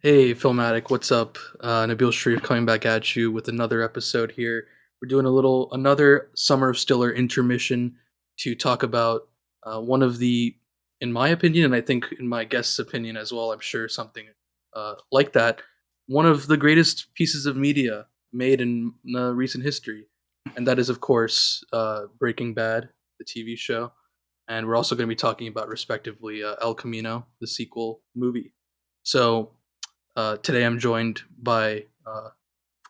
Hey, Filmatic, what's up? Nabil Sharif coming back at you with another episode here. We're doing another Summer of Stiller intermission to talk about one of the, in my opinion, and I think in my guest's opinion as well, I'm sure something like that, one of the greatest pieces of media made in recent history. And that is, of course, Breaking Bad, the TV show. And we're also going to be talking about, respectively, El Camino, the sequel movie. So, today I'm joined by, of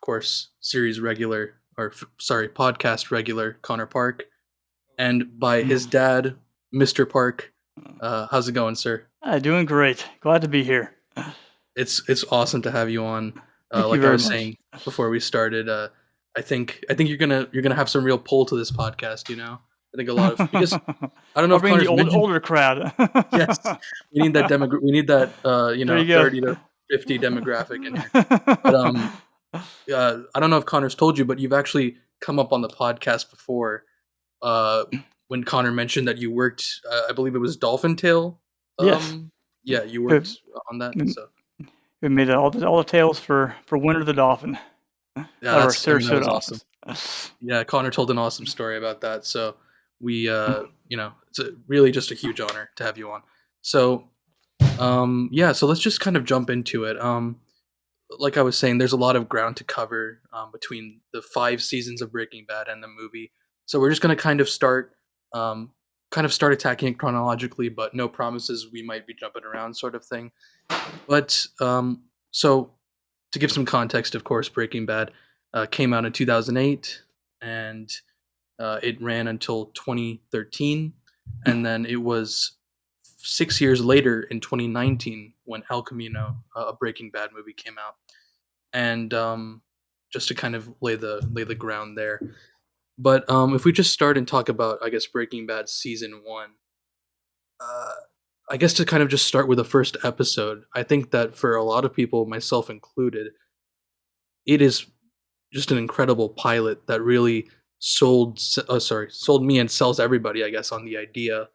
course, series regular, podcast regular Connor Park, and by his dad, Mr. Park. How's it going, sir? Doing great. Glad to be here. It's awesome to have you on. Thank you Like I very was much. saying before we started, I think you're gonna have some real pull to this podcast. I think a lot of because I don't know I'll if bring the Connor's old mentioned. older crowd. Yes, we need that There you 30 go. to 50 demographic in here. But I don't know if Connor's told you, but you've actually come up on the podcast before. Uh, when Connor mentioned that you worked, I believe it was Dolphin Tail. Yes. Yeah, you We worked on that. So we made all the tales for Winter the Dolphin out yeah, of our that Sarasota was awesome. office. Yeah, Connor told an awesome story about that. So we, it's really just a huge honor to have you on. So yeah, so let's just kind of jump into it. Like I was saying, there's a lot of ground to cover between the 5 seasons of Breaking Bad and the movie. So we're just going to um, kind of start attacking it chronologically, but no promises. We might be jumping around, sort of thing. But so to give some context, of course, Breaking Bad came out in 2008, and it ran until 2013, and then it was 6 years later in 2019 when El Camino, a Breaking Bad movie, came out. And just to kind of lay the ground there. But if we just start and talk about, I guess, Breaking Bad season one, uh, I guess to kind of just start with the first episode, I think that for a lot of people, myself included, it is just an incredible pilot that really sold me and sells everybody, I guess, on the idea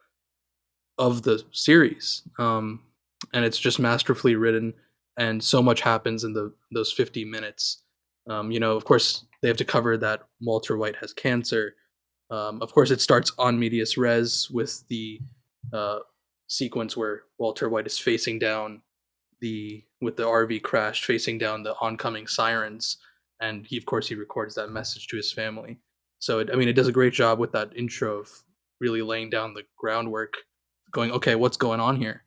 of the series. And it's just masterfully written, and so much happens in those 50 minutes. Of course, they have to cover that Walter White has cancer. Of course, it starts on medias res with the uh, sequence where Walter White is facing down with the RV crash, facing down the oncoming sirens, and of course, he records that message to his family. So, it does a great job with that intro of really laying down the groundwork, going, okay, what's going on here?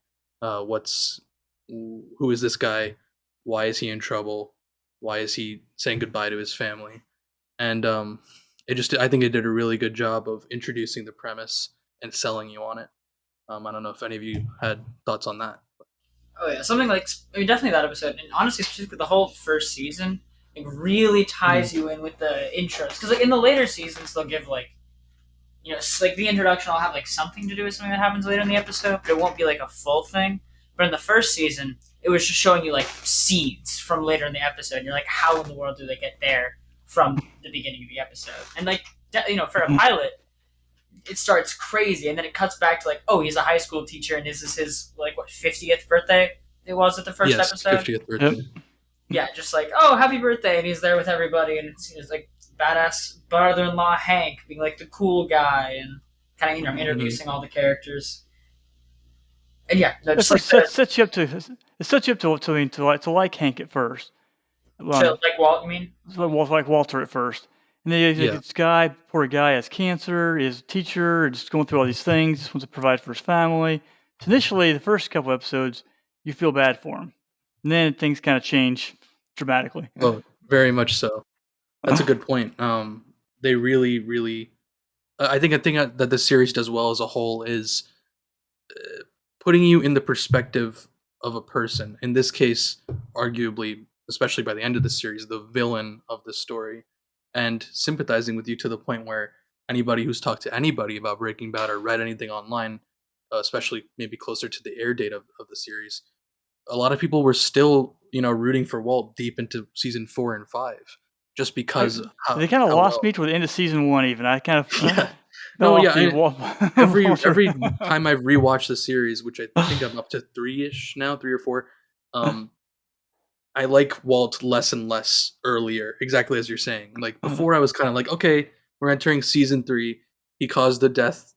Who is this guy? Why is he in trouble? Why is he saying goodbye to his family? And I think it did a really good job of introducing the premise and selling you on it. I don't know if any of you had thoughts on that. Oh yeah, something like definitely that episode, and honestly, specifically the whole first season, like really Mhm. ties you in with the intros. Because like in the later seasons, they'll give like like the introduction will have like something to do with something that happens later in the episode, but it won't be like a full thing. But in the first season, it was just showing you like seeds from later in the episode. And you're like, how in the world do they get there from the beginning of the episode? And like for a pilot, it starts crazy, and then it cuts back to like, oh, he's a high school teacher, and this is his like what 50th birthday. It was at the first Yes, episode. 50th Yep. birthday. Yeah, just like, oh, happy birthday, and he's there with everybody, and it's like badass brother-in-law Hank being like the cool guy, and kind of introducing all the characters. And yeah, no, It just like first sets you up to like Hank at first. like Walt, you mean? Like Walter at first. And then you Yeah. this guy, poor guy, has cancer, is a teacher, just going through all these things, just wants to provide for his family. So initially, the first couple episodes, you feel bad for him. And then things kind of change dramatically. Oh, very much so. That's a good point. They really, really. I think a thing that the series does well as a whole is putting you in the perspective of a person. In this case, arguably, especially by the end of the series, the villain of the story, and sympathizing with you to the point where anybody who's talked to anybody about Breaking Bad or read anything online, especially maybe closer to the air date of the series, a lot of people were still, rooting for Walt deep into season 4 and 5, just I, because they kind of how lost well. me toward the end of season one. Even I kind of Yeah. fell No, off yeah. the Walter. Every time I've rewatched the series, which I think I'm up to 3-ish now, 3 or 4, um, I like Walt less and less earlier, exactly as you're saying. Like before, I was kind of like, okay, we're entering season 3. He caused the death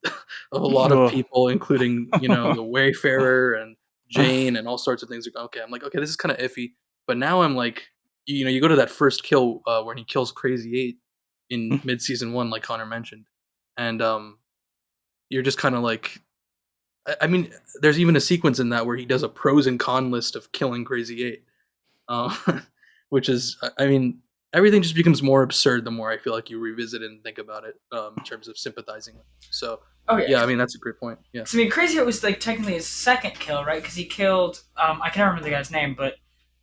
of a lot of Ugh. people, including the Wayfarer and Jane and all sorts of things. Okay, I'm like, okay, this is kind of iffy. But now I'm like, you go to that first kill when he kills Crazy 8 in mid season 1, like Connor mentioned, and you're just kind of like, I mean, there's even a sequence in that where he does a pros and con list of killing Crazy 8. Um, which is, I mean, everything just becomes more absurd the more I feel like you revisit it and think about it in terms of sympathizing with him. So, Oh yeah. yeah, I mean, that's a great point. Yeah. I mean, Crazy It was like technically his second kill, right? Because he killed I can't remember the guy's name, but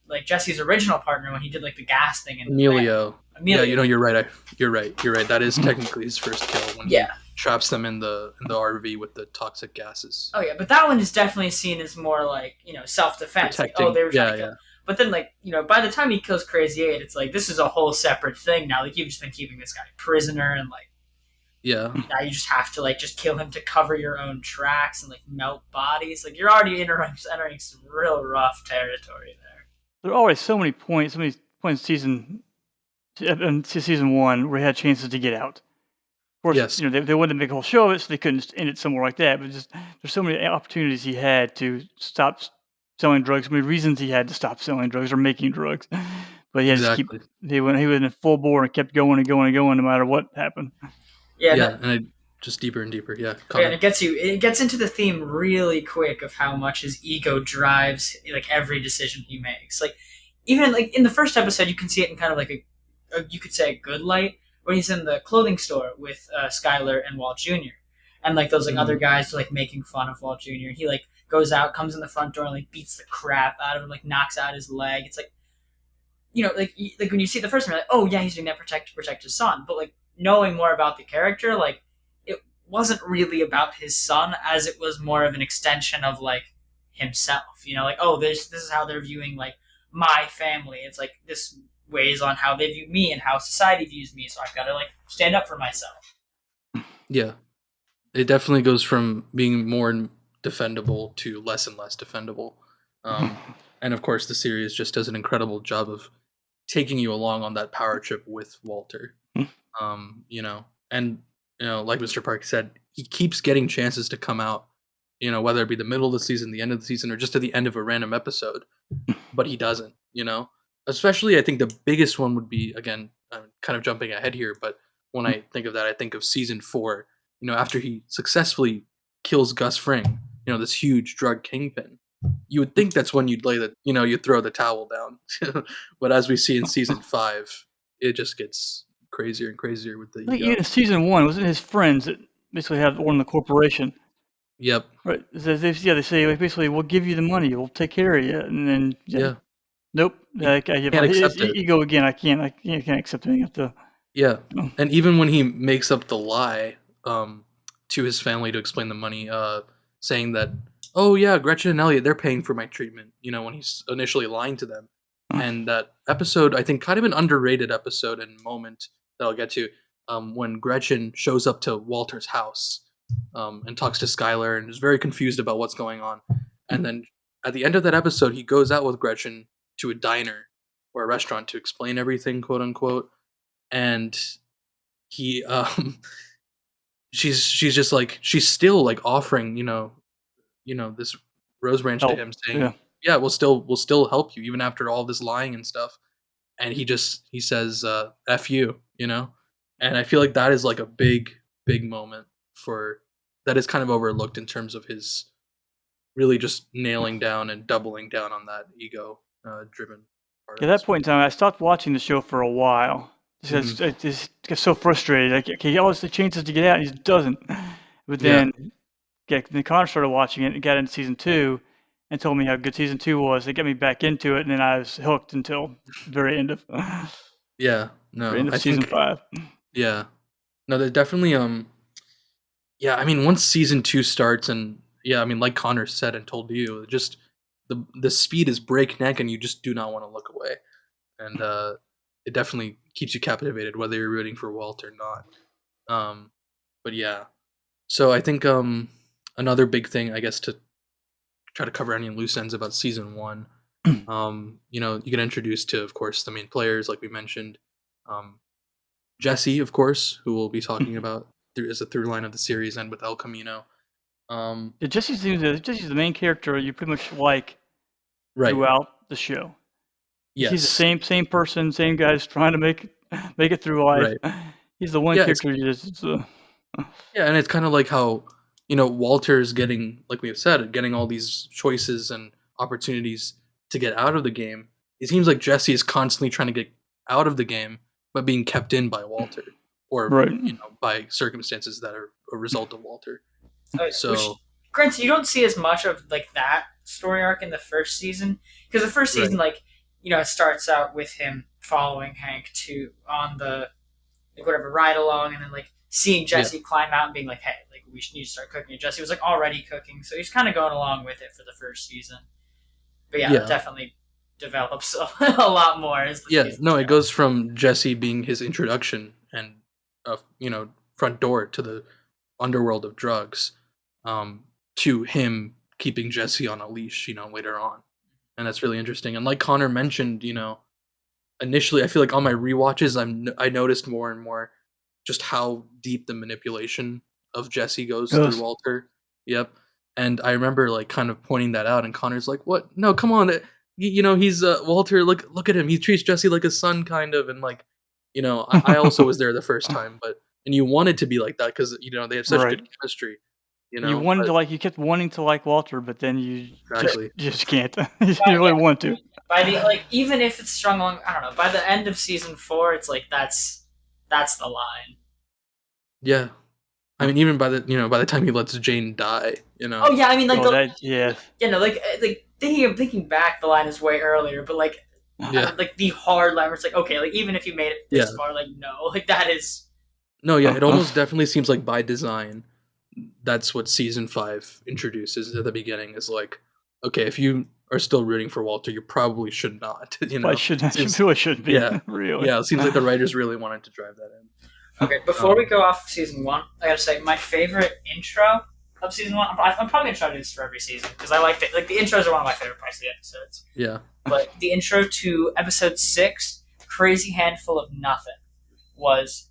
like Jesse's original partner when he did like the gas thing in the van. Emilio. Yeah, Emilio. you're right. You're right. That is technically his first kill when he Yeah. traps them in the RV with the toxic gases. Oh yeah, but that one is definitely seen as more like self defense. Like, oh, Protecting. they were trying to Yeah. kill. But then like by the time he kills Crazy 8, it's like this is a whole separate thing now. Like you've just been keeping this guy prisoner, and like Yeah. now you just have to like just kill him to cover your own tracks and like melt bodies. Like you're already entering some real rough territory there. There are always so many points in season 1 where he had chances to get out. Of course, Yes. they wanted to make a whole show of it, so they couldn't just end it somewhere like that. But just there's so many opportunities he had to stop selling drugs. So many reasons he had to stop selling drugs or making drugs. But he had to keep. Exactly. He went in full bore and kept going and going and going no matter what happened. Yeah, and just deeper and deeper. Yeah. and it gets into the theme really quick of how much his ego drives like every decision he makes. Like even like in the first episode, you can see it in kind of like a you could say a good light when he's in the clothing store with Skylar and Walt Jr. and like those like other guys are like making fun of Walt Jr. He like goes out, comes in the front door, and like beats the crap out of him, like knocks out his leg. It's like like when you see the first one, you're like, oh yeah, he's doing that to protect his son. But like knowing more about the character, like it wasn't really about his son as it was more of an extension of like himself. Like oh, this is how they're viewing like my family. It's like this weighs on how they view me and how society views me. So I've got to like stand up for myself. Yeah. It definitely goes from being more defendable to less and less defendable. And of course, the series just does an incredible job of taking you along on that power trip with Walter. And like Mr. Park said, he keeps getting chances to come out, whether it be the middle of the season, the end of the season, or just at the end of a random episode, but he doesn't, especially I think the biggest one would be, again, I'm kind of jumping ahead here, but when I think of that, I think of season 4, after he successfully kills Gus Fring, this huge drug kingpin. You would think that's when you'd you throw the towel down. But as we see in season 5, it just gets crazier and crazier with the I think even in season 1, wasn't his friends that basically had won the corporation? Yep. Right. They say like basically we'll give you the money, we'll take care of you, and then nope. I can't accept it. Ego again. I can't accept anything. Yeah. And even when he makes up the lie to his family to explain the money, saying that, oh yeah, Gretchen and Elliot, they're paying for my treatment, when he's initially lying to them. And that episode, I think kind of an underrated episode and moment that I'll get to, when Gretchen shows up to Walter's house and talks to Skylar and is very confused about what's going on. And then at the end of that episode, he goes out with Gretchen to a diner or a restaurant to explain everything, quote unquote. And he she's just like, she's still like offering this rose branch to him, saying we'll still help you even after all this lying and stuff. And he says F you, and I feel like that is like a big moment that is kind of overlooked in terms of his really just nailing down and doubling down on that ego driven part. At that point in time, I stopped watching the show for a while. I just get so frustrated. Like, okay, he always has chances to get out, and he doesn't. But then, then Connor started watching it and got into season 2, and told me how good season 2 was. It got me back into it, and then I was hooked until the very end of. Season 5. Yeah, no, they're definitely I mean, once season 2 starts, and I mean, like Connor said and told you, just the speed is breakneck, and you just do not want to look away, and it definitely keeps you captivated whether you're rooting for Walt or not. But yeah, so I think another big thing, I guess, to try to cover any loose ends about season 1, You get introduced to, of course, the main players like we mentioned. Um, Jesse, of course, who we'll be talking about as a through line of the series, and with El Camino. Yeah, Jesse's the main character you pretty much like Right. throughout the show. He's the Yes. same person, same guy who's trying to make it through life. Right. He's the one Yeah. character you just Yeah, and it's kind of like how Walter's getting, like we've said, getting all these choices and opportunities to get out of the game. It seems like Jesse is constantly trying to get out of the game, but being kept in by Walter, or right. by circumstances that are a result of Walter. Which, So, granted, you don't see as much of like that story arc in the first season, because the first season, right. it starts out with him following Hank on the whatever ride along, and then seeing Jesse climb out and being like, "Hey, we need to start cooking." And Jesse was already cooking, so he's kind of going along with it for the first season. But yeah, it definitely develops a lot more as the seasons go. It goes from Jesse being his introduction and front door to the underworld of drugs, to him keeping Jesse on a leash, later on. And that's really interesting. And like Connor mentioned, initially I feel like on my rewatches I noticed more and more just how deep the manipulation of Jesse goes through Walter. Yep. And I remember kind of pointing that out, and Connor's like, "What? No, come on. He's Walter, look at him. He treats Jesse like a son, kind of." And I also was there the first time, and you wanted to be like that because they have such good chemistry. You kept wanting to like Walter, but then you just can't. You really want to. By the even if it's strung along, I don't know. By the end of season 4, it's that's the line. Yeah, I mean, even by the time he lets Jane die, Oh yeah, I mean, thinking back, the line is way earlier, but the hard line where it's okay, even if you made it this far, no, that is. No, yeah, it almost definitely seems like by design. That's what season 5 introduces at the beginning. Is okay, if you are still rooting for Walter, you probably should not. You really shouldn't be. Yeah, really. Yeah, it seems like the writers really wanted to drive that in. Okay, before we go off season 1, I gotta say my favorite intro of season 1. I'm probably gonna try to do this for every season because I like the intros are one of my favorite parts of the episodes. Yeah. But the intro to episode 6, Crazy Handful of Nothing, was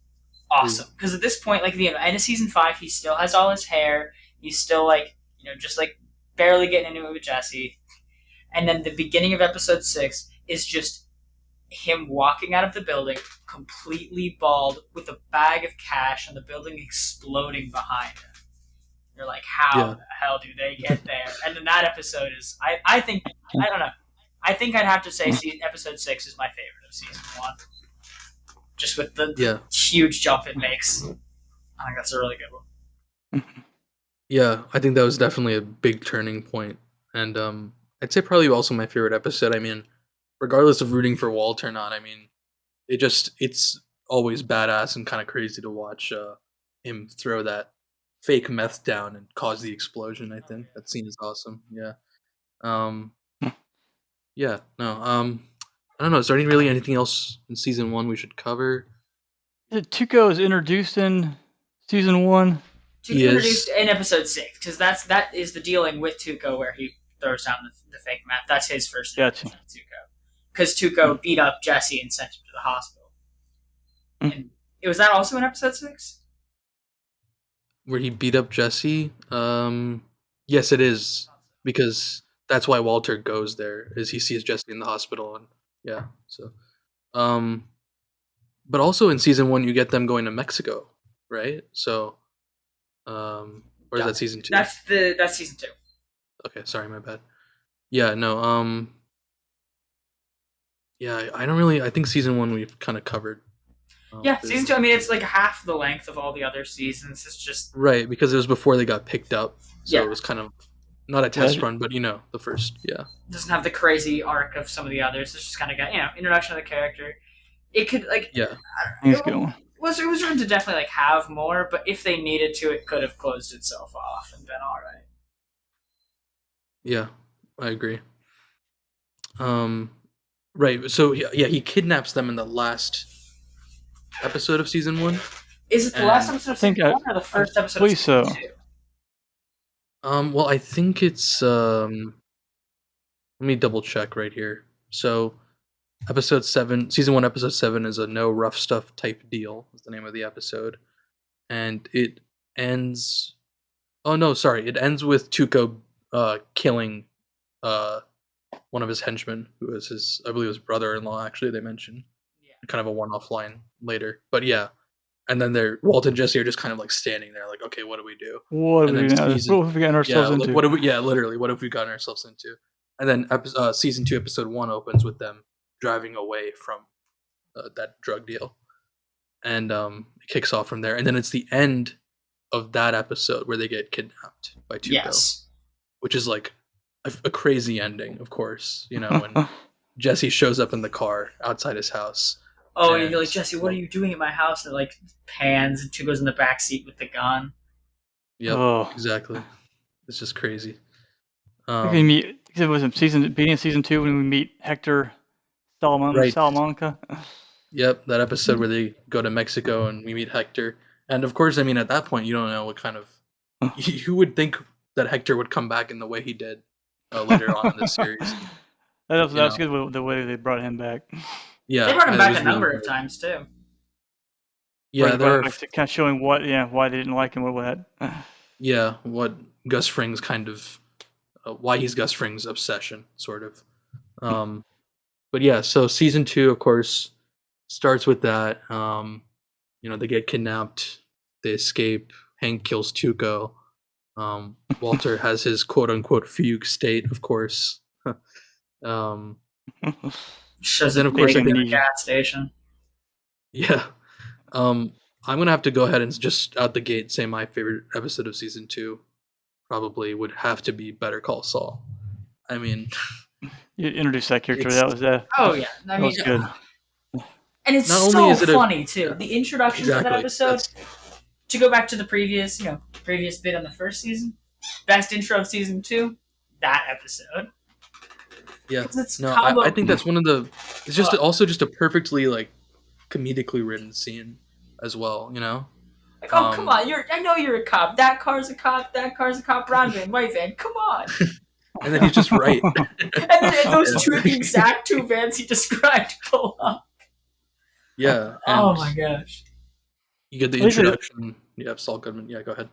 awesome because at this point, end of season 5, he still has all his hair. He's still just barely getting into it with Jesse, and then the beginning of episode 6 is just him walking out of the building completely bald with a bag of cash and the building exploding behind him. You're like, how the hell do they get there? And then that episode is, I think, I don't know. I think I'd have to say episode 6 is my favorite of season 1. Just with the huge jump it makes. I think that's a really good one. Yeah, I think that was definitely a big turning point. And I'd say probably also my favorite episode. I mean, regardless of rooting for Walter or not, I mean, it's always badass and kind of crazy to watch him throw that fake meth down and cause the explosion. I think that scene is awesome. Yeah. Yeah. No. I don't know. Is there anything else in season 1 we should cover? Tuco is introduced in season 1. Tuco introduced in episode 6 because that is the dealing with Tuco where he throws down the fake meth. That's his first introduction to Tuco. Because Tuco beat up Jesse and sent him to the hospital. And was that also in episode 6? Where he beat up Jesse? Yes, it is. Because that's why Walter goes there, is he sees Jesse in the hospital. And yeah, so. But also in season 1, you get them going to Mexico, right? So, or is that season 2? That's season 2. Okay, sorry, my bad. Yeah, no, yeah, I think season 1 we've kind of covered. Season 2, I mean, it's half the length of all the other seasons. It's just... Right, because it was before they got picked up. So it was kind of, not a test run, but, the first, It doesn't have the crazy arc of some of the others. It's just kind of got, introduction of the character. It could, it was written to definitely, have more, but if they needed to, it could have closed itself off and been alright. Yeah, I agree. Right, so, he kidnaps them in the last episode of season 1. Is it the last episode of season 1 or the first episode of season 2? Well, I think it's Let me double check right here. So episode 7, season 1, episode 7 is a no rough stuff type deal. Is the name of the episode, and it ends. Oh no, sorry. It ends with Tuco killing uh one of his henchmen, who is his, I believe, his brother-in-law. Actually, they mention Yeah. kind of a one-off line later, but yeah. And then they're Walt and Jesse are just kind of like standing there, like, okay, what do we do? What And have then we, season, what have we gotten yeah, ourselves like into? what have we? Yeah, literally, what have we gotten ourselves into? And then season 2, episode 1 opens with them driving away from that drug deal, and it kicks off from there. And then it's the end of that episode where they get kidnapped by Tuco, Yes. which is like a crazy ending, of course. When Jesse shows up in the car outside his house. Oh, And, and you're like, Jesse, what are you doing at my house? And it, like, pans, and Tuco's in the back seat with the gun. Yep, Oh. exactly. It's just crazy. I think we meet. It was in beginning of season 2 when we meet Hector Right. Salamanca. Yep, that episode where they go to Mexico and we meet Hector. And of course, I mean, at that point, you don't know what kind of. Who would think that Hector would come back in the way he did later on in the series? That was good the way they brought him back. Yeah, They brought him it back was a really number good. of times, too. Yeah, Right, there are. kind of showing why they didn't like him or what. Yeah, what Gus Fring's kind of. Why he's Gus Fring's obsession, sort of. But yeah, so season 2, of course, starts with that. They get kidnapped, they escape. Hank kills Tuco. Walter has his quote unquote fugue state, of course. um, Shows then, up of course, I waiting at think, a gas station. yeah. I'm gonna have to go ahead and just out the gate say my favorite episode of season 2 probably would have to be Better Call Saul. I mean, You introduced that character. it's That was Oh, yeah. I that mean, was good. and it's Not only so is it funny, too. The introduction to that exactly. episode, to go back to the previous bit on the first season, best intro of season 2, that episode. Yeah. 'Cause it's No, combo. I think that's one of the. It's just What? also just a perfectly like comedically written scene as well. Like, oh, come on. I know you're a cop. That car's a cop. That car's a cop. Brown van, white van. Come on. And then he's just right. And then those two are the exact two vans he described pull up. Yeah. Oh and my gosh. You get the At least introduction. You have Saul Goodman. Yeah, go ahead.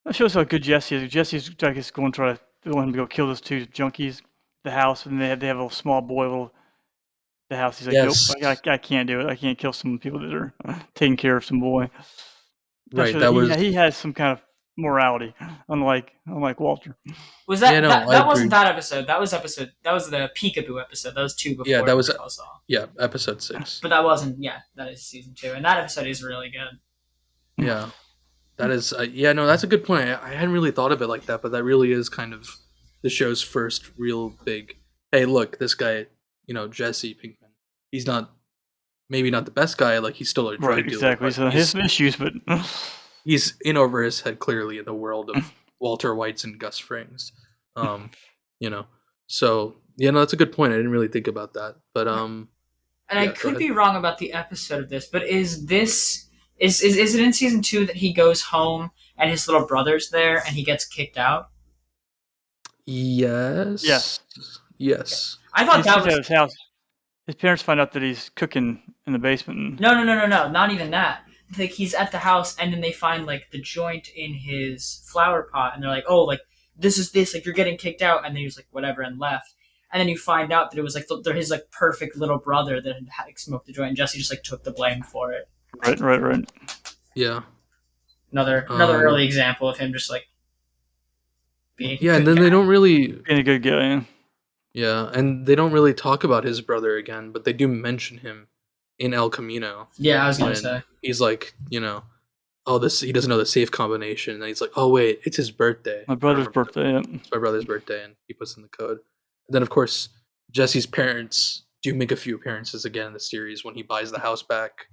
That shows how good Jesse is. Jesse's I guess going to try to want him to go kill those two junkies at the house, and they have a little small boy, the house. He's like, Yes. nope, I can't do it. I can't kill some people that are taking care of some boy. Right. That was. He has some kind of morality, unlike Walter. Was that Yeah, no, that, I that wasn't agree. that episode? That was the Peekaboo episode. That was 2 before. Yeah, that was- Better Call Saul. Yeah, episode 6. But that wasn't. Yeah, that is season 2, and that episode is really good. Yeah. That is. Yeah, no, that's a good point. I hadn't really thought of it like that, but that really is kind of the show's first real big. Hey, look, this guy. Jesse Pinkman. He's maybe not the best guy. Like he's still a drug Right, dealer. exactly. but So he has some issues, but he's in over his head clearly in the world of Walter White's and Gus Frings. So that's a good point. I didn't really think about that, but And yeah, I go could ahead. be wrong about the episode of this, but is it in season 2 that he goes home and his little brother's there and he gets kicked out? Yes. Yes. I thought he's that at was his house. His parents find out that he's cooking in the basement. no, not even that. Like he's at the house and then they find like the joint in his flower pot and they're like, oh, like this is this, like you're getting kicked out, and then he was like whatever and left. And then you find out that it was like his like perfect little brother that had like, smoked the joint, and Jesse just like took the blame for it. Right. Yeah. Another early example of him just like being Yeah, and good then they guy. don't really. Being a good guy. Yeah. Yeah, and they don't really talk about his brother again, but they do mention him in El Camino. Yeah, I was gonna when say. He's like, oh, he doesn't know the safe combination, and he's like, oh wait, it's his birthday. My brother's I remember birthday. Yeah. It's my brother's birthday, and he puts in the code. And then, of course, Jesse's parents do make a few appearances again in the series when he buys the house back.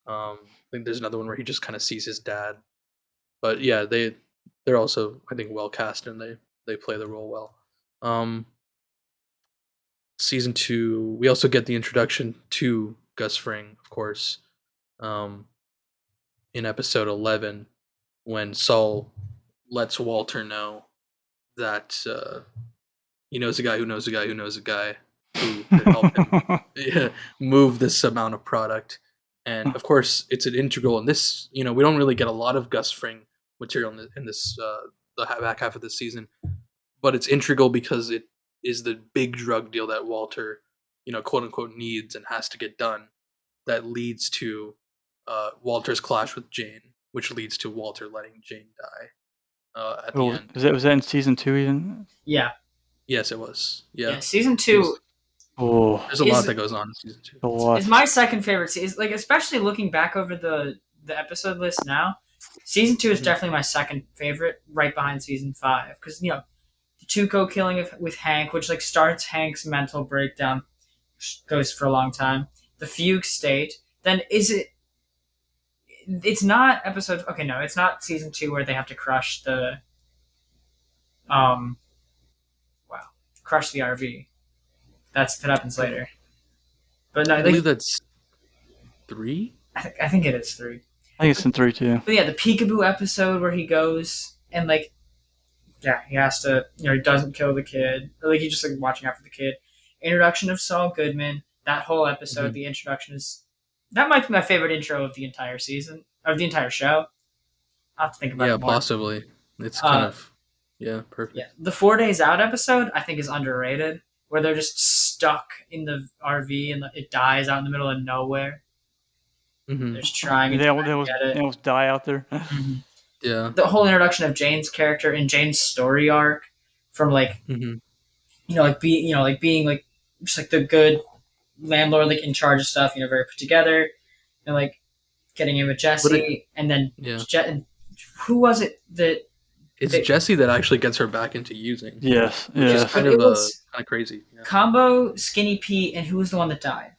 I think there's another one where he just kind of sees his dad. But yeah, they're also, I think, well cast, and they play the role well. Season 2, we also get the introduction to Gus Fring, of course, in episode 11, when Saul lets Walter know that he knows a guy who knows a guy who knows a guy who could help him move this amount of product. And of course, it's an integral in this. You know, we don't really get a lot of Gus Fring material in this the back half of this season, but it's integral because it is the big drug deal that Walter, quote unquote, needs and has to get done. That leads to Walter's clash with Jane, which leads to Walter letting Jane die at the end. Was that in season 2 even? Yeah. Yes, it was. Yeah. Season 2. There's a lot that goes on in season 2. It's my second favorite season. Like, especially looking back over the episode list now, season 2 is definitely my second favorite, right behind season 5. Because the Tuco killing with Hank, which like starts Hank's mental breakdown, goes for a long time. The fugue state. Then is it? It's not episode. Okay, no, it's not season 2 where they have to crush the. Crush the RV. That happens later. But no, I believe that's 3. I think it is 3. I think it's in 3 too. But yeah, the Peekaboo episode where he goes and like, yeah, he has to. He doesn't kill the kid. Or like he's just like watching out for the kid. Introduction of Saul Goodman. That whole episode, the introduction that might be my favorite intro of the entire season, of the entire show. I'll have to think about it more. Yeah, possibly. It's kind of, perfect. Yeah, the 4 Days Out episode I think is underrated, where they're just stuck in the RV and it dies out in the middle of nowhere. Mm-hmm. They're just trying They to get it. They almost die out there. Mm-hmm. Yeah. The whole introduction of Jane's character and Jane's story arc, from like, being like just like the good landlord, like in charge of stuff, very put together, and like getting in with Jesse, and then who was it that? It's Jesse that actually gets her back into using. Yes, which is kind of crazy. Yeah. Combo, Skinny Pete, and who was the one that died?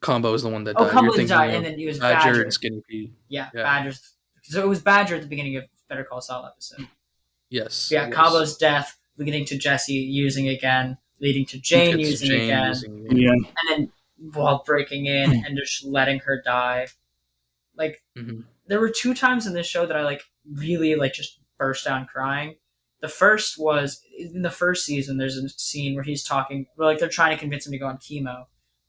Combo is the one that died. Combo died, and then he was Badger and Skinny Pete. Yeah, Badger's. So it was Badger at the beginning of Better Call Saul episode. Yes. Yeah, Combo's death, leading to Jesse using again, leading to Jane using again, and then Walt breaking in and just letting her die. Like, there were 2 times in this show that I like really like just burst down crying. The first was in the first season. There's a scene where he's talking, where like they're trying to convince him to go on chemo, and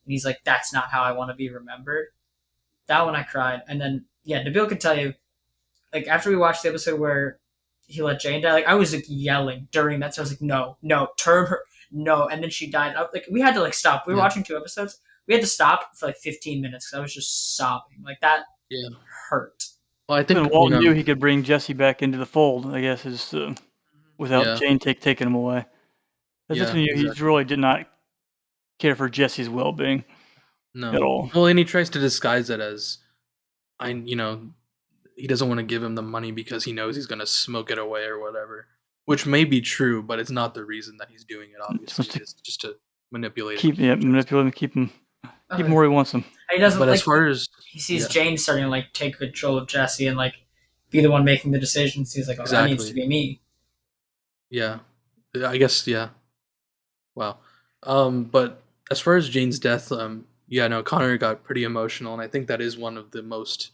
he's like, "That's not how I want to be remembered." That one I cried, and then Nabil could tell you, like after we watched the episode where he let Jane die, like I was like yelling during that. So I was like, "No, turn her, no!" And then she died. Like we had to like stop. We were watching 2 episodes. We had to stop for like 15 minutes because I was just sobbing. Like that hurt. Well, I think Walt knew he could bring Jesse back into the fold, I guess, without Jane taking him away. That's when he really did not care for Jesse's well-being at all. Well, and he tries to disguise it as, he doesn't want to give him the money because he knows he's going to smoke it away or whatever, which may be true, but it's not the reason that he's doing it, obviously. It's just to manipulate him. Manipulate him, keep him where he wants him. He doesn't. But as far as he sees Jane starting to like take control of Jesse and like be the one making the decisions, he's like, "Oh, that needs to be me." Yeah, I guess. Yeah. Wow. But as far as Jane's death, Connor got pretty emotional, and I think that is one of the most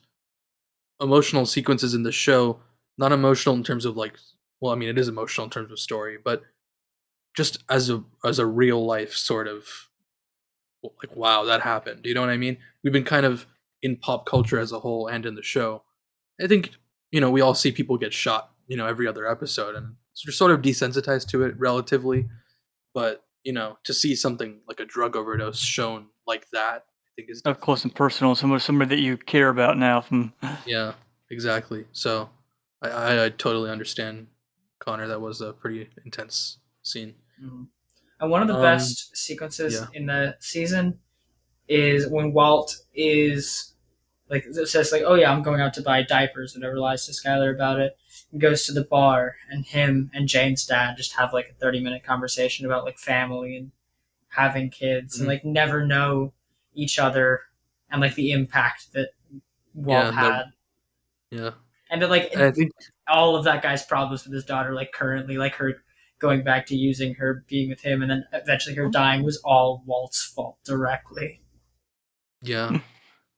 emotional sequences in the show. Not emotional in terms of like, well, I mean, it is emotional in terms of story, but just as a real life sort of. Like, wow, that happened. You know what I mean? We've been kind of in pop culture as a whole and in the show. I think, we all see people get shot, every other episode, and we're sort of desensitized to it relatively. But, to see something like a drug overdose shown like that, I think is up close and personal. Somebody that you care about now. Yeah, exactly. So I totally understand, Connor. That was a pretty intense scene. Mm-hmm. And one of the best sequences in the season is when Walt is like says like, "Oh yeah, I'm going out to buy diapers," and never lies to Skylar about it. And goes to the bar, and him and Jane's dad just have like a 30-minute conversation about like family and having kids, and like never know each other, and like the impact that Walt had. And then like I think all of that guy's problems with his daughter, like currently, like her going back to using her, being with him, and then eventually her dying was all Walt's fault directly. Yeah.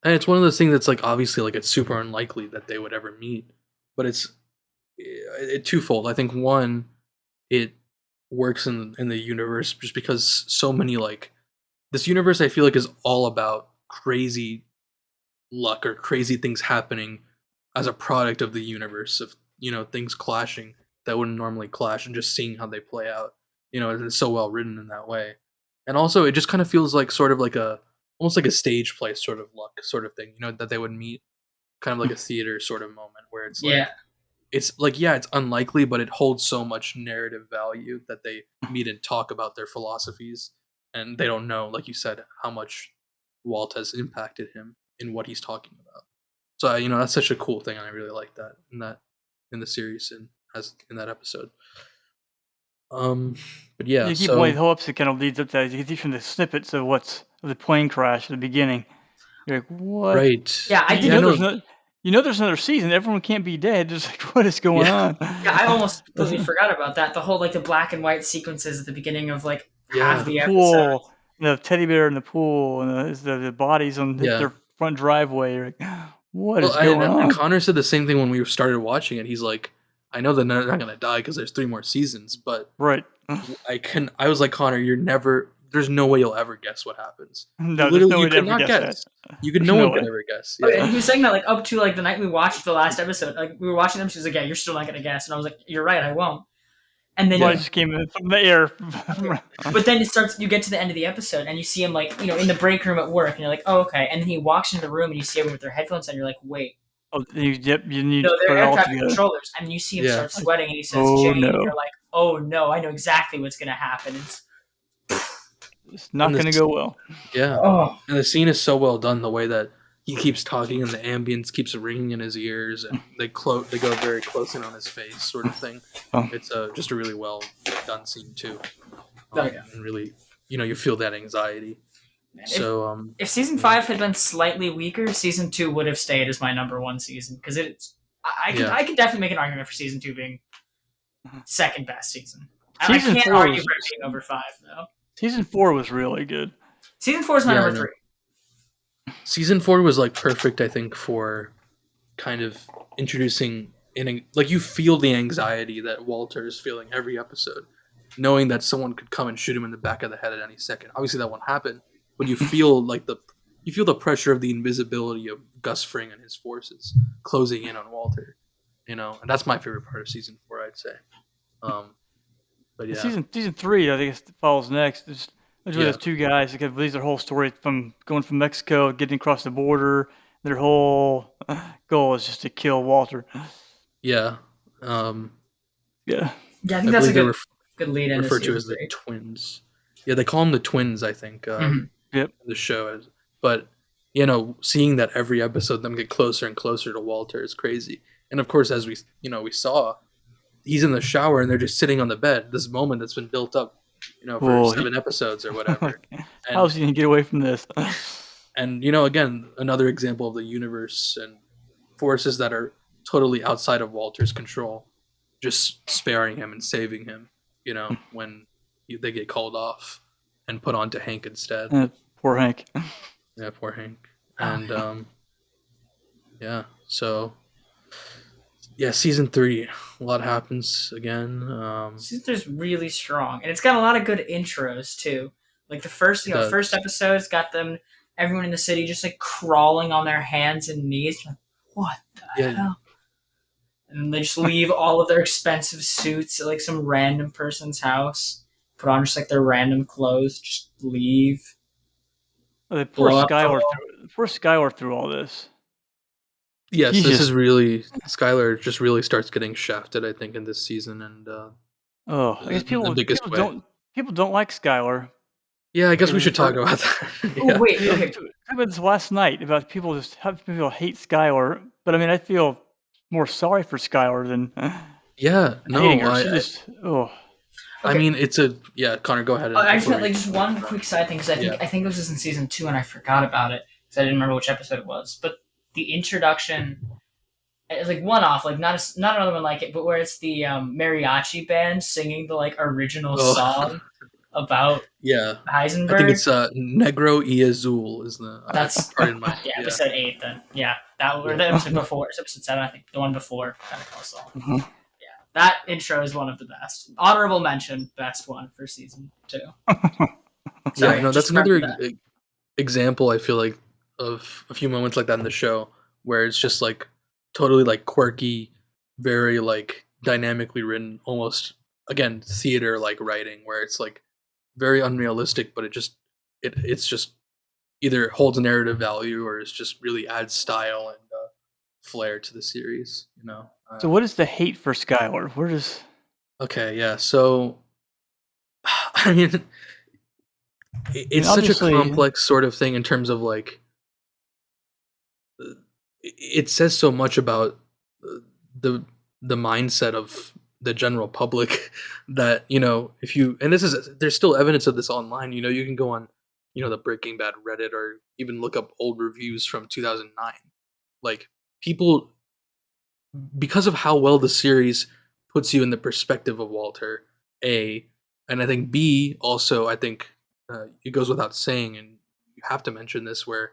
And it's one of those things that's like, obviously, like it's super unlikely that they would ever meet, but it's twofold. I think one, it works in the universe, just because so many like this universe I feel like is all about crazy luck or crazy things happening as a product of the universe of things clashing that wouldn't normally clash, and just seeing how they play out. It's so well written in that way. And also it just kind of feels like sort of like a almost like a stage play sort of luck sort of thing, that they would meet, kind of like a theater sort of moment where Yeah. it's like, yeah, it's unlikely, but it holds so much narrative value that they meet and talk about their philosophies, and they don't know, like you said, how much Walt has impacted him in what he's talking about. So that's such a cool thing, and I really like that in the series and as in that episode. But yeah, You keep going, so the whole episode kind of leads up to that. You get these from the snippets of the plane crash at the beginning. You're like, what? right, Yeah, I You did. yeah, know no, there's no, you know there's another season. Everyone can't be dead. Just like, what is going yeah, on? Yeah, I almost completely forgot about that. The whole like the black and white sequences at the beginning of like half yeah, The the episode. pool, the teddy bear in the pool, and the bodies on yeah. their front driveway. You're like, what Well, is going and on? Connor said the same thing when we started watching it. He's like, I know that they're not gonna die because there's 3 more seasons, but Right. I was like, Connor, there's no way you'll ever guess what happens. No, there's no You way to could ever not guess that. guess. There's No no one could way. ever guess. Oh, and Yeah. he was saying that like up to like the night we watched the last episode. Like we were watching them, she was like, "Yeah, you're still not gonna guess," and I was like, "You're right, I won't." And then, Body just came in from the air. but then it starts. You get to the end of the episode, and you see him like in the break room at work, and you're like, "Oh, okay." And then he walks into the room, and you see everyone with their headphones on. You're like, "Wait, Oh, yep, you need no, to put they're it air all traffic together. controllers." And you see him Yeah. start sweating, and he says, Oh, "Jane," no. and you're like, "Oh no, I know exactly what's gonna happen." It's not And going to this- go well. Yeah. Oh, And the scene is so well done, the way that he keeps talking and the ambience keeps ringing in his ears, and they go very close in on his face, sort of thing. Oh. It's just a really well done scene too. Oh, yeah. And really, you feel that anxiety. man. So If season 5 had been slightly weaker, season 2 would have stayed as my number 1 season because it's. I can definitely make an argument for season 2 being second best season. I Season can't 4 argue was- for it being over 5 though. Season 4 was really good. Season 4 is my Yeah, I number know. 3. season 4 was like perfect, I think, for kind of introducing like you feel the anxiety that Walter is feeling every episode, knowing that someone could come and shoot him in the back of the head at any second. Obviously that won't happen, but you feel like the pressure of the invisibility of Gus Fring and his forces closing in on Walter, and that's my favorite part of season 4, I'd say. But yeah, Season 3, I think it follows next. There's Yeah. those 2 guys that leads their whole story from going from Mexico, getting across the border. Their whole goal is just to kill Walter. yeah. Yeah. Yeah, I I think that's a believe they're good lead in referred to as the twins. Yeah, they call them the twins, I think. Mhm. Yep. The show is, but seeing that every episode them get closer and closer to Walter is crazy. And of course, as we saw, he's in the shower and they're just sitting on the bed. This moment that's been built up, for Whoa, 7 episodes or whatever. How's he going to get away from this? And again, another example of the universe and forces that are totally outside of Walter's control, just sparing him and saving him. When they get called off and put onto Hank instead. Poor Hank. Yeah, poor Hank. And yeah, so yeah, season 3, a lot happens again. Season 3 is really strong, and it's got a lot of good intros too. Like the first, It does. first episode's got everyone in the city just like crawling on their hands and knees. You're like, what the Yeah. hell? And they just leave all of their expensive suits at like some random person's house, put on just like their random clothes, just leave. Poor Blow up the Skylar. wall. Poor Skylar through all this. Yes, He's this just- is really Skylar just really starts getting shafted, I think, in this season, and Oh, I guess in the biggest way. people don't like Skylar. Yeah, I guess we Because should talk we're- about that. Oh Yeah. wait, We okay. talked about this last night about people hate Skylar, but I mean, I feel more sorry for Skylar than Yeah, no, hating her. I Okay. mean, Connor, go ahead. I just before meant like we- just one quick side thing because I think this was in season 2 and I forgot about it because I didn't remember which episode it was. But the introduction is like one off, like not another one like it, but where it's the mariachi band singing the like original Oh. song about yeah, Heisenberg. I think it's Negro y Azul is the That's- part in my yeah, episode 8 then. Yeah, that or the episode before. It's episode 7, I think. The one before. Kind of song. Mhm. Yeah, That intro is one of the best. Honorable mention, best one for season 2. Yeah, Sorry, no, that's just remember another that. example I feel like of a few moments like that in the show where it's just like totally like quirky, very like dynamically written, almost again theater like writing where it's like very unrealistic, but it's just either holds narrative value or it's just really adds style and flair to the series. So what is the hate for Skylar? Where does Okay, yeah. So I mean, I mean, it's such a obviously, complex sort of thing in terms of like it says so much about the the mindset of the general public that if you and this is there's still evidence of this online. You can go on the Breaking Bad Reddit or even look up old reviews from 2009. Like people, because of how well the series puts you in the perspective of Walter, A, and I think B also, I think it goes without saying, and you have to mention this, where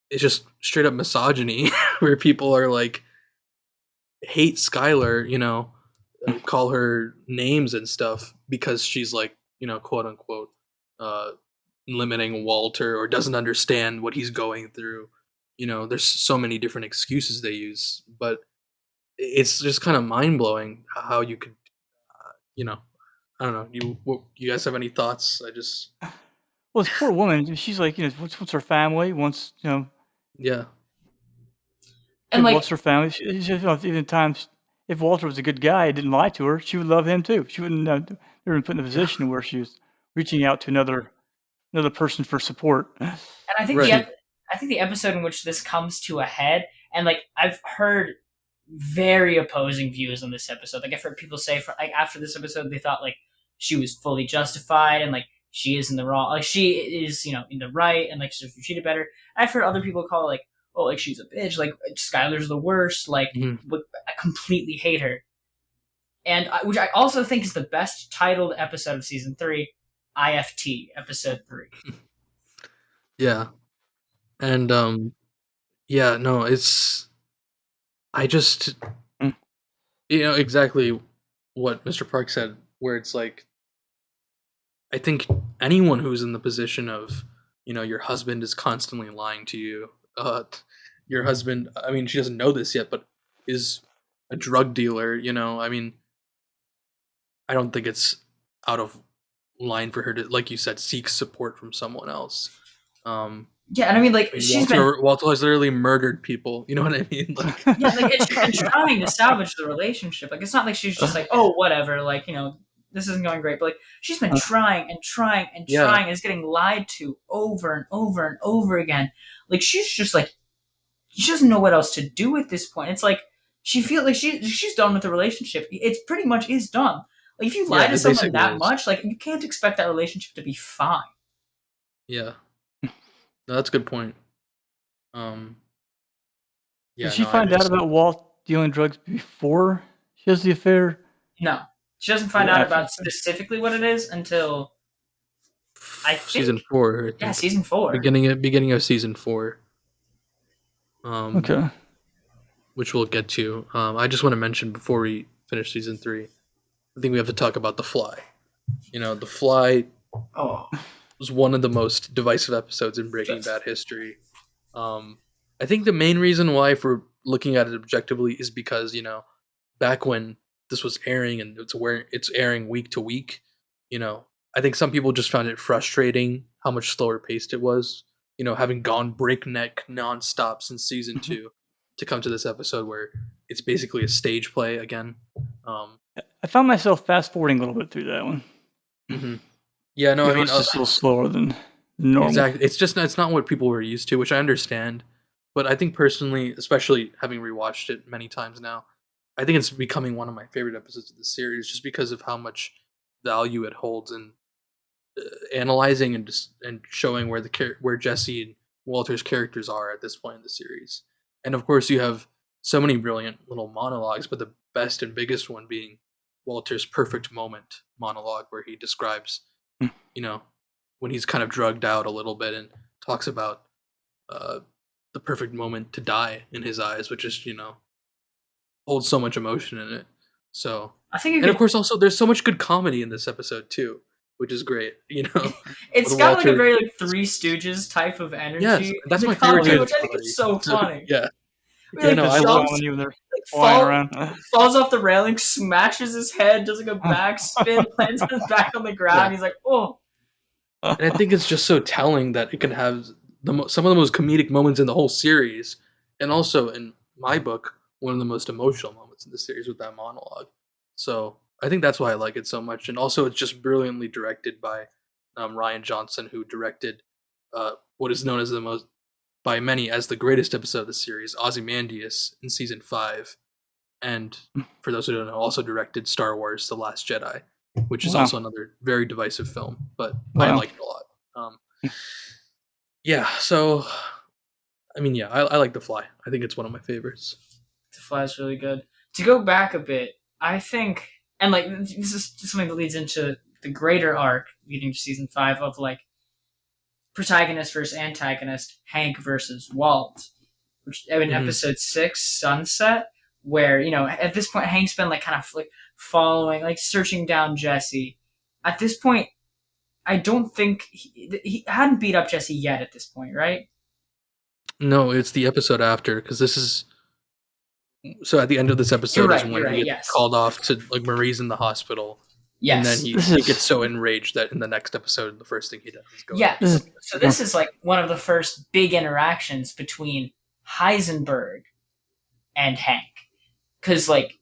it's just straight up misogyny, where people are like hate Skylar, call her names and stuff because she's like, quote unquote, uh, limiting Walter or doesn't understand what he's going through. There's so many different excuses they use, but it's just kind of mind blowing how you could, you know, I don't know. You guys have any thoughts? I just, well, this poor woman, she's like, what's her family? Wants, yeah, she And loves like, her family. Even times, if Walter was a good guy, didn't lie to her, she would love him too. She wouldn't never been put in a yeah, position where she was reaching out to another person for support. and I think right. the episode in which this comes to a head, and like I've heard very opposing views on this episode. Like I've heard people say, like after this episode, they thought like she was fully justified and like she is in the wrong, like she is in the right, and like she's treated better. I've heard other people call it like, oh, like she's a bitch, like Skylar's the worst, like Mhm. I completely hate her, and which I also think is the best titled episode of season 3, IFT episode 3. Yeah, and yeah, no, it's I just Mm. exactly what Mr. Park said, where it's like I think anyone who's in the position of, your husband is constantly lying to you. Your husband, I mean, she doesn't know this yet, but is a drug dealer. I mean, I don't think it's out of line for her to, like you said, seek support from someone else. Yeah, and I mean like I mean, she's been Walter has literally murdered people. You know what I mean? Like, yeah, like and she's been trying to salvage the relationship. Like it's not like she's just like, oh, whatever, like this isn't going great. But like she's been trying and trying and yeah, trying, and is getting lied to over and over and over again. Like she's just like she doesn't know what else to do at this point. It's like she feels like she's done with the relationship. It's pretty much is done. Like if you lie yeah, to it someone basically that is. much, like you can't expect that relationship to be fine. Yeah, no, that's a good point. Um, Did yeah, she no, I find out just about Walt dealing drugs before she has the affair, No, she doesn't find or out after? about specifically what it is until I think season 4, I yeah, think. season 4. Beginning of season 4, um, Okay. which we'll get to. I just want to mention before we finish season 3, I think we have to talk about The Fly. The Fly Oh, was one of the most divisive episodes in Breaking just Bad history. Um, I think the main reason why, if we're looking at it objectively, is because back when this was airing and it's airing week to week, you know, I think some people just found it frustrating how much slower paced it was. Having gone breakneck nonstop since season Mhm. 2 to come to this episode where it's basically a stage play again. Um, I found myself fast forwarding a little bit through that one mhm. Yeah, no, I because it mean, was just a little slower than normal. exactly. It's not what people were used to, which I understand. But I think personally, especially having rewatched it many times now, I think it's becoming one of my favorite episodes of the series, just because of how much value it holds in analyzing and showing where where Jesse and Walter's characters are at this point in the series. And of course, you have so many brilliant little monologues, but the best and biggest one being Walter's perfect moment monologue, where he describes, Mm. you know, when he's kind of drugged out a little bit and talks about uh, the perfect moment to die in his eyes, which is holds so much emotion in it. So, I think you and of could. course, also there's so much good comedy in this episode too, which is great. It's with got like a Walter. very like Three Stooges type of energy Yes, in that's the my favorite comedy, type Dude, of which I think comedy. is so funny. Yeah, We yeah, like no, I just love. jumps, when you they're like flying around. falls off the railing, smashes his head, does like a backspin, lands on his back on the ground. Yeah. He's like, oh, And I think it's just so telling that it can have some of the most comedic moments in the whole series, and also in my book, one of the most emotional moments in the series with that monologue. So I think that's why I like it so much, and also it's just brilliantly directed by Ryan Johnson, who directed what is known as the most by many as the greatest episode of the series, Ozymandias, in season 5, and for those who don't know, also directed Star Wars: The Last Jedi, which is Wow. also another very divisive film, but I Wow. like it a lot. Yeah, so I mean, yeah, I like The Fly. I think it's one of my favorites. The Fly's really good. To go back a bit, I think, and like this is something that leads into the greater arc leading to season 5 of like protagonist versus antagonist, Hank versus Walt, which in Mhm. episode 6, Sunset, where at this point Hank's been like kind of like following, like searching down Jesse. At this point, I don't think he hadn't beat up Jesse yet. At this point, right? No, it's the episode after, because this is so at the end of this episode is when You're he right. gets Yes. called off to like Marie's in the hospital, and then Yes. he gets so enraged that in the next episode, the first thing he does is go. Yeah. This is- So this is like one of the first big interactions between Heisenberg and Hank, because like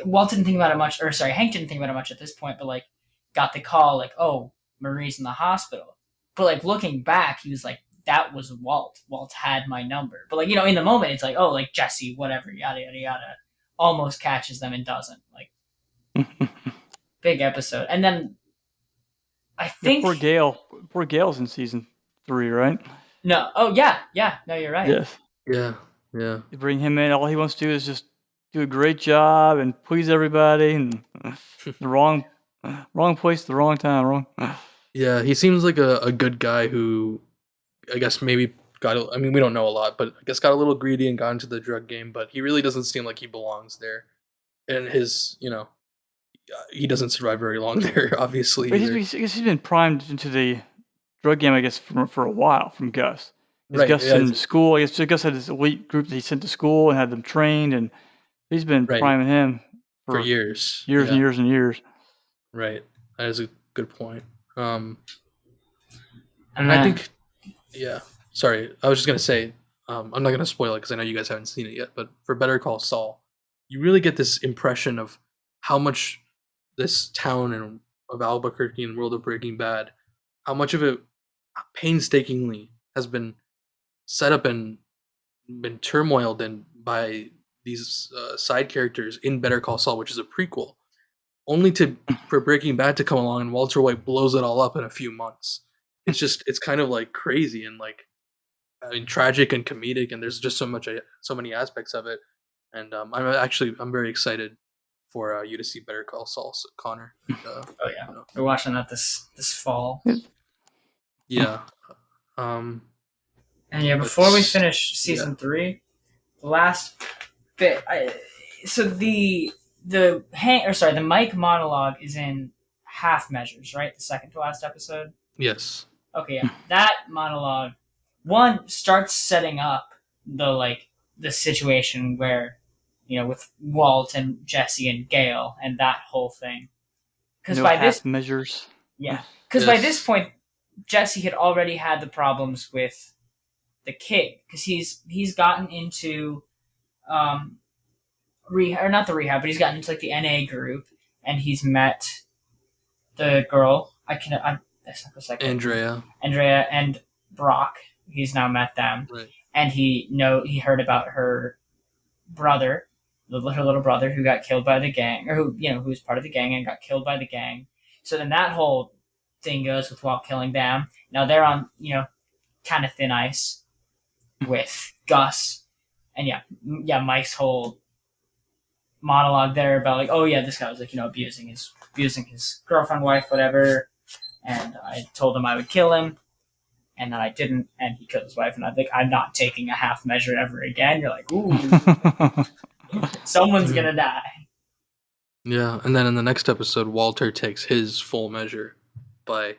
Walt didn't think about it much, or sorry, Hank didn't think about it much at this point, but like got the call like, oh, Marie's in the hospital, but like looking back, he was like, that was Walt. Walt had my number, but like in the moment, it's like, oh, like Jesse, whatever, yada yada yada, almost catches them and doesn't. Like big episode, and then I think Poor Gail's in season 3, right? no, oh yeah, no, you're right. Yes. Yeah, yeah. You bring him in. All he wants to do is just do a great job and please everybody. And the wrong place, the wrong time. Wrong. Yeah, he seems like a good guy who, I guess maybe I mean, we don't know a lot, but I guess got a little greedy and got into the drug game, but he really doesn't seem like he belongs there. And he doesn't survive very long there, obviously. But Either. he's been primed into the drug game, I guess, for a while from Gus. Right, Gus yeah, sent him to school. I guess Gus had this elite group that he sent to school and had them trained, and he's been Right. priming him For years. years Yeah, and years and years. right. That is a good point. And And then, I think, yeah. Sorry, I was just gonna say, I'm not gonna spoil it because I know you guys haven't seen it yet. But for Better Call Saul, you really get this impression of how much this town and of Albuquerque and World of Breaking Bad, how much of it painstakingly has been set up and been turmoiled in by these side characters in Better Call Saul, which is a prequel, only for Breaking Bad to come along and Walter White blows it all up in a few months. It's kind of like crazy and like, I mean, tragic and comedic, and there's just so many aspects of it. And I'm very excited for you to see Better Call Saul, Connor. oh yeah, we're watching that this fall. Yeah. And yeah, before we finish season 3, the last bit, so the Mike monologue is in half measures, right? The second to last episode. Yes. Okay, yeah, that monologue one starts setting up the situation where with Walt and Jesse and Gail and that whole thing. Because No by half this, measures. yeah, because by Yes. this point, Jesse had already had the problems with the kid because he's gotten into rehab, or not the rehab, but he's gotten into like the NA group, and he's met the girl. Andrea. Andrea and Brock. He's now met them, Right. and he heard about her brother, her little brother, who got killed by the gang, or who was part of the gang and got killed by the gang. So then that whole thing goes with Walt killing them. Now they're on kind of thin ice with Gus, and Mike's whole monologue there about like, oh yeah, this guy was like abusing his girlfriend, wife, whatever, and I told him I would kill him, and then I didn't, and he killed his wife, and I think I'm not taking a half measure ever again. You're like, ooh, someone's gonna die. Yeah, and then in the next episode, Walter takes his full measure by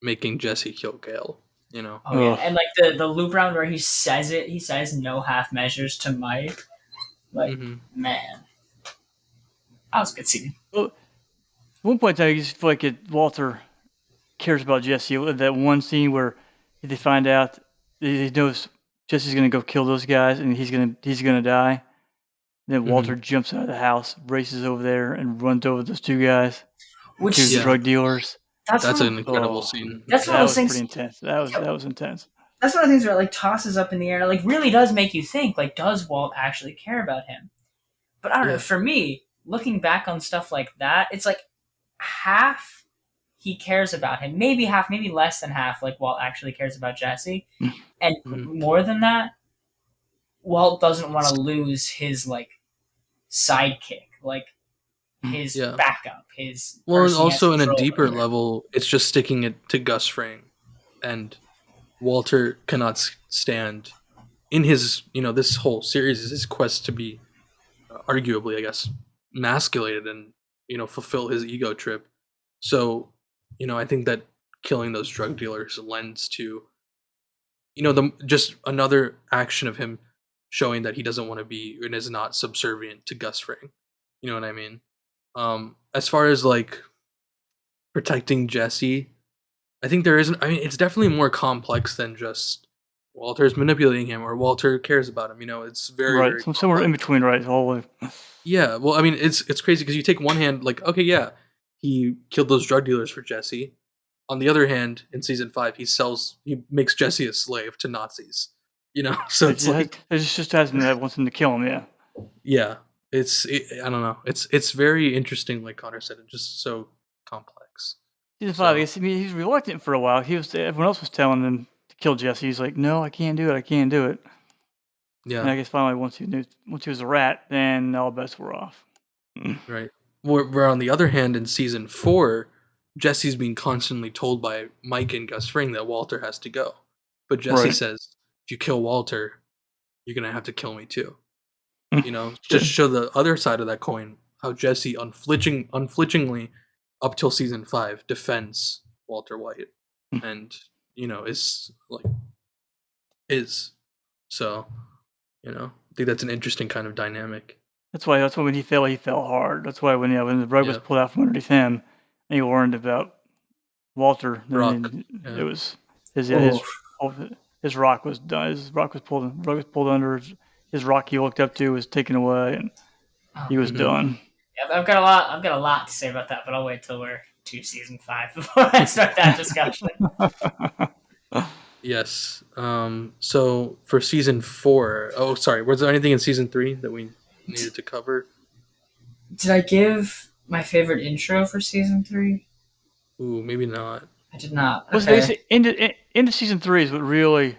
making Jesse kill Gale. You know. Oh yeah, Ugh. and like the loop round where he says no half measures to Mike. Like, Hmm. man, that was a good scene. Well, at one point, I just feel like Walter cares about Jesse. That one scene where they find out he knows Jesse's gonna go kill those guys and he's gonna die. Then Hmm. Walter jumps out of the house, races over there, and runs over those two guys, the Which two Yeah, drug dealers. that's that's one an of incredible Oh, scene. that's one of that those was things. pretty intense. That was intense. That's one of the things where it like tosses up in the air. And it, like really does make you think. Like, does Walt actually care about him? But I don't know. Yeah. For me, looking back on stuff like that, it's like half he cares about him, maybe half, maybe less than half. Like Walt actually cares about Jesse, and Mhm. more than that, Walt doesn't want to lose his like sidekick, like his Yeah. backup, his Well, and person he has also in a control deeper over. level, it's just sticking it to Gus Fring, and Walter cannot stand in his this whole series is his quest to be arguably, I guess, masculated and fulfill his ego trip. So, I think that killing those drug dealers lends to the just another action of him showing that he doesn't want to be and is not subservient to Gus Fring. You know what I mean? As far as like protecting Jesse, I think there isn't. I mean, it's definitely more complex than just Walter's manipulating him or Walter cares about him. It's very, Right, very somewhere in complex. between, right? All Yeah, well, I mean, it's crazy because you take one hand, like, okay, yeah, he killed those drug dealers for Jesse. On the other hand, in season 5, he makes Jesse a slave to Nazis. So it's like, it just has him that wants him to kill him. Yeah. yeah, I don't know, it's very interesting, like Connor said, it's just so complex. Season 5, I So guess. I mean, he's reluctant for a while. Everyone else was telling him to kill Jesse. He's like, no, I can't do it. I can't do it. And yeah, I guess finally, once he was a rat, then all bets were off. right. Where on the other hand, in season 4, Jesse's being constantly told by Mike and Gus Fring that Walter has to go, but Jesse Right. says, if you kill Walter, you're gonna have to kill me too. Just Yeah. show the other side of that coin. How Jesse unflinchingly, up till season 5, defends Walter White, and is like is so. I think that's an interesting kind of dynamic. That's why when he fell hard. That's why when the rug was Yeah, pulled out from underneath him, and he learned about Walter, Rock. then Yeah, it was his yeah, Oh, his rock was done. His rock was pulled. Rug was pulled under. His rock he looked up to was taken away, and he was hmm done. yeah, I've got a lot. I've got a lot to say about that, but I'll wait till we're to season 5 before I start that discussion. yes. So for season 4, oh sorry, was there anything in season 3 that we needed to cover? Did I give my favorite intro for season 3? Ooh, maybe not. I did not. Was Okay. basically into season 3 is what really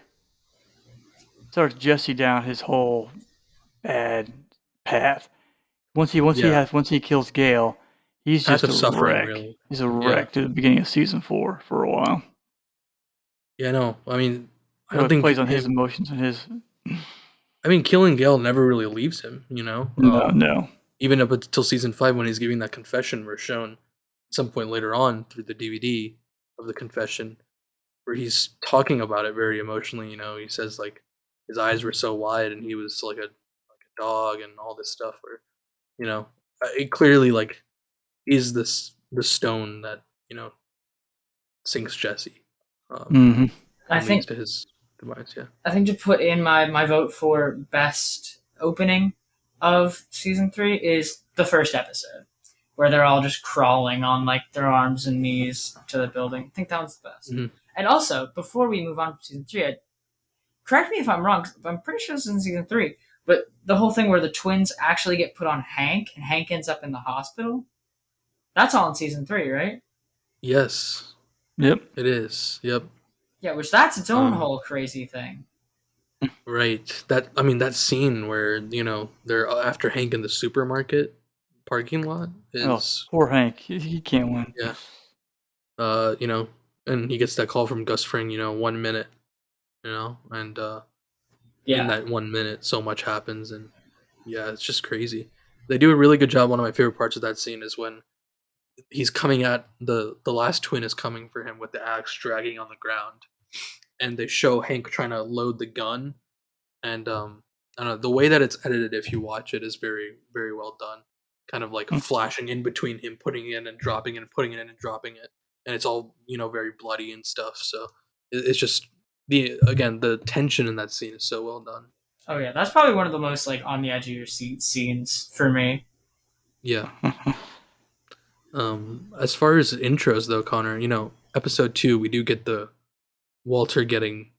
starts Jesse down his whole bad path. Once Yeah, he kills Gale, he's path just of a suffering, wreck. really. He's a Yeah. wreck at the beginning of season 4 for a while. Yeah, no. I mean, I It don't really plays think on his him. emotions and his I mean, killing Gale never really leaves him. no. Even up until season 5, when he's giving that confession, we're shown at some point later on through the DVD of the confession, where he's talking about it very emotionally. He says like his eyes were so wide, and he was like a dog, and all this stuff. Where it clearly like is the stone that sinks Jesse, um, Hmm. I and leads think to his demise. Yeah. I think to put in my vote for best opening of season 3 is the first episode where they're all just crawling on like their arms and knees to the building. I think that one's the best. Mhm. And also, before we move on to season 3, correct me if I'm wrong. 'Cause I'm pretty sure this is in season 3, but the whole thing where the twins actually get put on Hank and Hank ends up in the hospital. That's all in season 3, right? Yes, Yep. it is. Yep. Yeah, which that's its own Um, whole crazy thing. right. That scene where they're after Hank in the supermarket parking lot Oh, is poor Hank. He can't win. yeah. Uh, you know, and he gets that call from Gus Fring. 1 minute. And in Yeah. that 1 minute, so much happens, and yeah, it's just crazy. They do a really good job. One of my favorite parts of that scene is when he's coming at the last twin is coming for him with the axe dragging on the ground, and they show Hank trying to load the gun, and I don't know, the way that it's edited, if you watch it, is very very well done. Kind of like flashing in between him putting it in and dropping it and putting it in and dropping it, and it's all very bloody and stuff. So it's just the tension in that scene is so well done. Oh yeah, that's probably one of the most like on the edge of your seat scenes for me. Yeah. As far as intros though, Connor, episode 2, we do get the Walter getting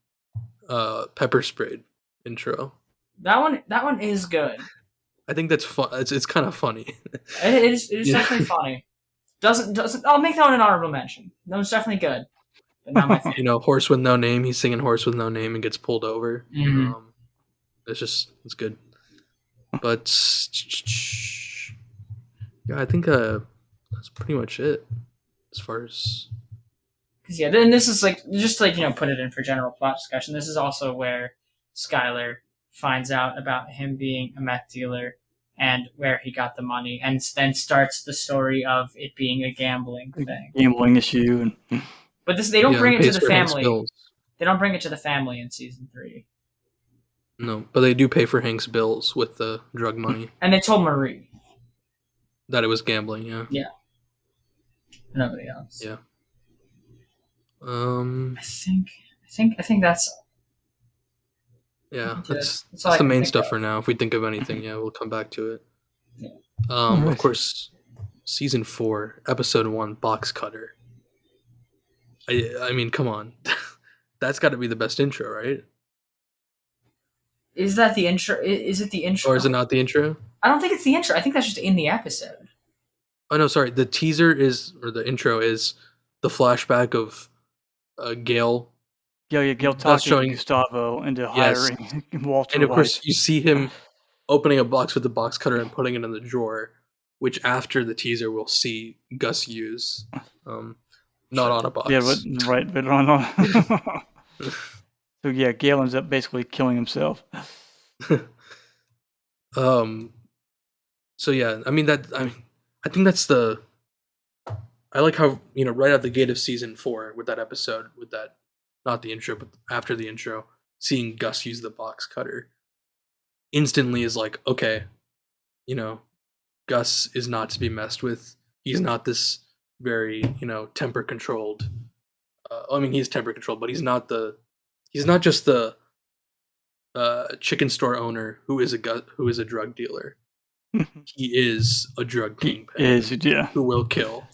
pepper sprayed intro. That one is good. I think that's fun. It's kind of funny. It is definitely funny. Doesn't I'll make that one an honorable mention. That was definitely good. But not my favorite. Horse with no name. He's singing Horse with no name and gets pulled over. Mhm. It's good. But yeah, I think that's pretty much it as far as. Because yeah, then this is like just like put it in for general plot discussion. This is also where Skylar finds out about him being a meth dealer and where he got the money, and then starts the story of it being a gambling thing. Gambling issue, but they don't bring it to the family. Bills. They don't bring it to the family in season 3. No, but they do pay for Hank's bills with the drug money. And they told Marie that it was gambling. Yeah. Yeah. Nobody else. Yeah. I think that's. Yeah, that's the main stuff for now. If we think of anything, we'll come back to it. Yeah. Of course, season 4, episode 1, box cutter. I mean, come on, that's got to be the best intro, right? Is that the intro? Is it the intro? Or is it not the intro? I don't think it's the intro. I think that's just in the episode. Oh no, sorry. The teaser or the intro is the flashback of Gail. Yeah, Gail talking Gustavo into hiring Walter. And of course, you see him opening a box with the box cutter and putting it in the drawer, which after the teaser we'll see Gus use, not on a box. Yeah, but on. So yeah, Gail ends up basically killing himself. So yeah, I think that's the. I like how right out the gate of season 4 with that episode with that. Not the intro, but after the intro, seeing Gus use the box cutter instantly is like, okay, Gus is not to be messed with. He's not this very, temper controlled. He's temper controlled, but he's not just the chicken store owner who is a drug dealer. He is a drug kingpin. Who will kill,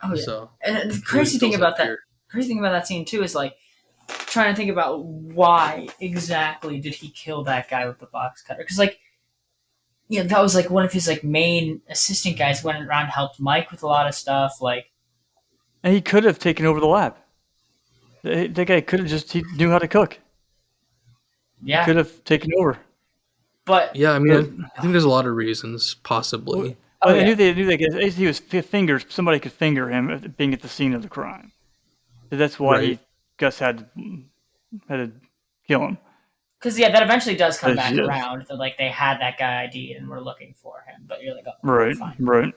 Oh yeah. So, and the crazy thing about that scene too is like trying to think about why exactly did he kill that guy with the box cutter? Because that was like one of his like main assistant guys went around and helped Mike with a lot of stuff. Like, and he could have taken over the lab. That guy could have he knew how to cook. Yeah, he could have taken over. But yeah, I think there's a lot of reasons possibly. I knew they he was somebody could finger him being at the scene of the crime. That's why Gus had to kill him. Because that eventually does come back around. That like they had that guy ID and were looking for him, but you're like, fine. Right.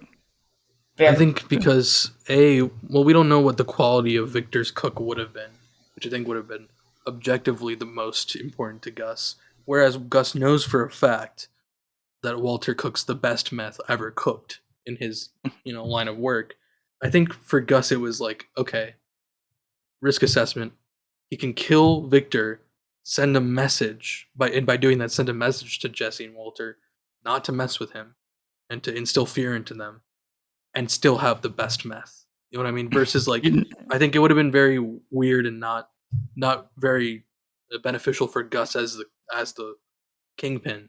I think because we don't know what the quality of Victor's cook would have been, which I think would have been objectively the most important to Gus. Whereas Gus knows for a fact that Walter cooks the best meth ever cooked in his, line of work. I think for Gus it was like, okay, risk assessment. He can kill Victor, send a message by doing that, send a message to Jesse and Walter not to mess with him and to instill fear into them, and still have the best meth. You know what I mean? Versus like, I think it would have been very weird and not very beneficial for Gus as the kingpin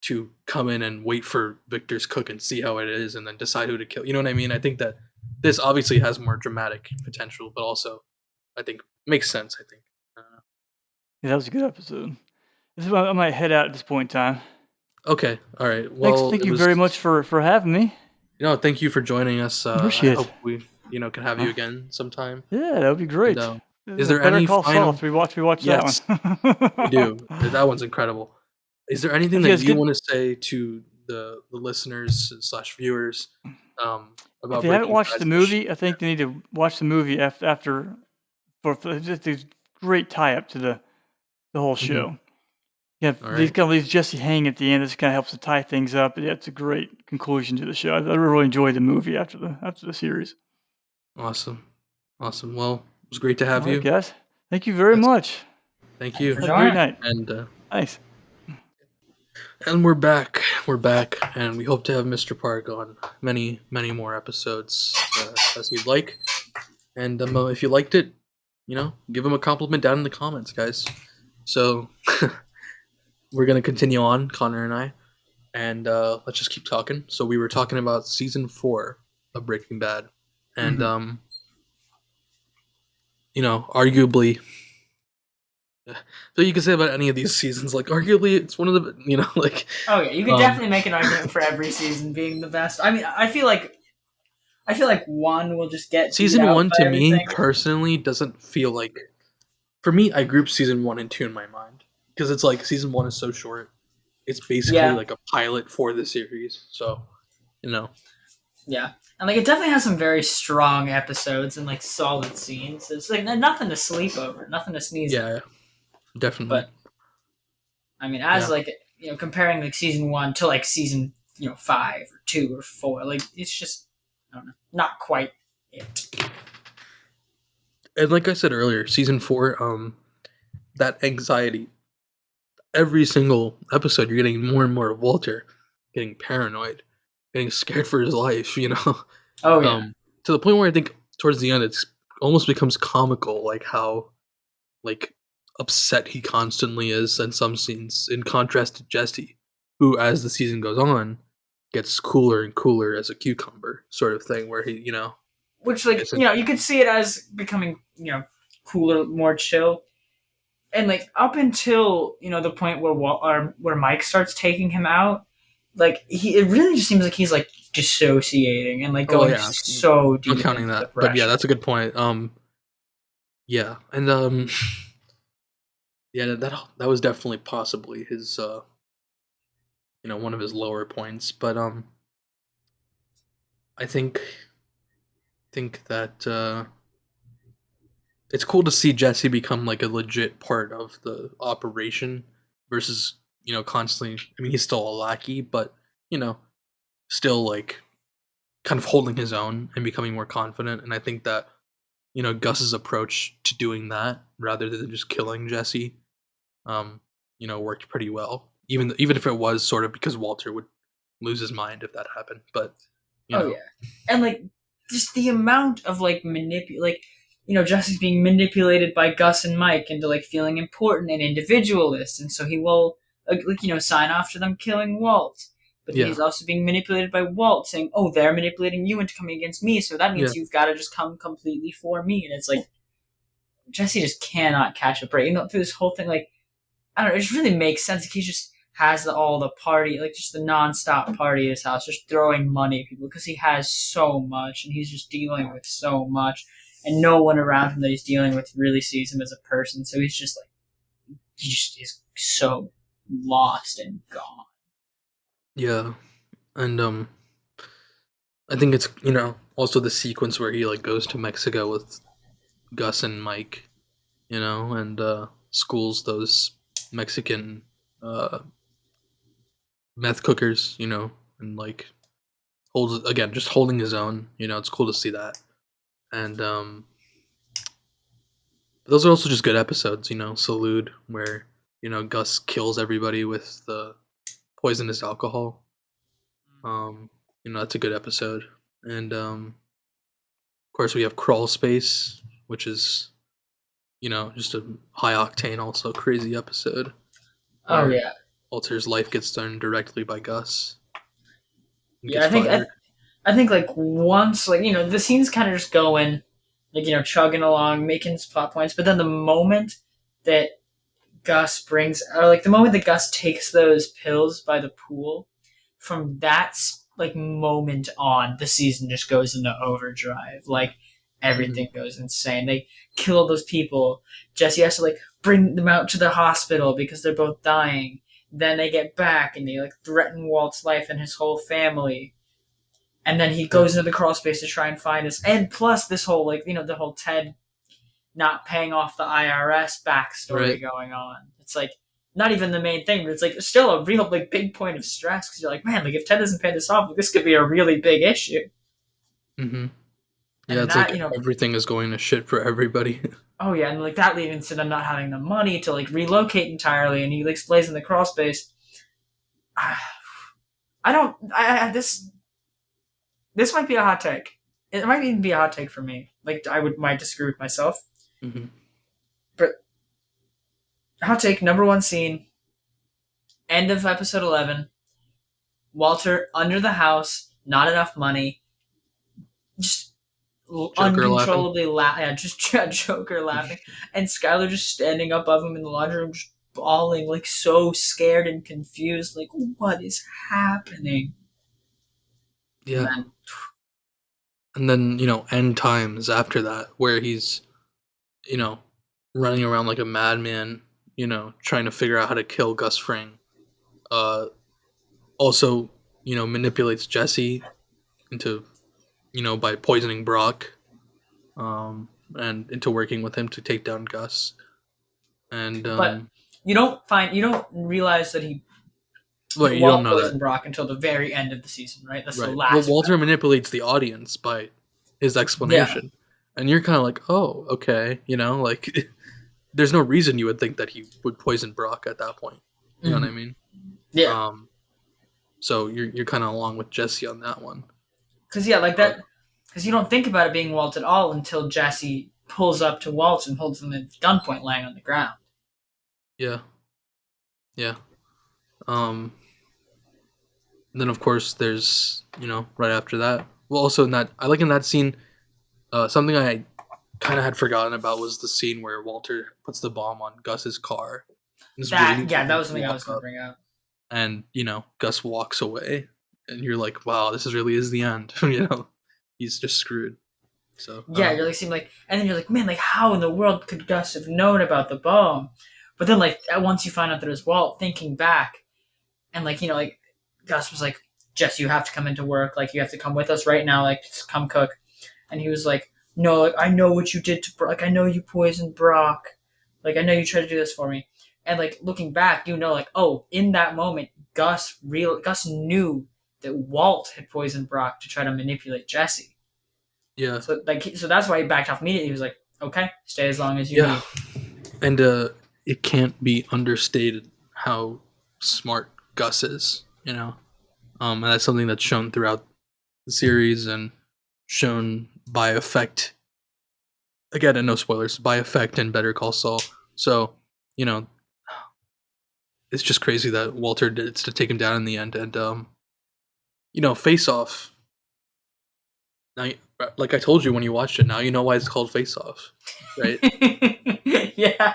to come in and wait for Victor's cook and see how it is and then decide who to kill. You know what I mean? I think that this obviously has more dramatic potential, but also I think makes sense. I think. Yeah, that was a good episode. I might head out at this point in time. Okay. All right. Well, thank you very much for having me. Thank you for joining us. Appreciate it. I hope we can have you again sometime. Yeah, that would be great. Is there any final? We watch yes, that one. We do. That one's incredible. Is there anything that you want to say to the listeners / viewers If about they haven't Breaking watched Bad. the movie, I think they need to watch the movie after for just a great tie up to the whole Mhm. show. Yeah, All these right. kind of leaves Jesse hanging at the end. This kind of helps to tie things up. Yeah, it's a great conclusion to the show. I really enjoyed the movie after the series. Awesome. Awesome. Well, it was great to have All right, you. guys. Thank you very Yes. much. Thank Thank you you. for Have a great joining. night. And Thanks. we're back. We're back, and we hope to have Mr. Park on many more episodes as you'd like. And if you liked it, give him a compliment down in the comments, guys. So we're gonna continue on, Connor and I, and let's just keep talking. So we were talking about season 4 of Breaking Bad, and arguably. So you can say about any of these seasons, like arguably it's one of the, like. Oh yeah, you could definitely make an argument for every season being the best. I mean, I feel like one will just get beat Season out 1 by to me everything. personally doesn't feel like. For me, I group season 1 and 2 in my mind because it's like season 1 is so short. It's basically Yeah. like a pilot for the series. So, Yeah, and like it definitely has some very strong episodes and like solid scenes. It's like nothing to sleep over, nothing to sneeze at. yeah, definitely. But I mean, as Yeah. like comparing like season 1 to like season 5 or 2 or 4, like it's just I don't know, not quite it. And like I said earlier, season 4, that anxiety. Every single episode, you're getting more and more of Walter getting paranoid, getting scared for his life. Oh yeah, To the point where I think towards the end, it's almost becomes comical, like how like upset he constantly is in some scenes, in contrast to Jesse, who, as the season goes on, gets cooler and cooler as a cucumber, sort of thing, where he, which like isn't. you could see it as becoming cooler, more chill. And like up until the point where Mike starts taking him out, like it really just seems like he's like dissociating and like Oh going yeah, so deep not counting into that, but yeah, depression. that's a good point. Yeah, and yeah, that was definitely possibly his, one of his lower points, but I think that it's cool to see Jesse become like a legit part of the operation versus constantly. I mean, he's still a lackey, but you know, still like kind of holding his own and becoming more confident. And I think that Gus's approach to doing that rather than just killing Jesse, worked pretty well. Even if it was sort of because Walter would lose his mind if that happened, but you Oh know, yeah, and like just the amount of like Jesse's being manipulated by Gus and Mike into like feeling important and individualist, and so he will sign off to them killing Walt. But yeah, he's also being manipulated by Walt, saying, "Oh, they're manipulating you into coming against me, so that yeah, means you've got to just come completely for me." And it's like Jesse just cannot catch a break. Through this whole thing, like I don't know, it just really makes sense. Like, he just has all the party, like just the nonstop party at his house, just throwing money at people because he has so much and he's just dealing with so much, and no one around him that he's dealing with really sees him as a person. So he's just like, he just is so lost and gone. yeah, and I think it's also the sequence where he like goes to Mexico with Gus and Mike, and schools those Mexican uh, meth cookers, and like holds again just holding his own. It's cool to see that, and those are also just good episodes. Salute where Gus kills everybody with the poisonous alcohol. That's a good episode, and of course we have Crawl Space, which is just a high octane, also crazy episode Oh where yeah, Walter's life gets done directly by Gus and yeah. gets fired. I think like once the scene's kind of just going like chugging along, making his plot points, but then the moment that the moment that Gus takes those pills by the pool, from that like moment on, the season just goes into overdrive. Like Mhm. everything goes insane. They kill all those people. Jesse has to like bring them out to the hospital because they're both dying. Then they get back and they like threaten Walt's life and his whole family. And then he goes into the crawl space to try and find us. And plus this whole like, the whole Ted not paying off the IRS backstory going on. It's like not even the main thing, but it's like still a real like big point of stress because you're like, man, like if Ted doesn't pay this off, like, this could be a really big issue. Mm-hmm. Yeah, it's that, like everything is going to shit for everybody. Oh yeah, and like that leading to them not having the money to like relocate entirely, and he like stays in the crawl space. This might be a hot take. It might even be a hot take for me. Like might disagree with myself. Mm-hmm. But hot take number 1 scene, end of episode 11. Walter under the house, not enough money, just Joker uncontrollably laughing. Just Joker laughing, and Skylar just standing above him in the laundry room, just bawling, like so scared and confused, like what is happening? Yeah. And then, end times after that, where he's, running around like a madman, trying to figure out how to kill Gus Fring. Also, manipulates Jesse into, by poisoning Brock, and into working with him to take down Gus. And but you don't realize that he you don't know poisoned Brock until the very end of the season, right? That's right. the last. Well, Walter manipulates the audience by his explanation, and you're kind of like, oh, okay, like there's no reason you would think that he would poison Brock at that point. You know what I mean? Yeah. So you're kind of along with Jesse on that one. Because because you don't think about it being Walt at all until Jesse pulls up to Walt and holds him at gunpoint, laying on the ground. Yeah. Yeah. Then of course there's right after that. Well, also in that scene, something I kind of had forgotten about was the scene where Walter puts the bomb on Gus's car. That was something I was going to bring up. And Gus walks away, and you're like, wow, this really is the end. He's just screwed. So yeah, you're like, and then you're like, man, like how in the world could Gus have known about the bomb? But then like once you find out that it was Walt, thinking back, and like Gus was like, Jess, you have to come into work. Like you have to come with us right now. Like just come cook. And he was like, no, like I know what you did to Brock. Like I know you poisoned Brock. Like I know you tried to do this for me. And like looking back, like, oh, in that moment, Gus knew that Walt had poisoned Brock to try to manipulate Jesse. Yeah. So that's why he backed off immediately. He was like, okay, stay as long as you need. And it can't be understated how smart Gus is, and that's something that's shown throughout the series and shown by effect. Again, and no spoilers, by effect in Better Call Saul. So, it's just crazy that Walter did to take him down in the end. And, Face Off. Now, like I told you when you watched it, now you know why it's called Face Off, right? Yeah.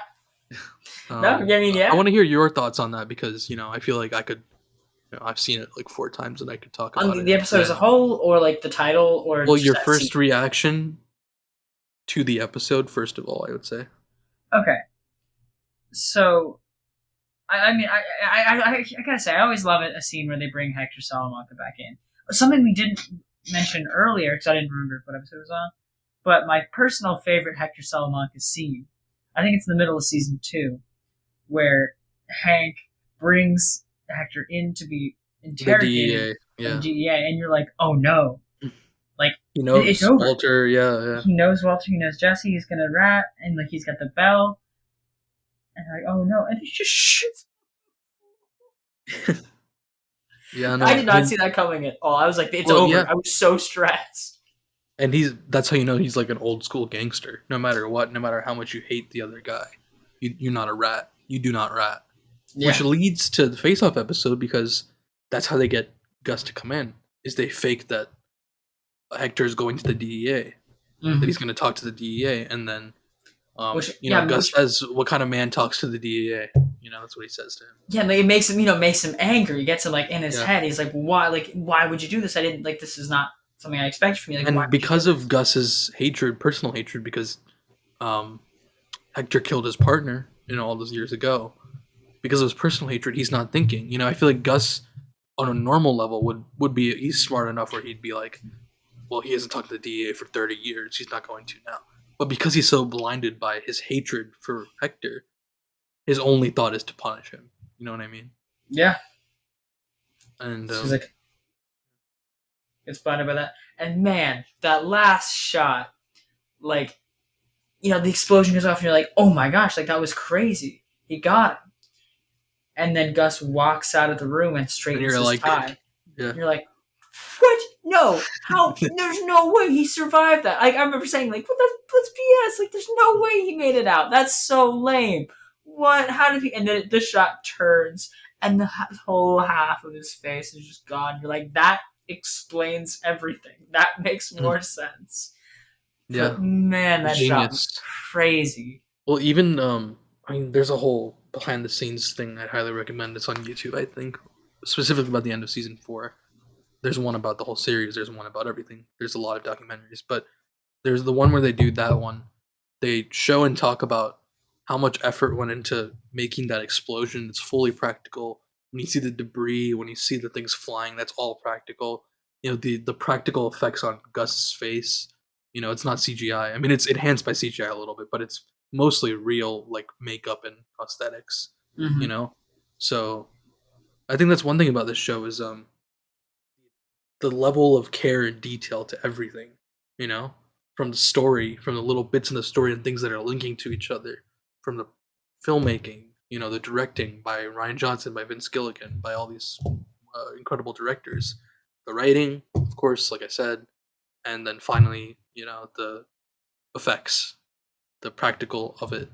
I want to hear your thoughts on that because, I feel like I could, I've seen it like 4 times and I could talk about it. On the episode as a whole or like the title or well, your first reaction to the episode, first of all, I would say. Okay. So, I gotta say, I always love a scene where they bring Hector Salamanca back in. Something we didn't mention earlier, because I didn't remember what episode it was on, but my personal favorite Hector Salamanca scene, I think it's in the middle of season 2, where Hank brings Hector in to be interrogated by the DEA, and you're like, oh no. Like, he knows Walter, yeah. He knows Walter, he knows Jesse, he's gonna rat, and like he's got the bell. And they're like, oh no, and he just shoots. Yeah, no, I did not see that coming at all. I was like, it's over. Yeah. I was so stressed. And that's how you know he's like an old school gangster. No matter what, no matter how much you hate the other guy, you're not a rat. You do not rat. Yeah. Which leads to the Face Off episode because that's how they get Gus to come in. Is they fake that Hector is going to the DEA, that he's going to talk to the DEA, and then Gus says, "What kind of man talks to the DEA?" That's what he says to him. Yeah, like it makes him angry. He gets him like in his head. He's like, "Why? Like, why would you do this? I didn't like. This is not something I expected from you." Like, and because of Gus's hatred, personal hatred, because Hector killed his partner, all those years ago. because of his personal hatred, he's not thinking. I feel like Gus, on a normal level, would be he's smart enough where he'd be like, well, he hasn't talked to the DEA for 30 years. He's not going to now. But because he's so blinded by his hatred for Hector, his only thought is to punish him. You know what I mean? Yeah. And She's like, gets blinded by that. And man, that last shot, like, the explosion goes off and you're like, oh my gosh, like that was crazy. He got him. And then Gus walks out of the room and straightens his tie. Yeah. You're like, what? No. How? There's no way he survived that. Like, I remember saying, like, that's BS. Like, there's no way he made it out. That's so lame. What? How did he? And then the shot turns, and the whole half of his face is just gone. You're like, that explains everything. That makes more sense. Yeah. But man, that shot was crazy. Well, even there's a whole behind the scenes thing I'd highly recommend. It's on YouTube, I think, specifically about the end of season 4. There's one about the whole series. There's one about everything. There's a lot of documentaries, but there's the one where they do that one. They show and talk about how much effort went into making that explosion. It's fully practical. When you see the debris, when you see the things flying, that's all practical. The practical effects on Gus's face. It's not CGI. I mean, it's enhanced by CGI a little bit, but it's mostly real, like makeup and prosthetics. Mm-hmm. So I think that's one thing about this show is the level of care and detail to everything, from the story, from the little bits in the story and things that are linking to each other, from the filmmaking, the directing by Ryan Johnson, by Vince Gilligan, by all these incredible directors, the writing, of course, like I said, and then finally, the effects, the practical of it,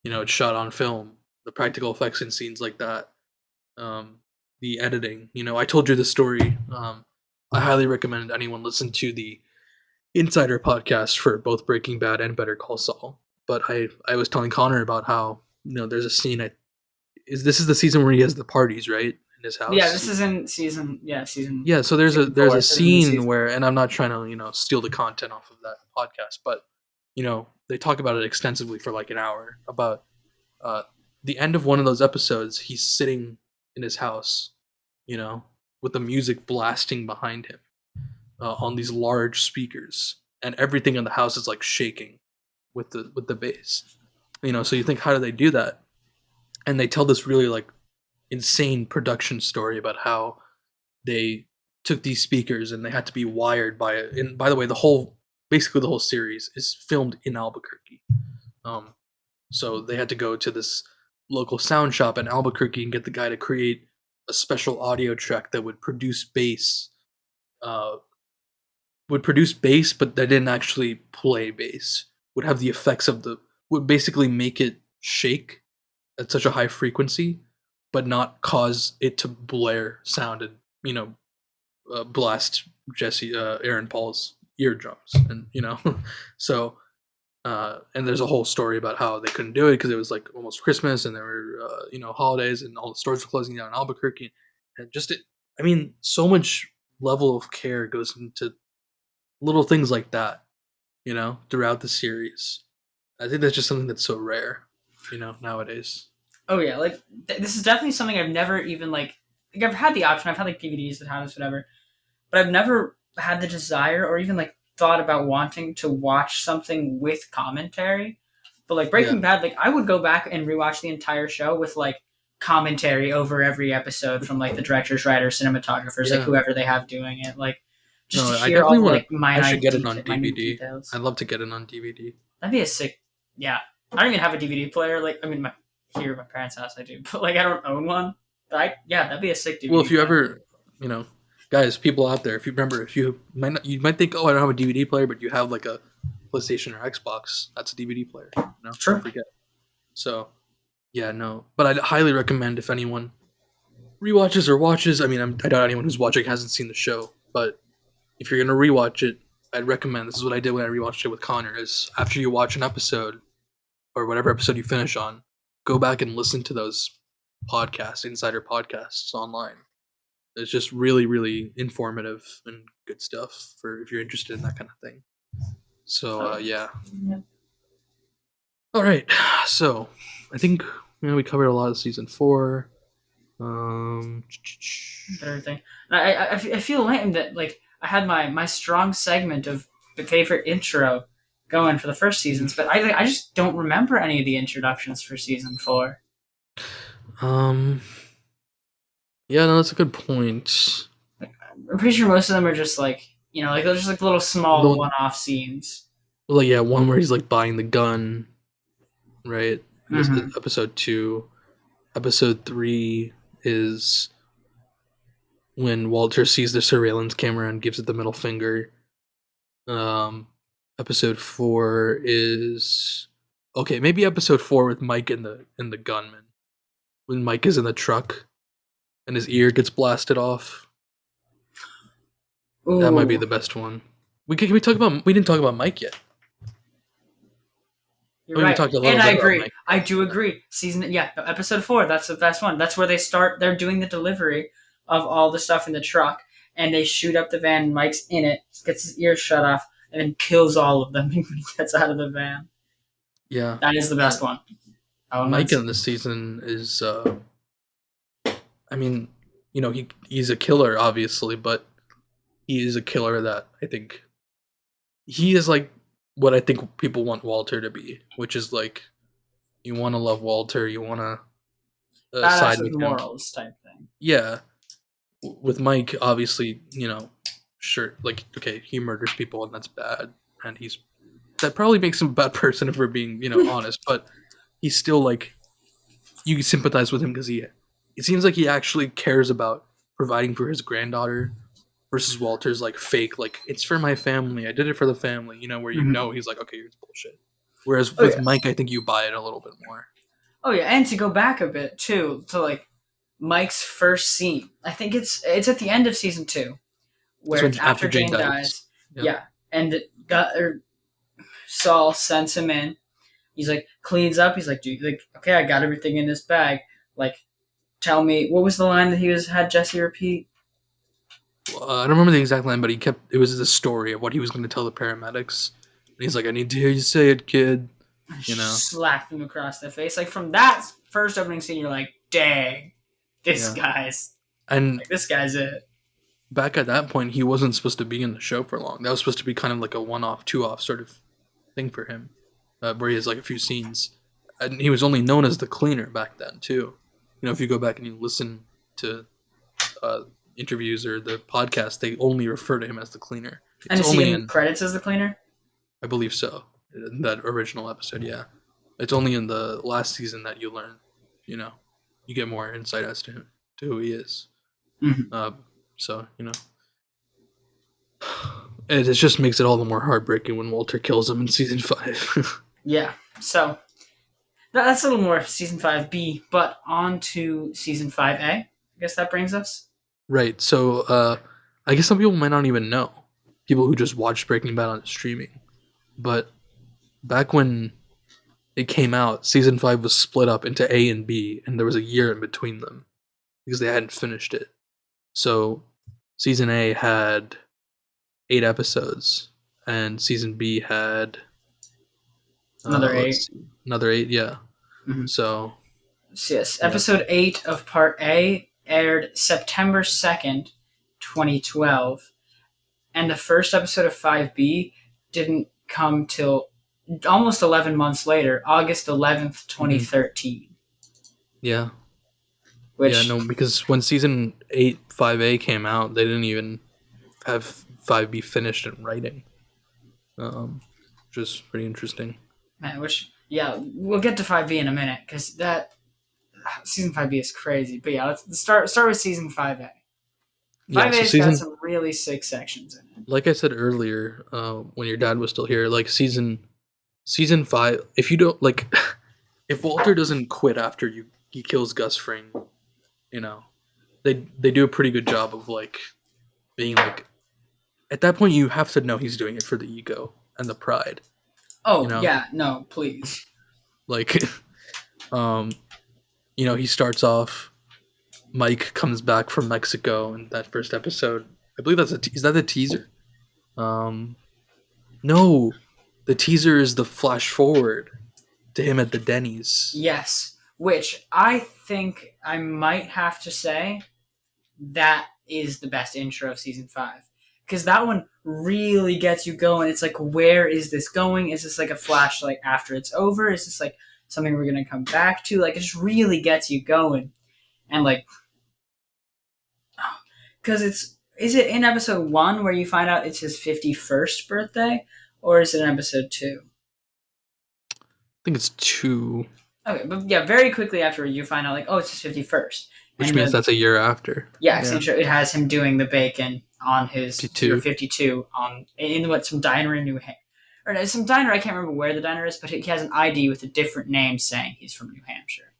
it's shot on film, the practical effects in scenes like that, the editing, I told you the story, I highly recommend anyone listen to the Insider podcast for both Breaking Bad and Better Call Saul. But I was telling Connor about how there's a scene. This is the season where he has the parties, right, in his house. Yeah, this is in season. Yeah, season. Yeah, so there's a scene where, and I'm not trying to steal the content off of that podcast, but they talk about it extensively for like an hour about the end of one of those episodes. He's sitting in his house, with the music blasting behind him on these large speakers, and everything in the house is like shaking with the bass. So you think, how do they do that? And they tell this really like insane production story about how they took these speakers and they had to be wired by it. And by the way, basically the whole series is filmed in Albuquerque. So they had to go to this local sound shop in Albuquerque and get the guy to create a special audio track that would produce bass, but they didn't actually play bass. Would have the effects would basically make it shake at such a high frequency, but not cause it to blare sound and blast Aaron Paul's eardrums, and so. And there's a whole story about how they couldn't do it because it was like almost Christmas and there were holidays and all the stores were closing down in Albuquerque, and so much level of care goes into little things like that, throughout the series. I think that's just something that's so rare, nowadays. Oh yeah, like this is definitely something I've never even like I've had the option. I've had like DVDs that have this, whatever, but I've never had the desire or even like thought about wanting to watch something with commentary. But like Breaking Bad, like I would go back and rewatch the entire show with like commentary over every episode from like the directors, writers, cinematographers, like whoever they have doing it, like just to hear all like I should get it on DVD. I'd love to get it on DVD. That'd be a sick. Yeah, I don't even have a DVD player. Like, I mean, here at my parents' house I do, but like I don't own one. But that'd be a sick DVD. Well, if you ever, guys, people out there, if you might think, oh, I don't have a DVD player, but you have like a PlayStation or Xbox. That's a DVD player. True. Don't forget. So, yeah, no, but I'd highly recommend if anyone rewatches or watches. I mean, I doubt anyone who's watching hasn't seen the show, but if you're gonna rewatch it, I'd recommend. This is what I did when I rewatched it with Connor. Is after you watch an episode or whatever episode you finish on, go back and listen to those insider podcasts online. It's just really, really informative and good stuff for if you're interested in that kind of thing. So, yeah. All right. So, I think we covered a lot of season 4. Everything. I feel lame that like I had my strong segment of the favorite intro going for the first seasons, but I just don't remember any of the introductions for season 4. Yeah, no, that's a good point. I'm pretty sure most of them are just like like they're just like little small one-off scenes. Well, yeah, one where he's like buying the gun, right? And this is episode 2. Episode 3 is when Walter sees the surveillance camera and gives it the middle finger. Episode 4 is maybe episode 4 with Mike and the gunman. When Mike is in the truck and his ear gets blasted off. Ooh. That might be the best one. We didn't talk about Mike yet. You're right. And I agree. I do agree. Episode 4, that's the best one. That's where they're doing the delivery of all the stuff in the truck, and they shoot up the van, Mike's in it, gets his ears shut off, and then kills all of them when he gets out of the van. Yeah. That is the best one. Mike in this season is he's a killer, obviously, but he is a killer that I think he is like what I think people want Walter to be, which is like you want to love Walter, you want to side with morals type thing. Yeah. With Mike, obviously, sure, like, okay, he murders people and that's bad, and that probably makes him a bad person if we're being, honest, but he's still like, you sympathize with him because it seems like he actually cares about providing for his granddaughter versus Walter's like fake, like, it's for my family, I did it for the family, where he's like, okay, it's bullshit. Whereas with Mike, I think you buy it a little bit more. Oh yeah, and to go back a bit too, to like Mike's first scene, I think it's at the end of season 2, where it's after Jane dies. Yeah, and Saul sends him in. He's like cleans up. He's like, dude, like, okay, I got everything in this bag. Like, tell me, what was the line that he had Jesse repeat? I don't remember the exact line, but it was the story of what he was going to tell the paramedics. And he's like, I need to hear you say it, kid. Slapped him across the face. Like, from that first opening scene, you're like, dang, this guy's it. Back at that point, he wasn't supposed to be in the show for long. That was supposed to be kind of like a one-off, two-off sort of thing for him, where he has like a few scenes. And he was only known as the cleaner back then, too. If you go back and you listen to interviews or the podcast, they only refer to him as the cleaner. And is he in credits as the cleaner? I believe so. In that original episode, yeah. It's only in the last season that you learn, you get more insight as to who he is. Mm-hmm. So, it just makes it all the more heartbreaking when Walter kills him in season 5. Yeah, so that's a little more season 5B, but on to season 5A. I guess that brings us. Right, so I guess some people might not even know. People who just watched Breaking Bad on streaming. But back when it came out, season 5 was split up into A and B, and there was a year in between them because they hadn't finished it. So season A had 8 episodes, and season B had another 8. Another 8, yeah. Mm-hmm. So yes, episode 8 of Part A aired September 2nd, 2012, and the first episode of 5B didn't come till almost 11 months later, August 11th, 2013. Yeah. Because when season 8, 5A came out, they didn't even have 5B finished in writing. Which is pretty interesting. Man, we'll get to 5B in a minute, because that season 5B is crazy. But yeah, let's start with season 5A. 5A's got some really sick sections in it. Like I said earlier, when your dad was still here, like season 5, if you don't like, if Walter doesn't quit after he kills Gus Fring, they do a pretty good job of like being like, at that point you have to know he's doing it for the ego and the pride. Oh yeah, no, please. Like, he starts off. Mike comes back from Mexico in that first episode. I believe is that the teaser? No, the teaser is the flash forward to him at the Denny's. Yes, which I think I might have to say that is the best intro of season 5. Because that one really gets you going. It's like, where is this going? Is this like a flashlight after it's over? Is this like something we're going to come back to? Like, it just really gets you going. And like, because is it in episode 1 where you find out it's his 51st birthday? Or is it in episode 2? I think it's 2. Okay, but yeah, very quickly after you find out, like, oh, it's his 51st. Which means that's a year after. Yeah, it has him doing the bacon on his 52 in some diner in New Hampshire. Or some diner, I can't remember where the diner is, but he has an ID with a different name saying he's from New Hampshire.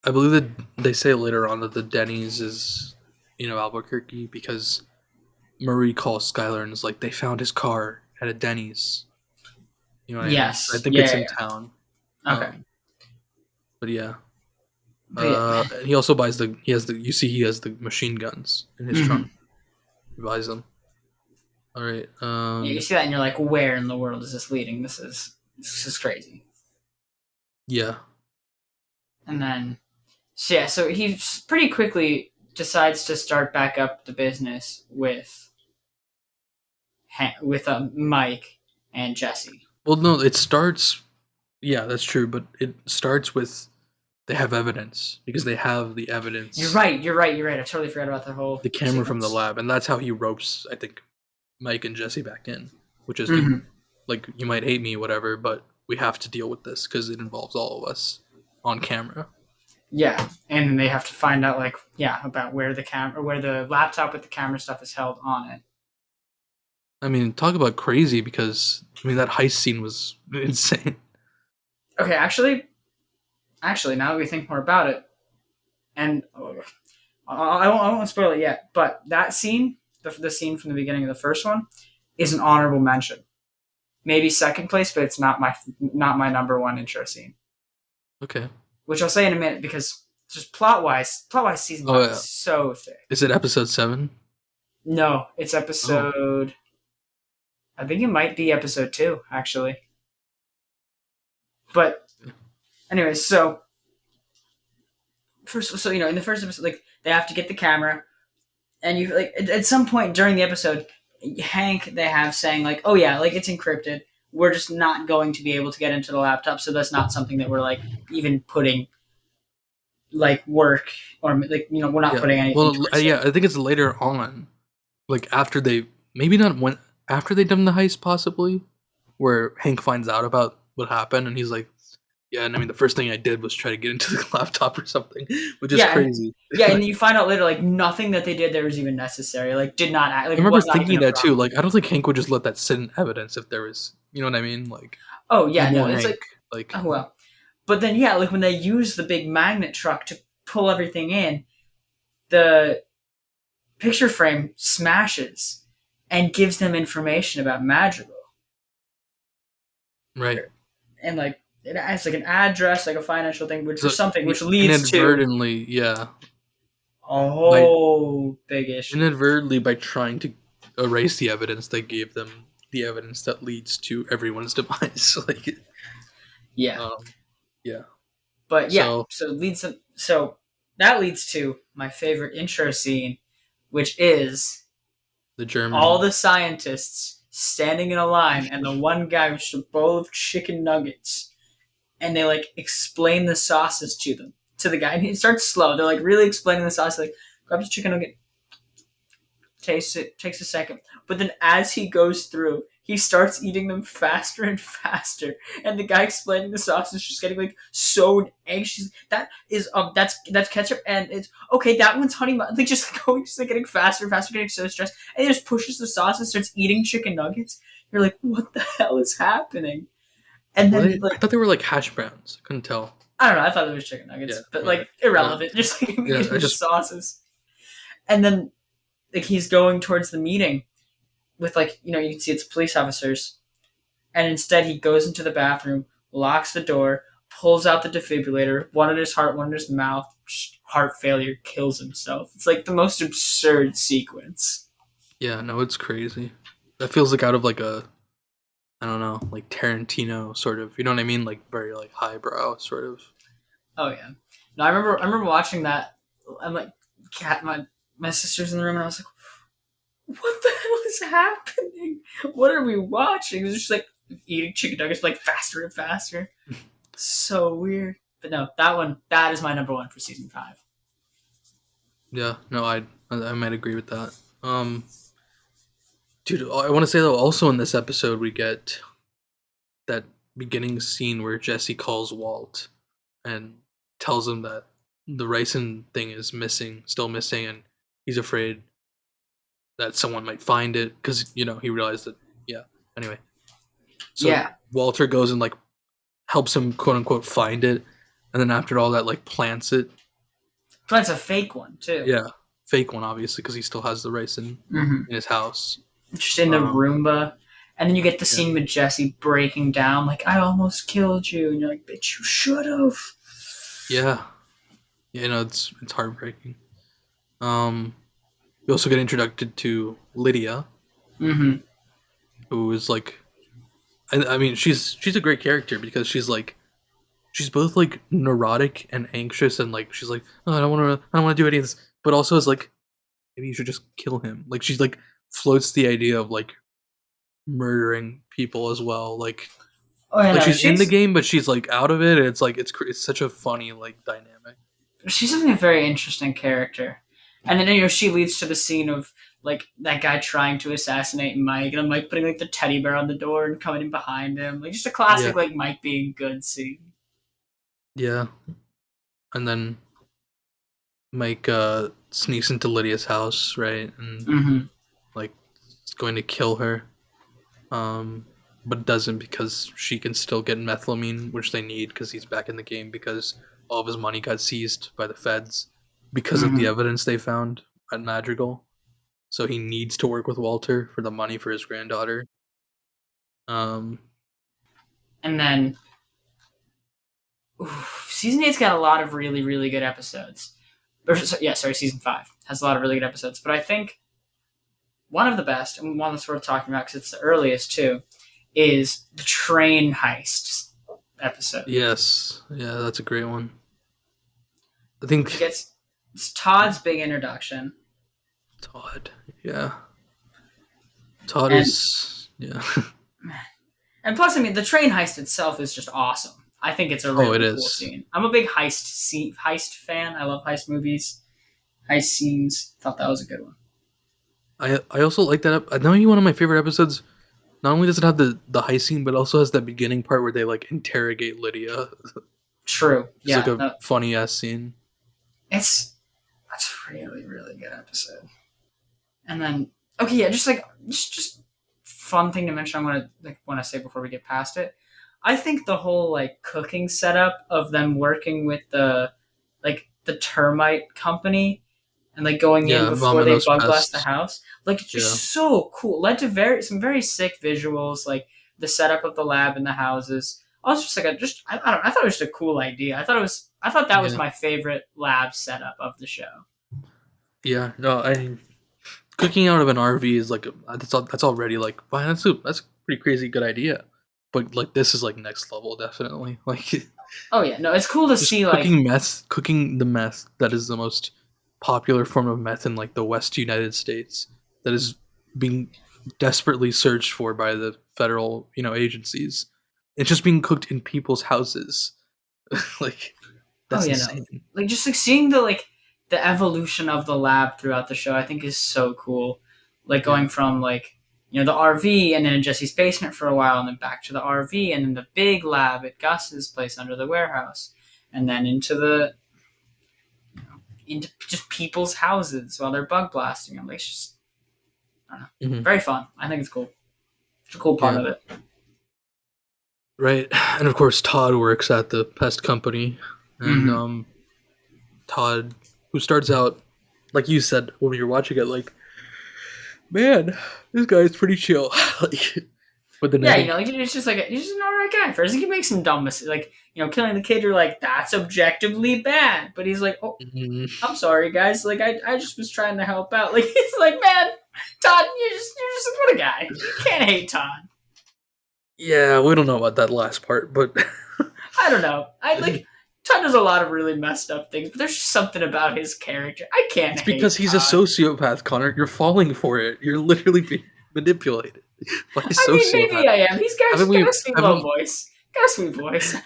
I believe that they say later on that the Denny's is, Albuquerque, because Marie calls Skylar and is like, they found his car at a Denny's. You know what yes. I mean? I think it's in town. Okay. But yeah. And he also buys he has the machine guns in his trunk. He buys them. All right. You see that and you're like, where in the world is this leading? This is crazy. Yeah. And then, so he pretty quickly decides to start back up the business with Mike and Jesse. Well, no, it starts. Yeah, that's true, but it starts with they have evidence because they have the evidence. You're right. I totally forgot about the camera sequence from the lab, and that's how he ropes, I think, Mike and Jesse back in, which is like, you might hate me, whatever, but we have to deal with this because it involves all of us on camera. Yeah, and then they have to find out, about where the laptop with the camera stuff is held on it. I mean, talk about crazy, because that heist scene was insane. Okay, actually, now that we think more about it, and I won't spoil it yet, but that scene, the scene from the beginning of the first one, is an honorable mention. Maybe second place, but it's not my number one intro scene. Okay. Which I'll say in a minute, because just plot-wise, season 5 is so thick. Is it episode 7? No, it's episode... I think it might be episode 2, actually. But, anyways, so in the first episode, they have to get the camera, and at some point during the episode, Hank, they have saying, oh yeah, it's encrypted. We're just not going to be able to get into the laptop, so that's not something that we're even putting work, or we're not putting anything. Well, I think it's later on, after they after they've done the heist, possibly, where Hank finds out about what happened, and he's like, yeah, and the first thing I did was try to get into the laptop or something, which is crazy. And you find out later, nothing that they did there was even necessary. Did not act. I remember thinking that too. I don't think Hank would just let that sit in evidence if there was, you know what I mean? Oh yeah, no, it's Hank, oh well. But then when they use the big magnet truck to pull everything in, the picture frame smashes and gives them information about Madrigal. Right. And it has an address, a financial thing, which is something which leads inadvertently, to a whole big issue. Inadvertently, by trying to erase the evidence, they gave them the evidence that leads to everyone's demise. Yeah. Yeah. But yeah, so that leads to my favorite intro scene, which is the German. All the scientists standing in a line, and the one guy with a bowl of chicken nuggets, and they explain the sauces to the guy, and he starts slow. They're really explaining the sauce. Grabs a chicken nugget, tastes it, takes a second, but then as he goes through, he starts eating them faster and faster, and the guy explaining the sauce is just getting so anxious. That's ketchup, and it's okay. That one's honey mustard. Just getting faster and faster, getting so stressed, and he just pushes the sauce and starts eating chicken nuggets. You're like, what the hell is happening? And then I thought they were hash browns. I couldn't tell. I don't know. I thought it was chicken nuggets, but irrelevant. Just eating sauces, and then he's going towards the meeting with you can see it's police officers, and instead he goes into the bathroom, locks the door, pulls out the defibrillator, one in his heart, one in his mouth, heart failure, kills himself. It's the most absurd sequence. Yeah, no, it's crazy. That feels out of a, I don't know, Tarantino sort of, you know what I mean? Very highbrow sort of. Oh yeah. No, I remember watching that. I'm like, cat. My sister's in the room, and I was like, "What the hell is happening? What are we watching?" It was just like eating chicken nuggets like faster and faster. So weird. But no, that is my number one for season 5. Yeah, no, I might agree with that. Dude, I want to say though, also in this episode we get that beginning scene where Jesse calls Walt and tells him that the ricin thing is missing, still missing, and he's afraid that someone might find it because he realized that. Yeah. Anyway, so Yeah, Walter goes and like helps him quote unquote find it, and then after all that like plants it. but that's a fake one too. Yeah, fake one obviously because he still has the ricin Mm-hmm. in his house. Just in the Roomba, and then you get the Yeah. scene with Jesse breaking down, like, "I almost killed you," and you're like, "Bitch, you should have." Yeah, it's heartbreaking. We also get introduced to Lydia, Mm-hmm. who is like, I mean, she's a great character because she's both like neurotic and anxious, and like she's like, oh, I don't want to do any of this, but also is like, maybe you should just kill him. Like she's like floats the idea of like murdering people as well. Like Oh, yeah, no, she's in the game, but she's like out of it. And it's like it's such a funny like dynamic. she's definitely a very interesting character. And then she leads to the scene of like that guy trying to assassinate Mike, and I'm like putting like the teddy bear on the door and coming in behind him, like just a Yeah, classic like Mike being good scene. yeah, and then Mike sneaks into Lydia's house, right, and Mm-hmm. like is going to kill her, but doesn't because she can still get methylamine, which they need because he's back in the game because all of his money got seized by the feds because of the Mm-hmm. evidence they found at Madrigal. So he needs to work with Walter for the money for his granddaughter. Um, And then season 8's got a lot of really really good episodes. Yeah, sorry, season 5 has a lot of really good episodes, but I think one of the best and one that's worth talking about because it's the earliest too is the train heist episode. yes, yeah, that's a great one. I It think gets it's Todd's big introduction, Todd. Yeah, Todd and is. Yeah. and plus, I mean, the train heist itself is just awesome. I think it's a Oh, really it cool is. scene. I'm a big heist fan. I love heist movies, heist scenes. Thought that was a good one. I also like that. I know one of my favorite episodes. Not only does it have the heist scene, but also has that beginning part where they like interrogate Lydia. True. It's like Yeah. a funny ass scene. It's that's a really really good episode. And then okay, yeah, just fun thing to mention. I want to say before we get past it. I think the whole like cooking setup of them working with the termite company and like going in Yeah, before they Vominos bug blast the Pest. house, like it's Yeah, just so cool. Led to some very sick visuals, like the setup of the lab and the houses. I was just like I don't know, I thought it was just a cool idea. I thought that was yeah, my favorite lab setup of the show. yeah. No, I cooking out of an RV is like that's already like wow, that's a pretty crazy good idea. But like this is like next level, definitely. Like Oh yeah, no, it's cool to just see like cooking the meth that is the most popular form of meth in like the West United States that is being desperately searched for by the federal, agencies. It's just being cooked in people's houses. Like oh that's yeah, no, insane. like just like seeing the evolution of the lab throughout the show, I think is so cool. Like Yeah. going from like the RV and then in Jesse's basement for a while, and then back to the RV and then the big lab at Gus's place under the warehouse, and then into just people's houses while they're bug blasting them. Like it's just I don't know, Hmm. very fun. I think it's cool. It's a cool part Yeah. of it. Right. And of course Todd works at the pest company and Mm-hmm. Todd, who starts out like you said when we were watching it, like, man, this guy's pretty chill. Like, but then I Yeah, think, like it's just like he's just an alright guy. First, he makes some dumb mistakes, like killing the kid. You're like, that's objectively bad, but he's like, oh, mhm. I'm sorry, guys. Like, I just was trying to help out. Like, he's like, man, Todd, you're just what a guy. You can't hate Todd. Yeah, we don't know about that last part, but I don't know. I like Todd does a lot of really messed up things, but there's just something about his character. I can't It's hate because he's a Todd. sociopath, Connor. You're falling for it. You're literally being manipulated by a I mean, sociopath. maybe I am. He's got Haven't we- a sweet haven't- low voice. Got a sweet voice.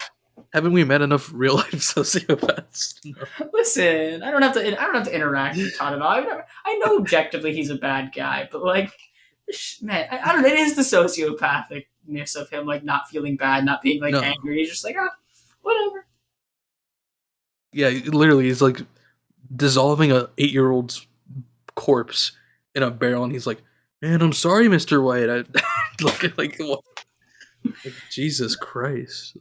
Haven't we met enough real life sociopaths? No. Listen, I don't have to interact with Todd at all. I know objectively he's a bad guy, but like, man, I don't know. It is the sociopathicness of him, like not feeling bad, not being like No. angry. He's just like, whatever. Yeah, literally, he's like dissolving a 8-year-old's corpse in a barrel, and he's like, "Man, I'm sorry, Mr. White." Like what? Like, Jesus Christ!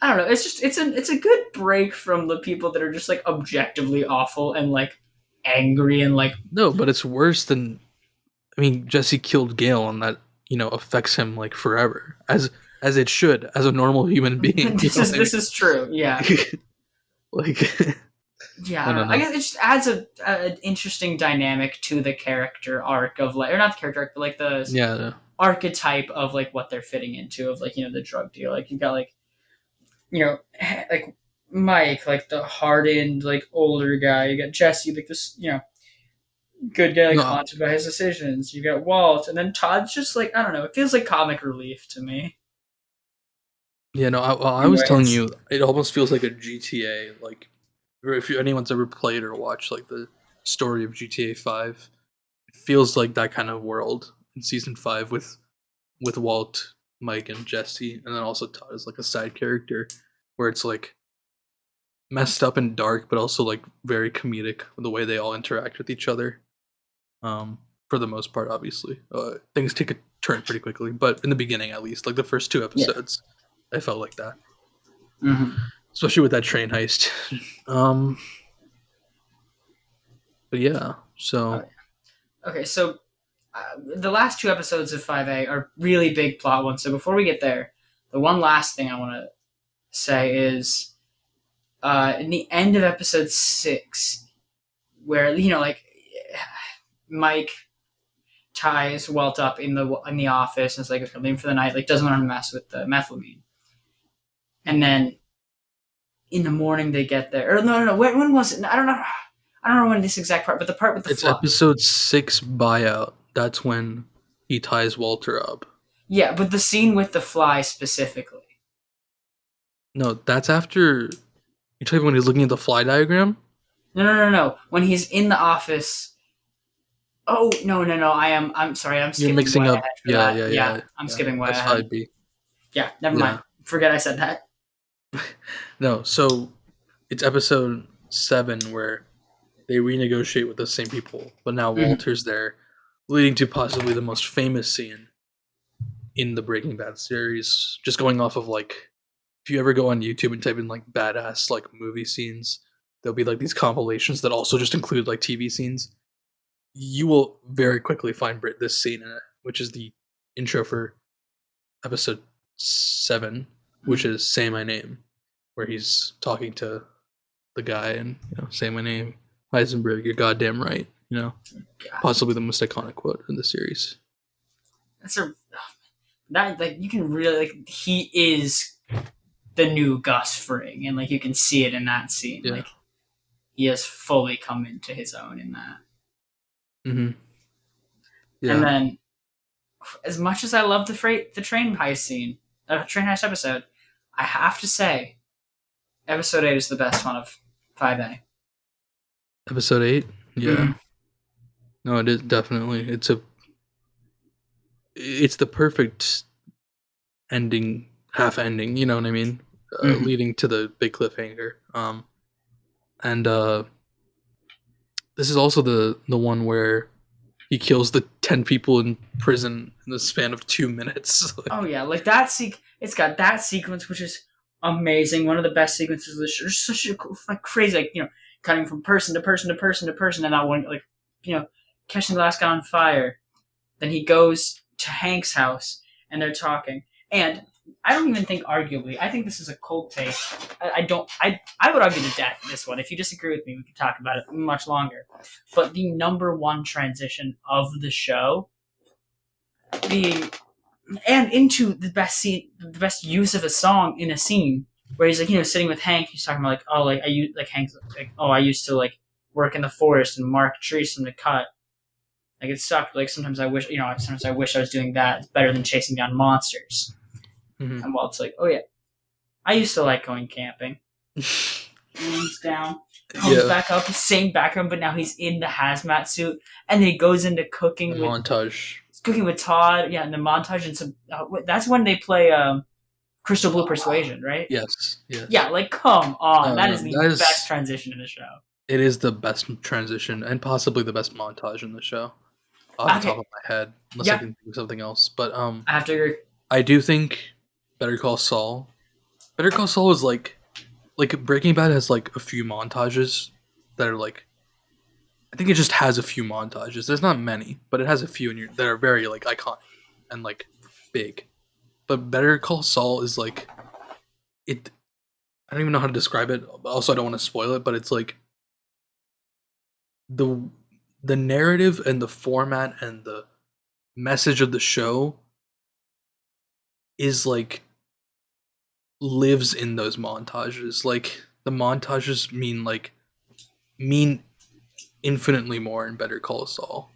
I don't know. It's a good break from the people that are just like objectively awful and like angry and like. No, but it's worse than. I mean, Jesse killed Gale, and that affects him like forever, as it should, as a normal human being. This is true. Yeah. Like. Yeah, I don't know. I guess it just adds an interesting dynamic to the character arc of like, or not the character arc, but like the archetype of like what they're fitting into of like the drug deal. Like you got like like Mike, like the hardened like older guy. You got Jesse, like this good guy, like haunted by his decisions. You got Walt, and then Todd's just like, I don't know. It feels like comic relief to me. Yeah, no. I was telling you, it almost feels like a GTA like. If anyone's ever played or watched like the story of GTA 5, it feels like that kind of world in season 5 with Walt, Mike, and Jesse, and then also Todd as like a side character, where it's like messed up and dark, but also like very comedic with the way they all interact with each other. For the most part, obviously, things take a turn pretty quickly, but in the beginning, at least, like the first 2 episodes, I felt like that. Mm-hmm. Especially with that train heist. But yeah, so. Okay, so the last 2 episodes of 5A are really big plot ones. So before we get there, the one last thing I want to say is in the end of episode 6, where, like, Mike ties Walt up in the office and is like, okay, leave for the night, like, doesn't want to mess with the methylamine. And then in the morning they get there. Or no. When was it? I don't know when this exact part, but the part with the fly. Episode 6 buyout. That's when he ties Walter up. Yeah, but the scene with the fly specifically. No, that's after. You're talking when he's looking at the fly diagram? No. When he's in the office. Oh no! I'm sorry. I'm skipping. You're mixing way up. ahead for Yeah. I'm skipping way that's ahead. 5B. Yeah, never mind. Forget I said that. No, so it's episode 7 where they renegotiate with the same people, but now Walter's there, leading to possibly the most famous scene in the Breaking Bad series. Just going off of like, if you ever go on YouTube and type in like badass like movie scenes, there'll be like these compilations that also just include like TV scenes. You will very quickly find this scene in it, which is the intro for episode 7, which is Say My Name, where he's talking to the guy and say my name, Heisenberg, you're goddamn right. Possibly the most iconic quote in the series. That like you can really like he is the new Gus Fring, and like you can see it in that scene. Yeah. Like he has fully come into his own in that. Mm-hmm. Yeah. And then, as much as I love the train heist scene, train heist episode, I have to say, episode 8 is the best one of 5A. Episode 8? Yeah. Mm-hmm. No, it is definitely. It's the perfect ending, half ending, you know what I mean? Leading to the big cliffhanger. And this is also the one where he kills the 10 people in prison in the span of 2 minutes. Oh yeah, like that it's got that sequence which is amazing. One of the best sequences of the show. It's such a like crazy, like cutting from person to person to person to person, and that one like catching the last guy on fire. Then he goes to Hank's house and they're talking. And I don't even think arguably, I think this is a cold take. I would argue to death this one. If you disagree with me, we could talk about it much longer. But the number one transition of the show and into the best use of a song in a scene where he's like, sitting with Hank. He's talking about like, oh, like Hank's like, oh, I used to like work in the forest and mark trees from the cut. Like it sucked. Like sometimes I wish, sometimes I wish I was doing that. It's better than chasing down monsters. Mhm. And Walt's like, oh yeah, I used to like going camping. Leans down, comes back up, same background, but now he's in the hazmat suit, and then he goes into cooking with montage. He's cooking with Todd. Yeah, and the montage and some. That's when they play Crystal Blue Persuasion, right? Yes. Yeah, like come on, that is the that is- best transition in the show. It is the best transition and possibly the best montage in the show. Off the top of my head, unless I can think of something else. But I have to agree. I do think Better Call Saul is like Breaking Bad has like a few montages that are like, I think it just has a few montages. There's not many, but it has a few that are very like iconic and like big. But Better Call Saul is like it. I don't even know how to describe it. Also, I don't want to spoil it, but it's like the narrative and the format and the message of the show is like lives in those montages. Like the montages mean infinitely more in Better Call Saul.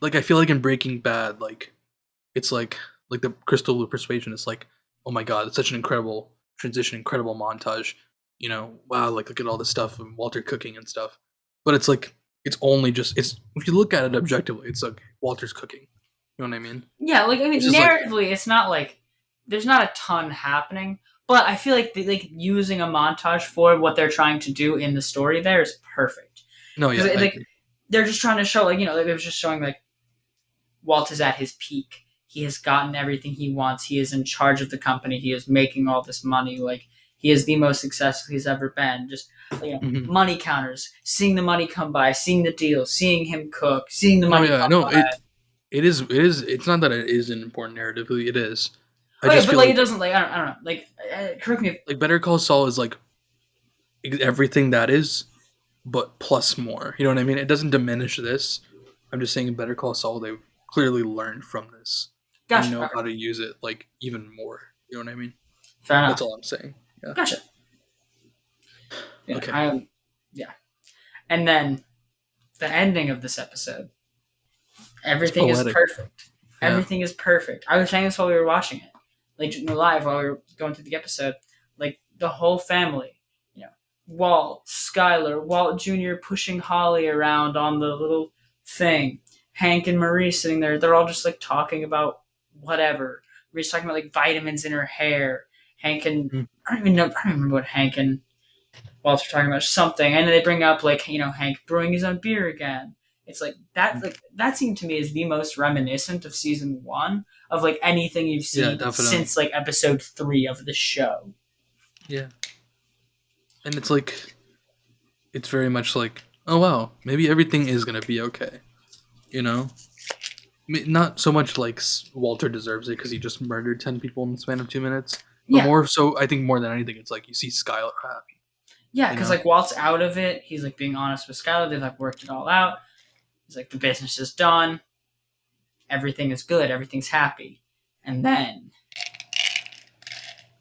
Like I feel like in Breaking Bad, like it's like the Crystal Blue Persuasion is like, oh my god, it's such an incredible transition, incredible montage. Wow, like look at all this stuff and Walter cooking and stuff. But it's like it's only just if you look at it objectively, it's like Walter's cooking. You know what I mean? Yeah, like I mean, narratively, it's not like there's not a ton happening, but I feel like using a montage for what they're trying to do in the story there is perfect. No, yeah, they're just trying to show they're just showing like Walt is at his peak. He has gotten everything he wants. He is in charge of the company. He is making all this money. Like he is the most successful he's ever been. Just money counters, seeing the money come by, seeing the deals, seeing him cook, seeing the money. It is. It's not that it is an important narrative. It is. But it doesn't like I don't know. Like correct me. Like Better Call Saul is like everything that is, but plus more. You know what I mean? It doesn't diminish this. I'm just saying, Better Call Saul, they've clearly learned from this. Gotcha. And know how to use it like even more. You know what I mean? Fair enough. That's all I'm saying. Yeah. Gotcha. Yeah, okay. Yeah. And then the ending of this episode. Everything is perfect. Yeah. Everything is perfect. I was saying this while we were watching it. Like live while we were going through the episode. Like the whole family. Walt, Skylar, Walt Jr. pushing Holly around on the little thing. Hank and Marie sitting there. They're all just like talking about whatever. Marie's talking about like vitamins in her hair. Hank and I don't even remember what Hank and Walt are talking about. Something, and then they bring up like Hank brewing his own beer again. It's like that. Like that scene to me is the most reminiscent of season 1 of like anything you've seen since like episode 3 of the show. Yeah, and it's like it's very much like, oh wow, maybe everything is gonna be okay. Not so much like Walter deserves it because he just murdered 10 people in the span of 2 minutes. But more so, I think more than anything, it's like you see Skylar happy. Yeah, because like Walt's out of it. He's like being honest with Skylar. They've like worked it all out. He's like, the business is done. Everything is good. Everything's happy. And then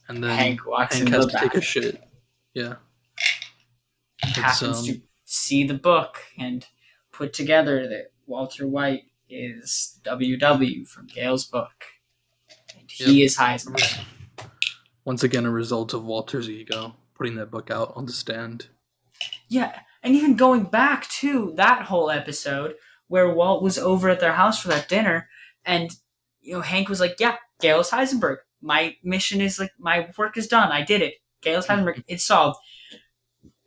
Hank walks into the bathroom. Take a shit. Yeah. Happens to see the book and put together that Walter White is WW from Gale's book. And he is Heisenberg. Once again, a result of Walter's ego, putting that book out on the stand. Yeah, and even going back to that whole episode where Walt was over at their house for that dinner, and Hank was like, yeah, Gale's Heisenberg. My mission is like, my work is done. I did it. Gale's Heisenberg. It's solved.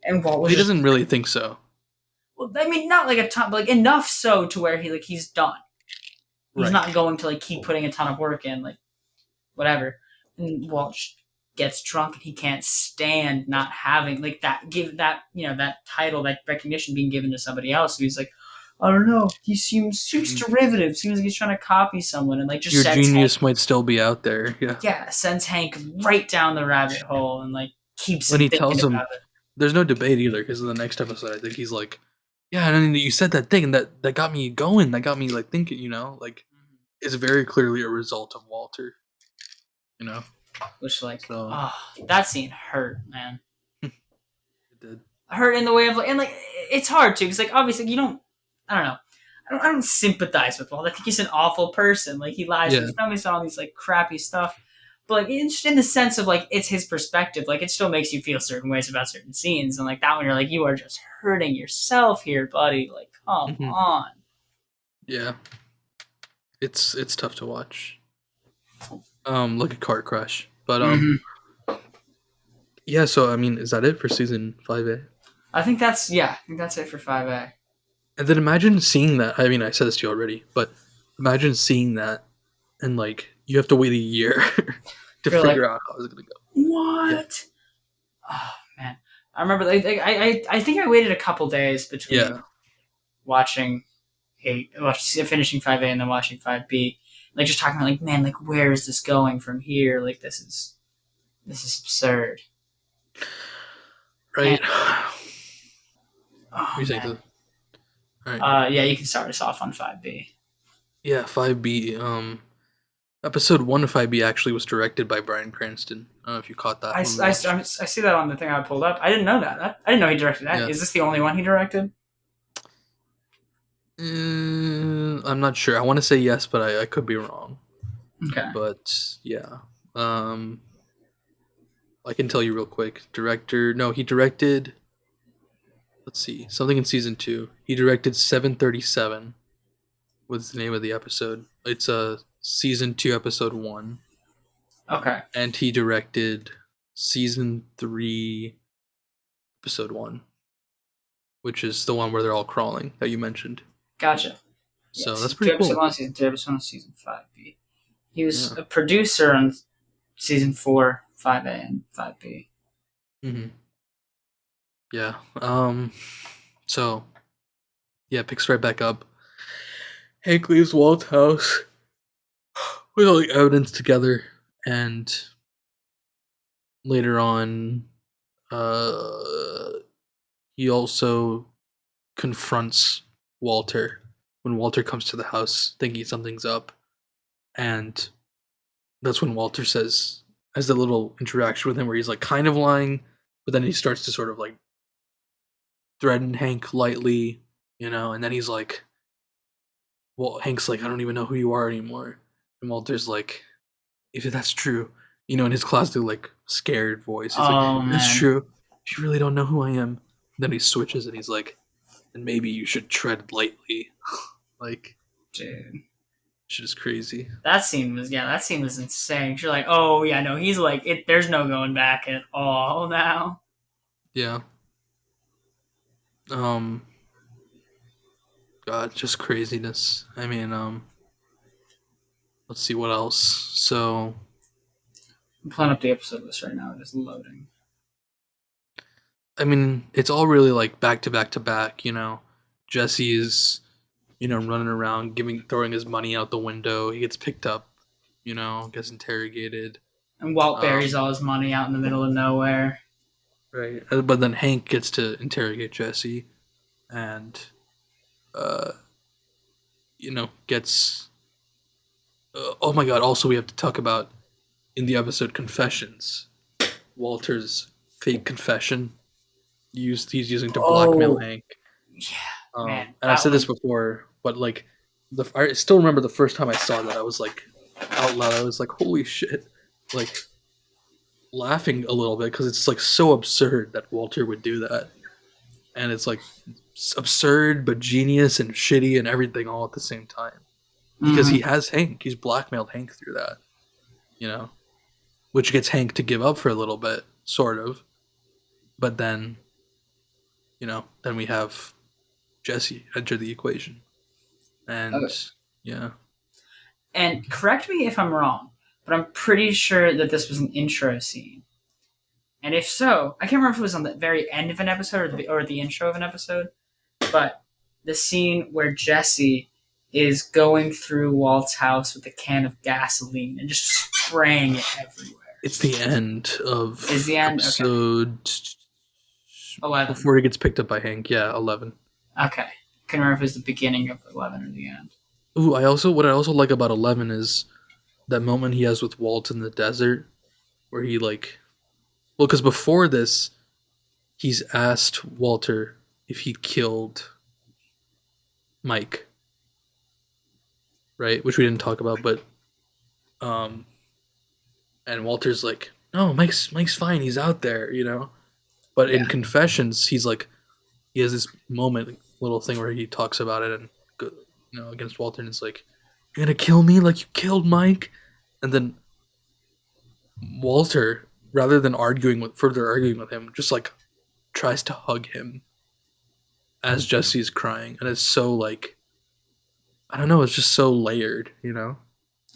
And Walt was he doesn't really think so. Well, I mean, not like a ton, but like enough so to where he's done. He's not going to like keep putting a ton of work in, like whatever. And Walt gets drunk and he can't stand not having like that that title, that recognition being given to somebody else. So he's like, I don't know. He seems derivative. Seems like he's trying to copy someone and like just your genius might still be out there. Yeah. Yeah, sends Hank right down the rabbit hole and like keeps when he tells him. About it. There's no debate either because in the next episode, I think he's like, yeah, and then you said that thing and that got me going. That got me like thinking. Like it's very clearly a result of Walter. which like, So that scene hurt, man. it did. Hurt in the way of like, and like it's hard too because like obviously you don't. I don't know. I don't sympathize with Walt. I think he's an awful person. Like he lies to Yeah. his family, saw all these like crappy stuff. But like just in the sense of like it's his perspective, like it still makes you feel certain ways about certain scenes, and like that one you're like you are just hurting yourself here, buddy. Like come Mhm. on. Yeah. It's tough to watch. Like a car crash. But Mhm. yeah, so I mean, is that it for season 5A? I think that's it for 5A. And then imagine seeing that. I mean, I said this to you already, but imagine seeing that and like you have to wait a year to You're figure like, out how it's gonna go. what? Oh man, I remember. Like, I think I waited a couple days between Yeah. watching finishing 5A and then watching 5B. Like just talking about like, man, like where is this going from here? Like this is absurd. Right. Oh, What do you think? man. All right. Yeah, you can start us off on 5B. Yeah, 5B. Episode 1 of 5B actually was directed by Bryan Cranston. I don't know if you caught that. I see that on the thing I pulled up. I didn't know that. I didn't know he directed that. Yeah. Is this the only one he directed? I'm not sure. I want to say yes, but I could be wrong. Okay. But yeah. I can tell you real quick. Director. No, he directed. Let's see. Something in season 2. He directed 737. What's the name of the episode? It's season 2, episode 1. Okay. And he directed season 3, episode 1, which is the one where they're all crawling that you mentioned. Gotcha. So Yeah, that's pretty episode cool. 1, season 2, episode 1, season 5B. He was a producer on season 4, 5A, and 5B. Mm-hmm. Yeah. So, yeah, picks right back up. Hank leaves Walt's house with all the evidence together, and later on, he also confronts Walter when Walter comes to the house thinking something's up, and that's when Walter has a little interaction with him where he's like kind of lying, but then he starts to sort of like threaten Hank lightly, and then he's like, well, Hank's like, I don't even know who you are anymore. And Walter's like, if that's true, in his classic like scared voice, he's like, that's Man. true. You really don't know who I am. And then he switches and he's like, and maybe you should tread lightly. Like, dude, shit is crazy. that scene was insane. You're like, oh yeah, no, he's like, there's no going back at all now. Yeah. God, just craziness. I mean, let's see what else. So, I'm pulling up the episode list right now. It is loading. I mean, it's all really like back to back to back, Jesse is, running around throwing his money out the window. He gets picked up, gets interrogated. And Walt buries all his money out in the middle of nowhere. Right. But then Hank gets to interrogate Jesse and, gets. Oh my god, also, we have to talk about in the episode Confessions, Walter's fake confession he's using to blackmail Hank. Yeah, man. And I've said this before, but like, I still remember the first time I saw that. I was like, out loud, I was like, holy shit, like, laughing a little bit because it's like so absurd that Walter would do that, and it's like absurd but genius and shitty and everything all at the same time because he has Hank. He's blackmailed Hank through that, which gets Hank to give up for a little bit, sort of, but then. Then we have Jesse enter the equation. And, yeah. And correct me if I'm wrong, but I'm pretty sure that this was an intro scene. And if so, I can't remember if it was on the very end of an episode or the intro of an episode, but the scene where Jesse is going through Walt's house with a can of gasoline and just spraying it everywhere. It's the end of episode 11. Before he gets picked up by Hank. Yeah, 11. Okay. Couldn't remember if it was the beginning of 11 or the end. Ooh, what I also like about 11 is that moment he has with Walt in the desert where he like, well, because before this, he's asked Walter if he killed Mike, right? Which we didn't talk about, but um, and Walter's like, no, Mike's fine. He's out there, you know. But in Yeah. confessions, he's like, he has this moment, little thing where he talks about it and against Walter, and it's like, you're gonna kill me like you killed Mike, and then Walter, rather than further arguing with him, just like tries to hug him as Jesse's crying, and it's so like, I don't know, it's just so layered, you know.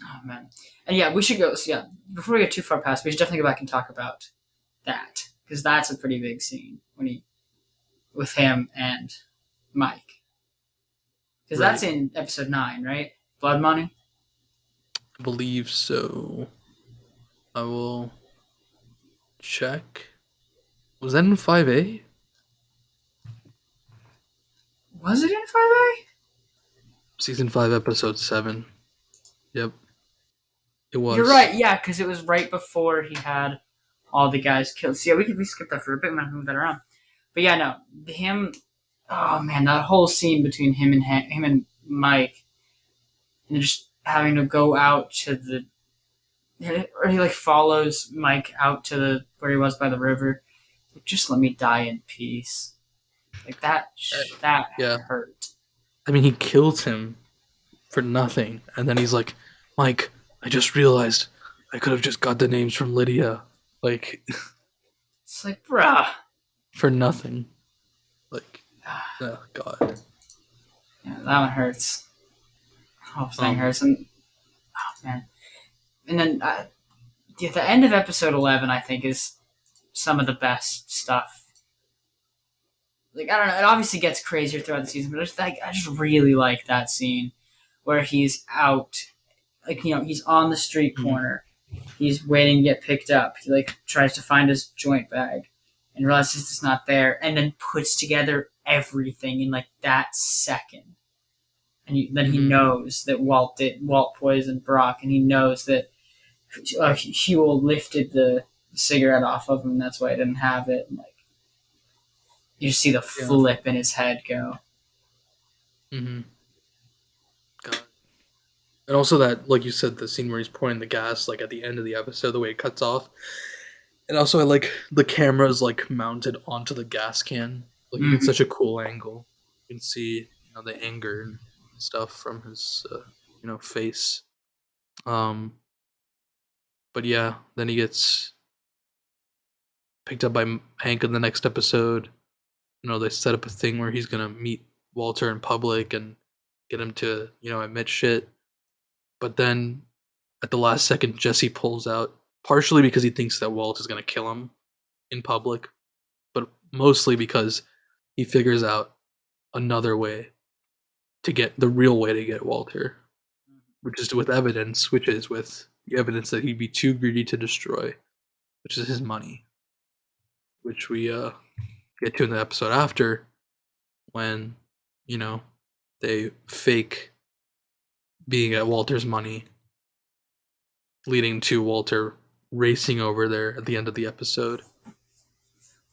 Oh man. And yeah, we should go. So yeah, before we get too far past, we should definitely go back and talk about that because that's a pretty big scene with him and Mike. Because that's in episode 9, right? Blood Money. I believe so. I will check. Was that in 5A? Was it in 5A? Season 5, episode 7. Yep. It was. You're right, yeah, because it was right before he had all the guys killed. So yeah, we skip that for a bit. We might move that around. But yeah, no, him. Oh man, that whole scene between him and Mike, and just having to go out to the, or he like follows Mike out to where he was by the river. Like, just let me die in peace. Like that hurt. I mean, he kills him for nothing, and then he's like, Mike, I just realized I could have just got the names from Lydia. Like, it's like, bruh. For nothing. Like, oh, God. Yeah, that one hurts. The whole thing hurts. And, oh, man. And then, the end of episode 11, I think, is some of the best stuff. Like, I don't know, it obviously gets crazier throughout the season, but I just really like that scene where he's out, like, you know, he's on the street corner. He's waiting to get picked up. He, like, tries to find his joint bag and realizes it's not there, and then puts together everything in, like, that second. And then he knows that Walt poisoned Brock, and he knows that Huel lifted the cigarette off of him, and that's why he didn't have it. And, like, you just see the flip in his head go. Mm-hmm. God. And also that, like you said, the scene where he's pouring the gas, like at the end of the episode, the way it cuts off. And also I like the camera's like mounted onto the gas can. Like it's such a cool angle. You can see, the anger and stuff from his, face. But yeah, then he gets picked up by Hank in the next episode. They set up a thing where he's gonna meet Walter in public and get him to, admit shit. But then at the last second, Jesse pulls out, partially because he thinks that Walt is gonna kill him in public, but mostly because he figures out another way to get the real way to get Walter, which is with evidence, which is with the evidence that he'd be too greedy to destroy, which is his money, which we get to in the episode after when, they fake being at Walter's money, leading to Walter racing over there at the end of the episode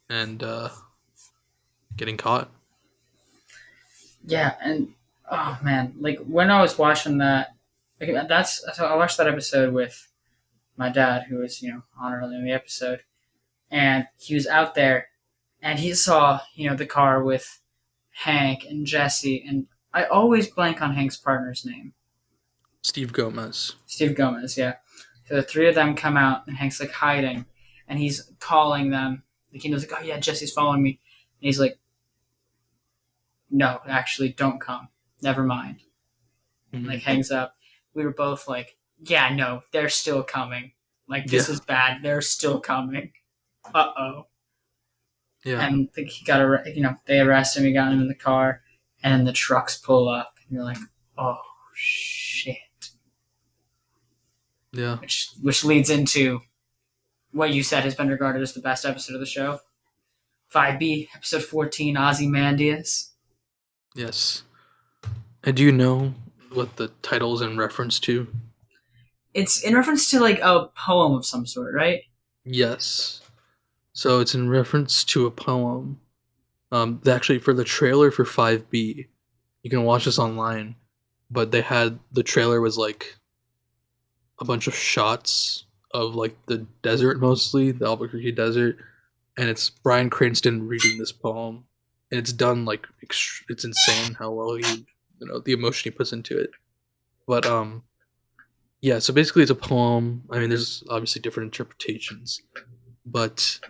and getting caught. Yeah, and oh man, like when I was watching that, like so I watched that episode with my dad, who was on early in the episode, and he was out there, and he saw the car with Hank and Jesse, and I always blank on Hank's partner's name. Steve Gomez, yeah. So the three of them come out, and Hank's like hiding, and he's calling them. Like he knows, like, oh yeah, Jesse's following me, and he's like, no, actually, don't come. Never mind. Mm-hmm. Like hangs up. We were both like, yeah, no, they're still coming. Like this is bad. They're still coming. Uh-oh. Yeah. And he got they arrest him. He got him in the car, and then the trucks pull up, and you're like, oh shit. Yeah. Which leads into what you said has been regarded as the best episode of the show. 5B, episode 14, Ozymandias. Yes. And do you know what the title's in reference to? It's in reference to like a poem of some sort, right? Yes. So it's in reference to a poem. Actually, for the trailer for 5B, you can watch this online, but they had the trailer was like a bunch of shots of like the desert, mostly the Albuquerque desert, and it's Bryan Cranston reading this poem, and it's done like it's insane how well he, the emotion he puts into it. But yeah. So basically, it's a poem. I mean, there's obviously different interpretations, but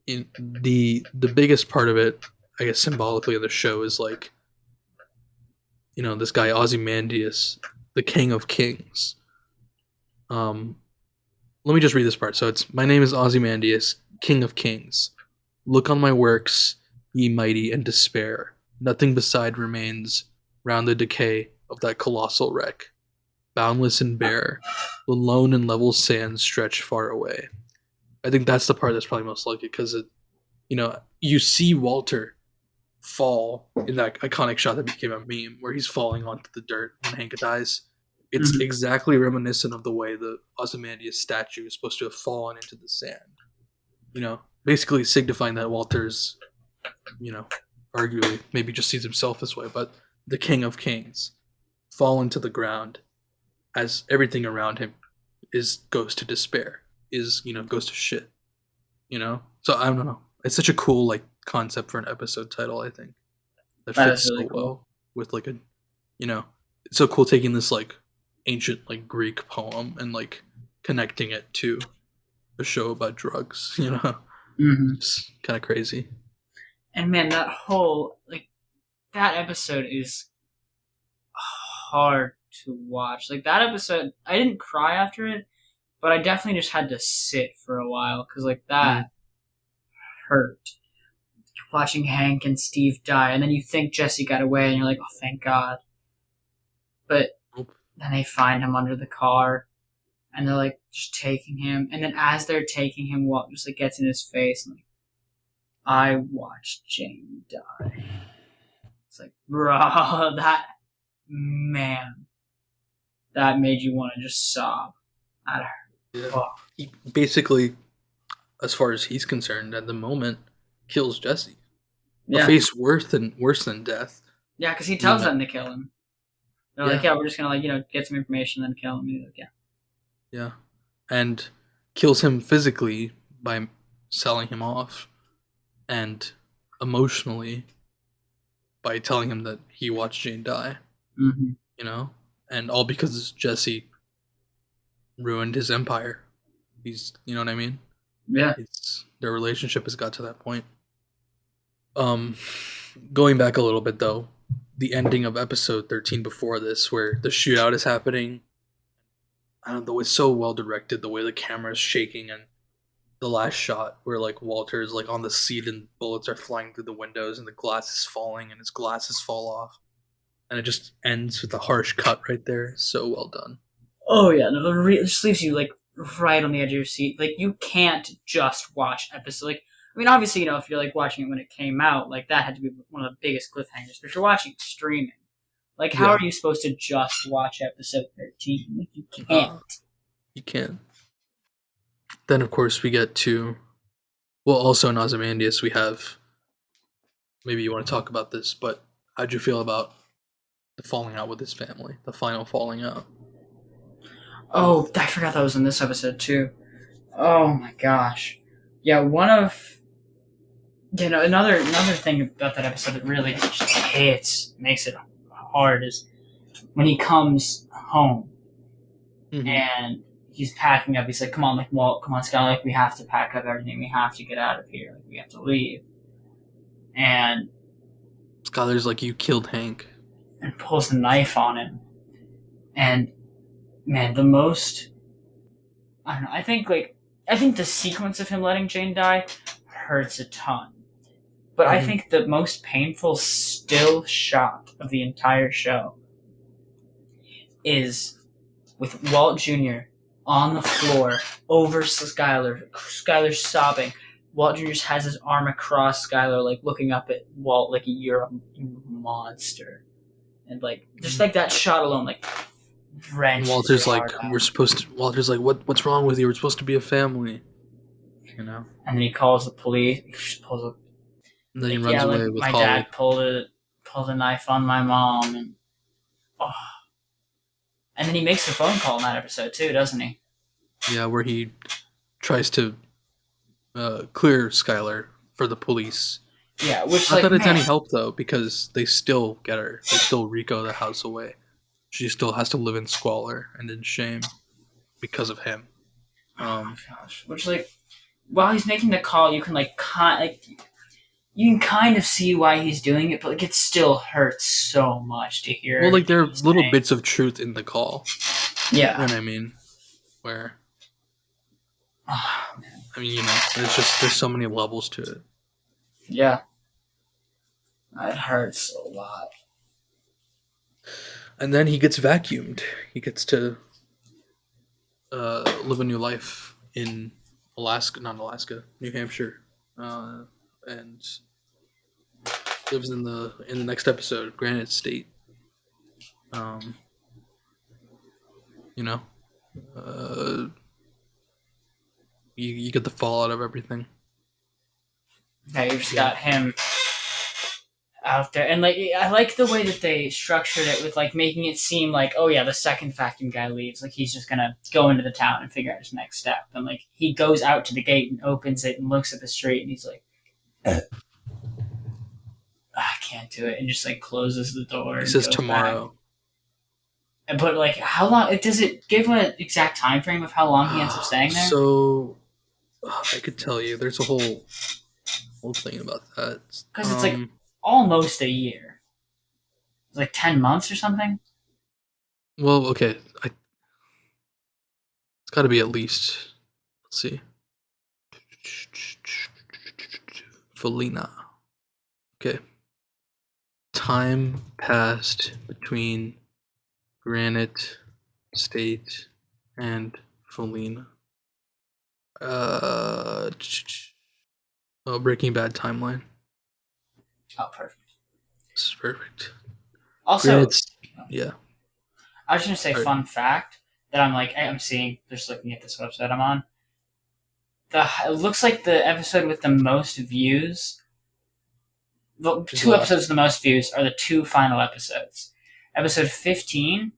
in the biggest part of it, I guess symbolically in the show is like, this guy Ozymandias, the King of Kings. Um, Let me just read this part. So it's, my name is Ozymandias, King of Kings. Look on my works, ye mighty, and despair. Nothing beside remains round the decay of that colossal wreck. Boundless and bare, the lone and level sands stretch far away. I think that's the part that's probably most like it, because you see Walter fall in that iconic shot that became a meme where he's falling onto the dirt when Hank dies. It's Mhm. exactly reminiscent of the way the Ozymandias statue is supposed to have fallen into the sand. Basically signifying that Walter's, arguably maybe just sees himself this way, but the King of Kings fallen to the ground as everything around him goes to despair, goes to shit. So I don't know. It's such a cool like concept for an episode title. I think that That fits is really so cool. well with like it's so cool taking this like ancient like Greek poem and like connecting it to a show about drugs. Hmm. It's kind of crazy. And man, that episode is hard to watch. Like that episode, I didn't cry after it, but I definitely just had to sit for a while because like that Mm. hurt. Watching Hank and Steve die, and then you think Jesse got away, and you're like, oh, thank God. But Nope. then they find him under the car, and they're like just taking him, and then as they're taking him, Walt just like gets in his face, and like, I watched Jane die. It's like, bro, that man, that made you want to just sob. That hurt. Yeah. Oh. He basically, as far as he's concerned, at the moment, kills Jesse. A Yeah, face worse than death. yeah, because he tells Yeah. them to kill him. They're like, Yeah. yeah, we're just gonna like get some information, then kill him. And he's like, yeah. Yeah. And kills him physically by selling him off, and emotionally by telling him that he watched Jane die, Mm-hmm. and all because Jesse ruined his empire. You know what I mean? Yeah. It's their relationship has got to that point. Um, Going back a little bit though, the ending of episode 13 before this, where the shootout is happening, I don't know, it's so well directed. The way the camera is shaking, and the last shot where like Walter is like on the seat and bullets are flying through the windows and the glass is falling and his glasses fall off, and it just ends with a harsh cut right there. So well done. Oh yeah, no, it just leaves you like right on the edge of your seat. Like you can't just watch episode. Like I mean, obviously, if you're like watching it when it came out, like that had to be one of the biggest cliffhangers. But if you're watching it streaming, like how Yeah. are you supposed to just watch episode 13? Like you Uh, can't. You can. Then of course we get to, well, also in Ozymandias we have. Maybe you want to talk about this, but how'd you feel about the falling out with his family? The final falling out. Oh, I forgot that was in this episode too. Oh my gosh. Yeah, another thing about that episode that really just hits, makes it hard, is when he comes home Mhm. and he's packing up. He's like, "Come on, like Walt, come on, Scott, like we have to pack up everything. We have to get out of here. Like we have to leave." And Skylar's like, you killed Hank. pulls the knife on him. And man, the most I don't know. I think the sequence of him letting Jane die hurts a ton. But I Mhm. think the most painful still shot of the entire show is with Walt Jr. on the floor over Skylar. Skylar's sobbing. Walt Jr. just has his arm across Skylar, like looking up at Walt, like you're a monster, and like just like that shot alone, like And wrenched. Walter's your like, heart out. Walter's like, what's wrong with you? We're supposed to be a family. you know. And then he calls the police. He just pulls up. And then he Like, runs yeah, away like with my Holly. dad pulled a knife on my mom, and and then he makes the phone call in that episode too, doesn't he? Yeah, where he tries to clear Skylar for the police. Yeah, which Not like that it's man, any help though, because they still get her. They still Rico the house away. She still has to live in squalor and in shame because of him. oh gosh, which like while he's making the call, you can you can kind of see why he's doing it, but like it still hurts so much to hear. Well, like everything there are he's little saying. bits of truth in the call. Yeah. You know what I mean? Where Oh, man. I mean, you know, there's so many levels to it. Yeah. It hurts a lot. And then he gets vacuumed. He gets to live a new life in New Hampshire, and lives in the next episode, Granite State. You know, you get the fallout of everything. Yeah, you just got him out there, and like I like the way that they structured it with like making it seem like, oh yeah, the second vacuum guy leaves, like he's just gonna go into the town and figure out his next step, and like he goes out to the gate and opens it and looks at the street, and he's like, I can't do it, and just like closes the door. He says tomorrow. Back. But like, how long? Does it give an exact time frame of how long he ends up staying there? So I could tell you, there's a whole thing about that. Because it's like almost a year. It's like 10 months or something. Well, okay, it's got to be at least. Let's see. Felina. Okay. Time passed between Granite State and Felina. Breaking Bad timeline. Oh, perfect. This is perfect. Also, yeah. I was going to say, fun fact that I'm seeing just looking at this website I'm on. It looks like the episode with the most views. The two episodes with the most views are the two final episodes. Episode 15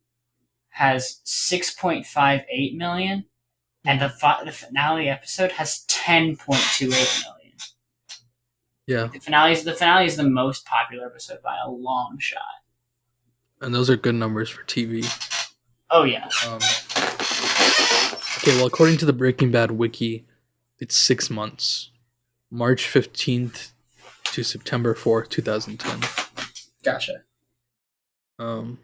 has 6.58 million, and the finale episode has 10.28 million. Yeah. The finale is the most popular episode by a long shot. And those are good numbers for TV. Oh yeah. Okay, well, according to the Breaking Bad wiki, it's 6 months. March 15th to September 4th, 2010. Gotcha. You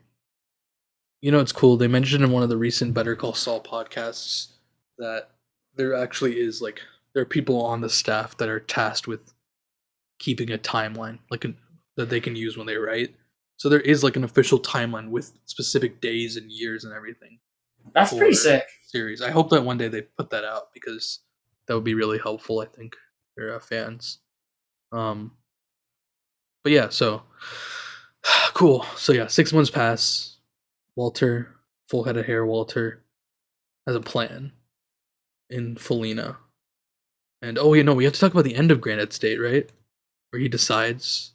know, it's cool. They mentioned in one of the recent Better Call Saul podcasts that there actually is there are people on the staff that are tasked with keeping a timeline, that they can use when they write. So there is an official timeline with specific days and years and everything. That's pretty sick. Series. I hope that one day they put that out because that would be really helpful, I think, for fans. But yeah, so cool. So yeah, 6 months pass. Walter, full head of hair, Walter has a plan in Felina. And we have to talk about the end of Granite State, right? Where he decides.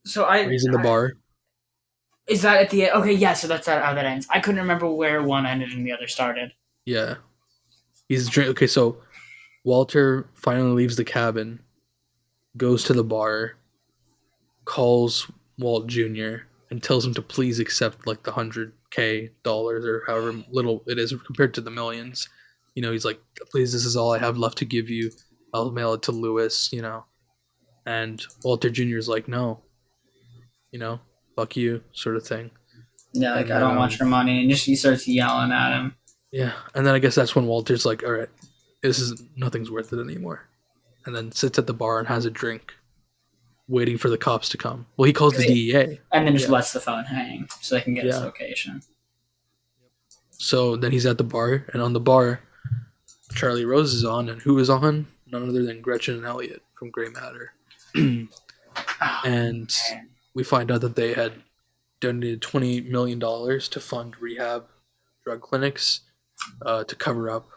So he's in the bar. Is that at the end? Okay, yeah, so that's how that ends. I couldn't remember where one ended and the other started. Yeah. He's drinking. Okay, so Walter finally leaves the cabin, goes to the bar, calls Walt Jr., and tells him to please accept the $100K or however little it is compared to the millions. He's like, please, this is all I have left to give you. I'll mail it to Lewis, And Walter Jr. is like, no, fuck you, sort of thing. Yeah, I don't want your money. And he starts yelling at him. Yeah, and then I guess that's when Walter's like, all right, nothing's worth it anymore. And then sits at the bar and has a drink, waiting for the cops to come. Well, he calls the DEA. And then just lets the phone hang so they can get his location. So then he's at the bar, and on the bar, Charlie Rose is on, and who is on? None other than Gretchen and Elliot from Grey Matter. And we find out that they had donated $20 million to fund rehab drug clinics to cover up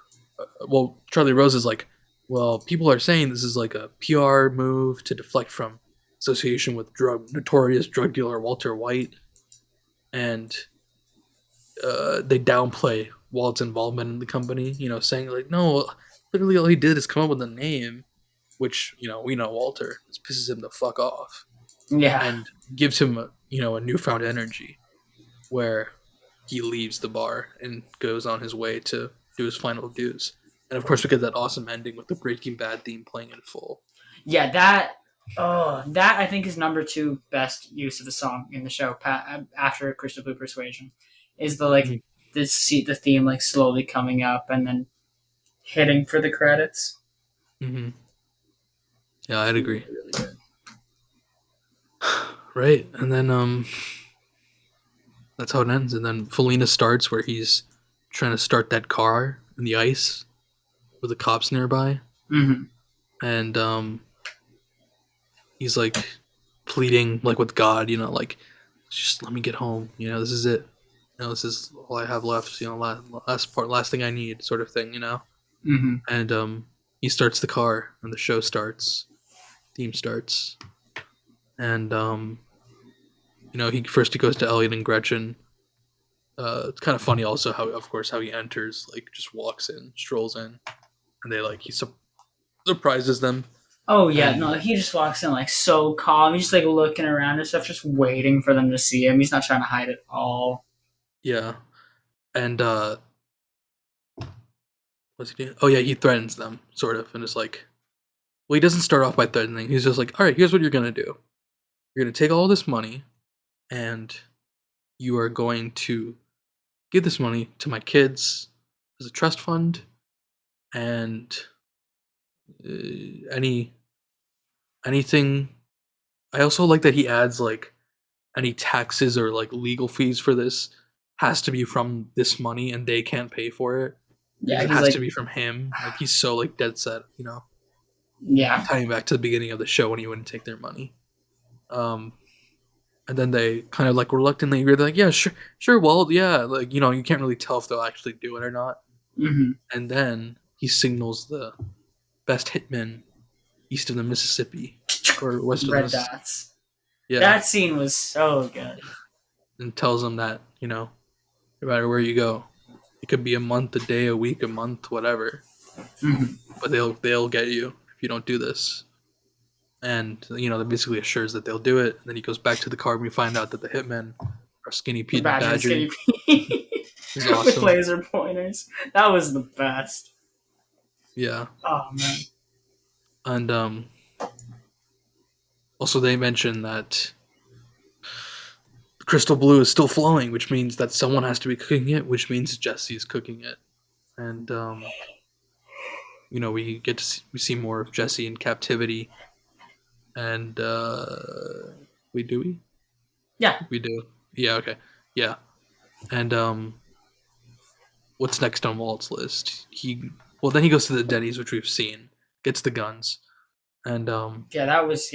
well, Charlie Rose is like, well, people are saying this is like a PR move to deflect from association with notorious drug dealer Walter White, and they downplay Walt's involvement in the company. Saying like, no, literally all he did is come up with a name, which we know Walter. This pisses him the fuck off, Yeah. and gives him a newfound energy, where he leaves the bar and goes on his way to do his final dues. And of course, we get that awesome ending with the Breaking Bad theme playing in full. Yeah, that I think is number 2 best use of the song in the show after Crystal Blue Persuasion, is the the theme like slowly coming up and then hitting for the credits. Mm-hmm. Yeah, I'd agree. Really good. Right, and then that's how it ends. And then Felina starts where he's trying to start that car in the ice with the cops nearby, and he's like pleading like with God, like just let me get home. This is it. This is all I have left. Last thing I need, sort of thing. And he starts the car, and the show starts. Theme starts, and he goes to Elliot and Gretchen. It's kind of funny also how he enters, like just walks in, strolls in, and he surprises them. Oh yeah, no, he just walks in like so calm. He's just like looking around and stuff, just waiting for them to see him. He's not trying to hide at all. Yeah, and what's he doing? Oh yeah, he threatens them sort of, and it's like, well, he doesn't start off by threatening. He's just like, all right, here's what you're gonna do. You're gonna take all this money, and you are going to give this money to my kids as a trust fund, and anything. I also like that he adds like any taxes or like legal fees for this has to be from this money, and they can't pay for it. Yeah, it has to be from him. Like he's so like dead set, Yeah. Tying back to the beginning of the show when he wouldn't take their money. And then they kind of like reluctantly agree. They're like, yeah, sure, Walt, yeah. Like, you can't really tell if they'll actually do it or not. And then he signals the best hitmen east of the Mississippi or west of the Red Mississippi. dots. Yeah. That scene was so good. And tells them that, no matter where you go, it could be a month, a day, a week, a month, whatever. But they'll get you if you don't do this. And that basically assures that they'll do it. And then he goes back to the car, and we find out that the hitmen are Skinny Pete and Badger. Skinny Pete. Awesome. With laser pointers. That was the best. Yeah. Oh man. And also they mention that Crystal Blue is still flowing, which means that someone has to be cooking it, which means Jesse's cooking it. And we see more of Jesse in captivity. And we do. Yeah, okay. Yeah. And what's next on Walt's list? Then he goes to the Denny's, which we've seen, gets the guns. And that was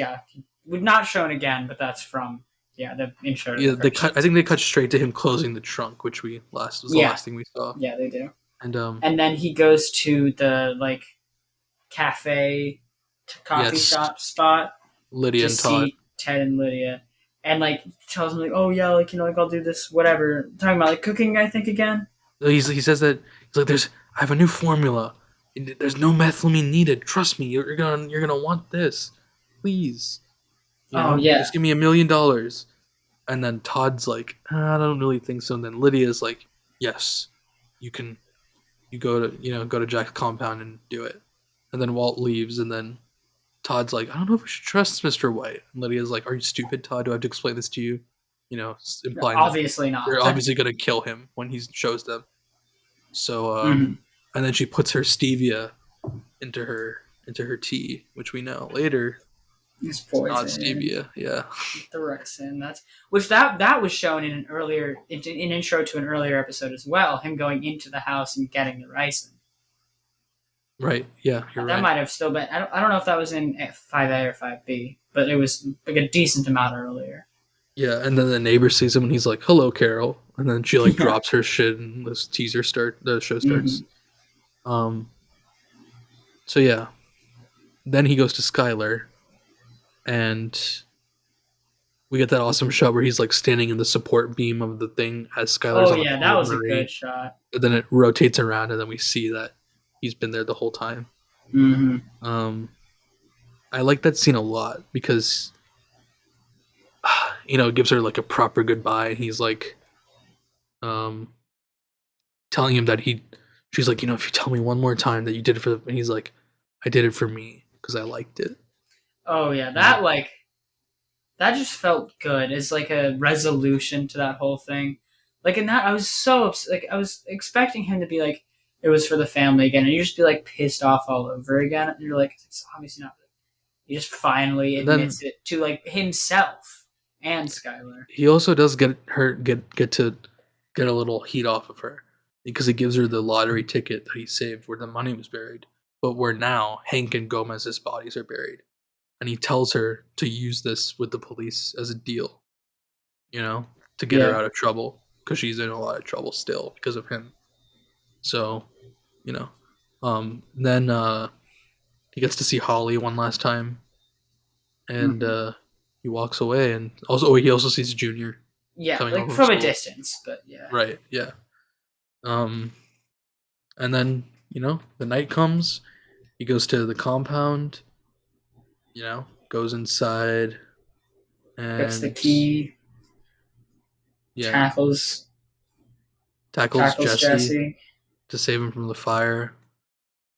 we've not shown again, but that's from the intro. Yeah, I think they cut straight to him closing the trunk, which was the last thing we saw. Yeah, they do. And then he goes to the like cafe coffee shop spot. Lydia and Todd. See Ted and Lydia, and like tells them like, oh yeah, like like I'll do this, whatever. Talking about like cooking, I think again. He says that he's like, I have a new formula. There's no methylamine needed. Trust me, you're gonna want this, please. Just give me $1 million. And then Todd's like, I don't really think so. And then Lydia's like, yes, you can. You go to Jack's compound and do it. And then Walt leaves, and then Todd's like, I don't know if we should trust Mr. White. And Lydia's like, are you stupid, Todd? Do I have to explain this to you? Implying obviously not. They're obviously going to kill him when he shows them. So, and then she puts her stevia into her tea, which we know later is poison. Not stevia, yeah. The Rexin, that was shown in an earlier intro to an earlier episode as well. Him going into the house and getting the ricin. Right. Yeah, you're right. That might have still been. I don't know if that was in 5A or 5B, but it was like a decent amount earlier. Yeah, and then the neighbor sees him and he's like, "Hello, Carol," and then she like drops her shit and the show starts. So yeah, then he goes to Skylar, and we get that awesome shot where he's like standing in the support beam of the thing as Skylar's Oh on the yeah, phone that with was a good Marie. shot. And then it rotates around, and then we see that he's been there the whole time. Mm-hmm. I like that scene a lot because it gives her like a proper goodbye, and he's like, um, telling him that she's like, if you tell me one more time that you did it and he's like, I did it for me because I liked it. Oh yeah, Yeah. that just felt good. It's like a resolution to that whole thing. Like in that, I was I was expecting him to be like, it was for the family again, and you just be like pissed off all over again. And you're like, it's obviously not. He just finally And then admits it to like himself and Skylar. he also does get to get a little heat off of her because he gives her the lottery ticket that he saved where the money was buried, but where now Hank and Gomez's bodies are buried. And he tells her to use this with the police as a deal, to get her Yeah, out of trouble because she's in a lot of trouble still because of him. So, you know, then he gets to see Holly one last time, and Mhm. he walks away, and he also sees Junior Yeah, coming home like from from a school. distance, but yeah. Right? Yeah. Um, and then the night comes. He goes to the compound. Goes inside, Gets the and key, yeah, tackles tackles tackles Jesse Jesse. to save him from the fire.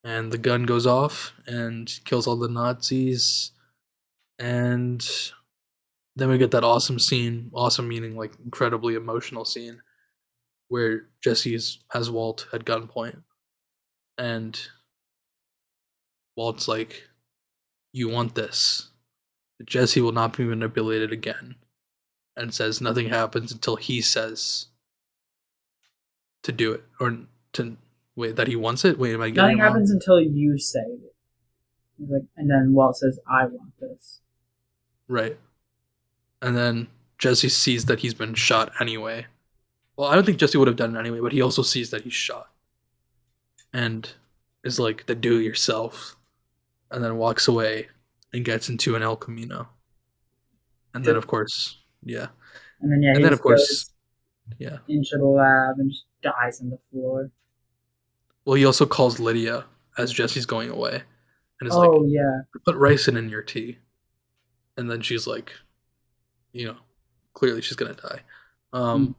And the gun goes off and kills all the Nazis. And then we get that awesome scene, awesome meaning like incredibly emotional scene, where Jesse has Walt at gunpoint. And Walt's like, "You want this. Jesse will not be manipulated again." And says nothing happens until he says to do it. Or to wait, that he wants it? Wait, am I getting it Nothing wrong? happens until you say it. He's like, and then Walt says, "I want this." Right. And then Jesse sees that he's been shot anyway. Well, I don't think Jesse would have done it anyway, but he also sees that he's shot. And is like, the do it yourself. And then walks away and gets into an El Camino. And then, Yep. of course, yeah. And then And he then, of just course, goes yeah. into the lab and just dies on the floor. Well, he also calls Lydia as Jesse's going away. And is like, Oh yeah. put ricin in your tea. And then she's like, clearly she's going to die. Mm.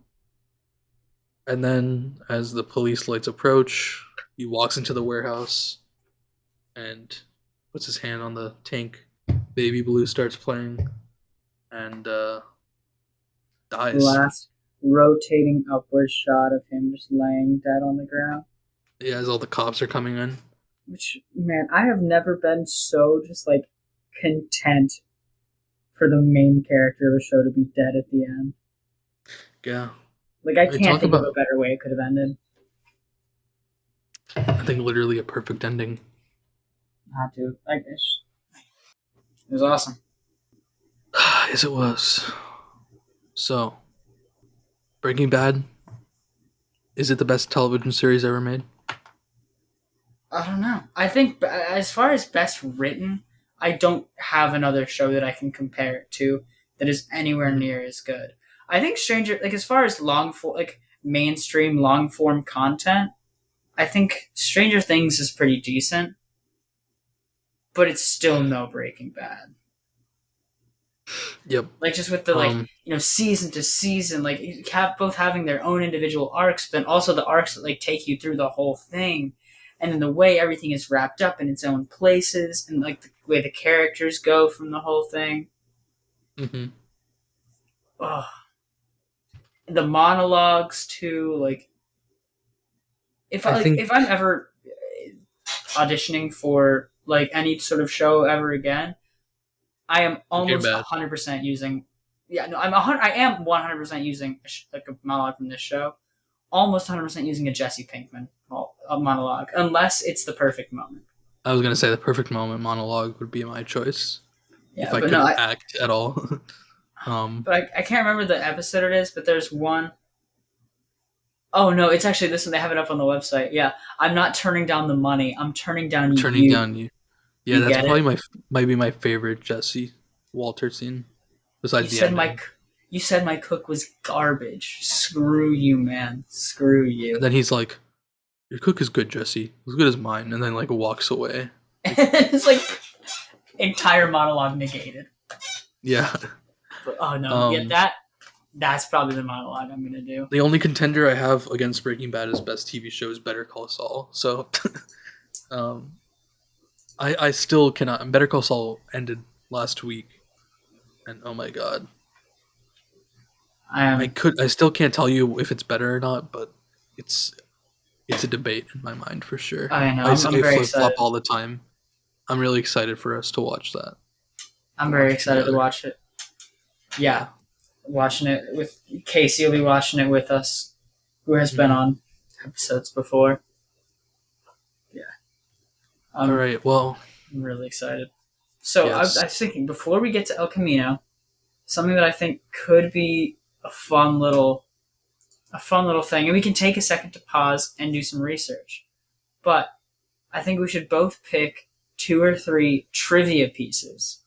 And then, as the police lights approach, he walks into the warehouse and puts his hand on the tank. Baby Blue starts playing and The dies. last rotating upward shot of him just laying dead on the ground. Yeah, as all the cops are coming in. Which, man, I have never been so just like content for the main character of a show to be dead at the end. Yeah. Like, I I can't talk think of about, a better way it could have ended. I think, literally a perfect ending. Not to. Like, it was awesome. Yes, it was. So, Breaking Bad, is it the best television series ever made? I don't know. I think as far as best written, I don't have another show that I can compare it to that is anywhere Mhm. near as good. I think Stranger, like as far as mainstream long form content, I think Stranger Things is pretty decent, but it's still no Breaking Bad. Yep. Like just with the season to season, like you have both having their own individual arcs, but then also the arcs that like take you through the whole thing, and then the way everything is wrapped up in its own places, and like the way the characters go from the whole thing. Mm-hmm. Ugh. The monologues too, like I think if I'm ever auditioning for like any sort of show ever again, I am Breaking almost Bad. 100% using. Yeah, no, I am 100% using like a monologue from this show. Almost 100% using a Jesse Pinkman monologue, unless it's the perfect moment. I was gonna say the perfect moment monologue would be my choice if Yeah, I but no, could act at all. I can't remember the episode it is, but there's one Oh no, it's actually this one. They have it up on the website. Yeah, I'm not turning down the money. I'm turning down Turning you. down you. Yeah, You that's get it? probably might be my favorite Jesse Walter scene You besides the said my ending. you said my cook was garbage. Screw you, man. Screw And you. then he's like, "Your cook is good, Jesse. As good as mine." And then like walks away. Like, It's like entire monologue negated. yeah. But, oh no, yeah, Um, that's probably the monologue I'm gonna do. the only contender I have against Breaking Bad as best TV show is Better Call Saul. So, um, I still cannot. Better Call Saul ended last week, and oh my god, I am. I still can't tell you if it's better or not, but it's it's a debate in my mind for sure. I know. I'm I very flip flop excited. all the time. I'm really excited for us to watch that. I'm Watch very it excited to together. watch it. Yeah, Yeah. watching it with Casey will be watching it with us, who has been Mhm. on episodes before. Yeah, All I'm right. Well, really excited. So yes. I was thinking before we get to El Camino, something that I think could be a fun little thing, and we can take a second to pause and do some research. But I think we should both pick two or three trivia pieces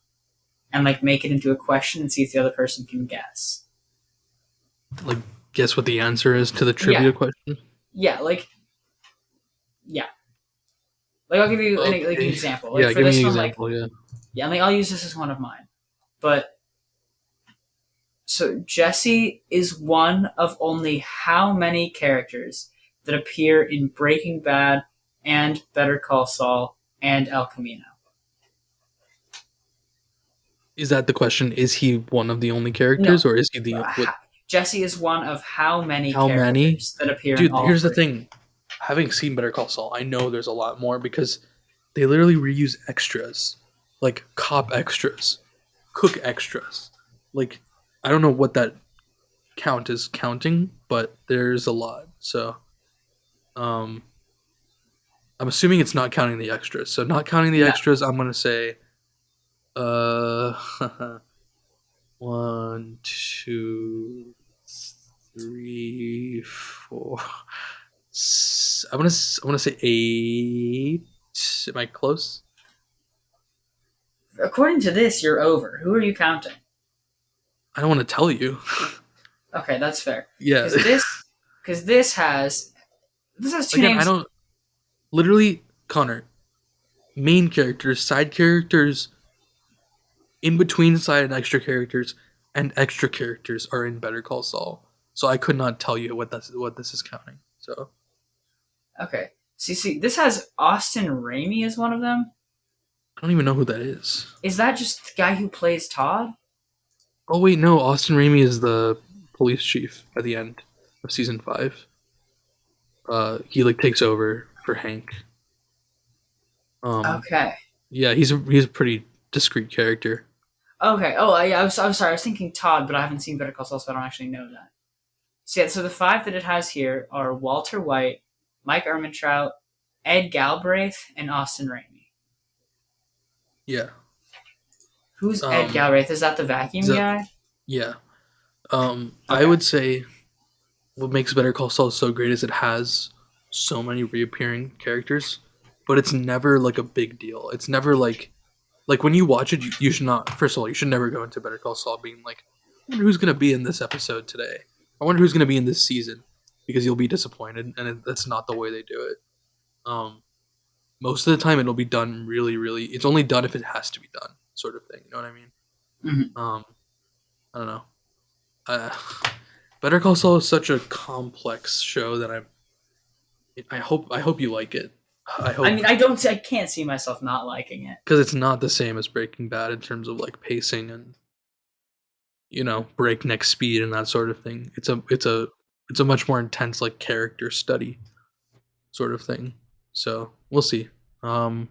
and like make it into a question and see if the other person can guess. Like, guess what the answer is to the Yeah, trivia question? yeah, yeah. Like I'll give you an Okay. example. Like Yeah. for Give me this an one, like example. Yeah. yeah, like I'll use this as one of mine. But so Jesse is one of only how many characters that appear in Breaking Bad and Better Call Saul and El Camino? Is that the question? Is he one of the only No, characters, or is he the what? Jesse is one of how many How many? characters that appear in Dude, all here's the three? thing. Having seen Better Call Saul, I know there's a lot more because they literally reuse extras, like cop extras, cook extras. Like, I don't know what that count is counting, but there's a lot. So, um, I'm assuming it's not counting the extras. So, not counting the No. extras, I'm gonna say, uh, one, two, three, four. I'm gonna say eight. Am I close? According to this, you're over. Who are you counting? I don't want to tell you. Okay, that's fair. Yeah. Because this has two Again, I names. don't. Literally, Connor. Main characters, side characters, in between side and extra characters are in Better Call Saul. So I could not tell you what this is counting. So Okay. See, this has Austin Raimi as one of them. I don't even know who that is. Is that just the guy who plays Todd? Oh wait, no. Austin Raimi is the police chief at the end of season 5. He like takes over for Hank. Um, Okay. yeah, he's a pretty discreet character. Okay. Oh, yeah. I'm sorry. I was thinking Todd, but I haven't seen Better Call Saul, so I don't actually know that. So yeah. So the five that it has here are Walter White, Mike Ehrmantraut, Ed Galbraith, and Austin Raimi. Yeah. Who's Ed Um, Galbraith? Is that the vacuum is that guy? yeah. I Okay. would say what makes Better Call Saul so great is it has so many reappearing characters, but it's never like a big deal. It's never like when you watch it, you should not. First of all, you should never go into Better Call Saul being like, I wonder who's gonna be in this episode today. I wonder who's gonna be in this season, because you'll be disappointed, and that's not the way they do it. Um, most of the time, it'll be done really, really. It's only done if it has to be done, sort of thing. You know what I mean? Mhm. I don't know. Uh, Better Call Saul is such a complex show that I hope you like it. I I hope mean, I can't see myself not liking it. because it's not the same as Breaking Bad in terms of like pacing and breakneck speed and that sort of thing. It's a much more intense like character study sort of thing. So we'll see. Um,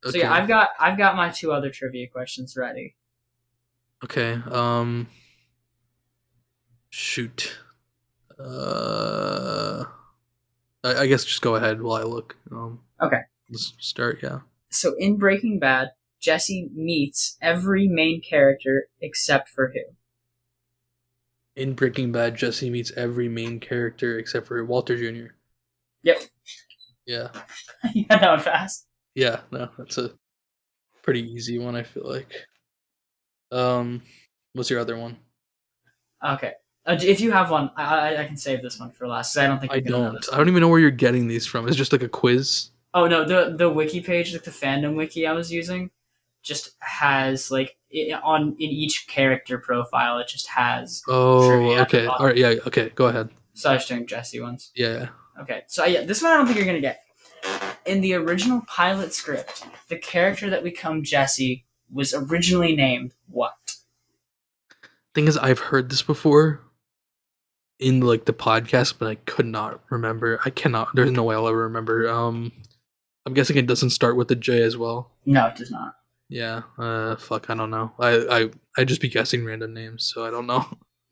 So yeah, okay, I've got my two other trivia questions ready. okay. Shoot. Uh, I guess just go ahead while I look. Okay. Let's start. Yeah. So in Breaking Bad, Jesse meets every main character except for who? In Breaking Bad, Jesse meets every main character except for Walter Jr. Yep. Yeah. You got that one fast. Yeah, no, that's a pretty easy one, I feel like. What's your other one? Okay. If you have one, I can save this one for last. 'Cause I don't think I you're gonna know don't. this I don't one. even know where you're getting these from. It's just like a quiz. Oh no, the wiki page, like the fandom wiki I was using, just has like in each character profile, it just has Oh, trivia at the okay. All bottom. right, yeah, okay, go ahead. So I was doing Jesse ones. Yeah. Okay, so yeah, this one I don't think you're gonna get. In the original pilot script, the character that become Jesse was originally named what? Thing is, I've heard this before in like the podcast, but I could not remember. I cannot. There's no way I'll ever remember. I'm guessing it doesn't start with the J as well. No, it does not. Yeah. Fuck. I don't know. I just be guessing random names, so I don't know.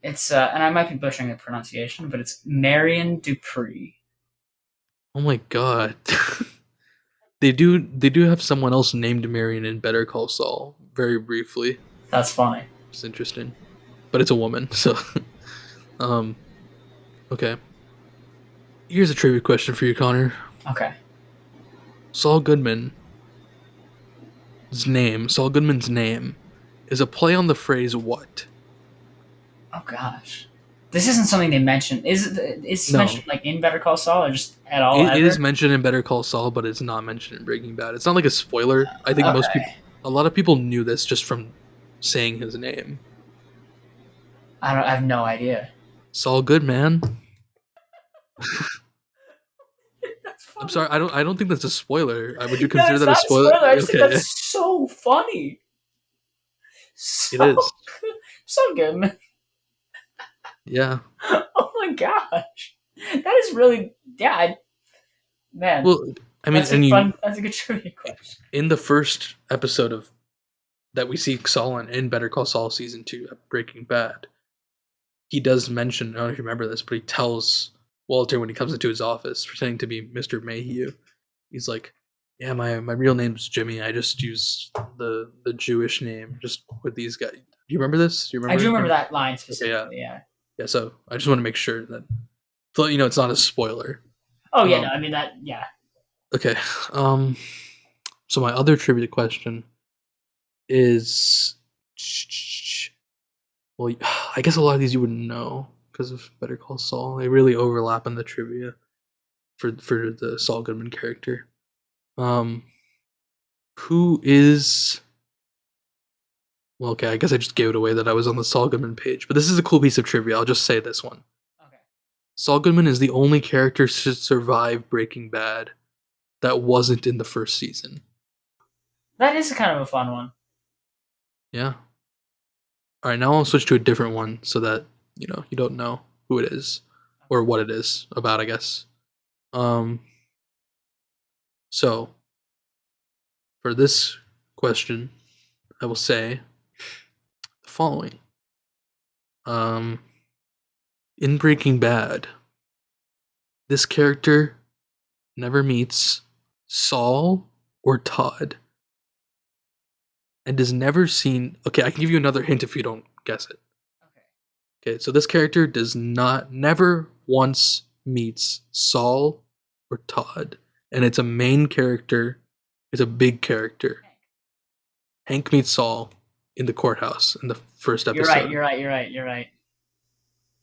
It's and I might be butchering the pronunciation, but it's Marion Dupree. Oh my god. They do have someone else named Marion in Better Call Saul very briefly. That's funny. It's interesting, but it's a woman. So, um, okay. Here's a trivia question for you, Connor. Okay. Saul Goodman's name, is a play on the phrase what? Oh gosh, this isn't something they mention. Is it? Is No. mentioned like in Better Call Saul or just at all? It ever? is mentioned in Better Call Saul, but it's not mentioned in Breaking Bad. It's not like a spoiler. I think Okay. a lot of people knew this just from saying his name. I have no idea. Saul Goodman. That's funny. I'm sorry. I don't think that's a spoiler. Would you No, consider it's that a not spoiler? I just think Okay. that's so funny. So, It is. so good, man. Yeah. Oh my gosh, that is really man. Well, I mean, That's a good trivia question. in the first episode of that we see Saul in Better Call Saul season 2 of Breaking Bad, he does mention, I don't know if you remember this, but he tells Walter when he comes into his office, pretending to be Mr. Mayhew, he's like, yeah, my real name's Jimmy. I just use the Jewish name just with these guys. Do you remember this? Do you remember? I do remember that line specifically. Okay, Yeah. Yeah, so I just want to make sure that, so you know, it's not a spoiler. Oh yeah, no, I mean that. Yeah. Okay. So my other trivia question is, well, I guess a lot of these you wouldn't know because of Better Call Saul. They really overlap in the trivia for the Saul Goodman character. Who is? Well, okay, I guess I just gave it away that I was on the Saul Goodman page, but this is a cool piece of trivia. I'll just say this one. Okay. Saul Goodman is the only character to survive Breaking Bad that wasn't in the first season. That is kind of a fun one. Yeah. All right, now I'll switch to a different one so that you know you don't know who it is or what it is about, I guess. So for this question, I will say the following. In Breaking Bad, this character never meets Saul or Todd and is never seen. Okay, I can give you another hint if you don't guess it. Okay, so this character never once meets Saul or Todd, and it's a main character. It's a big character. Hank meets Saul in the courthouse in the first episode. You're right.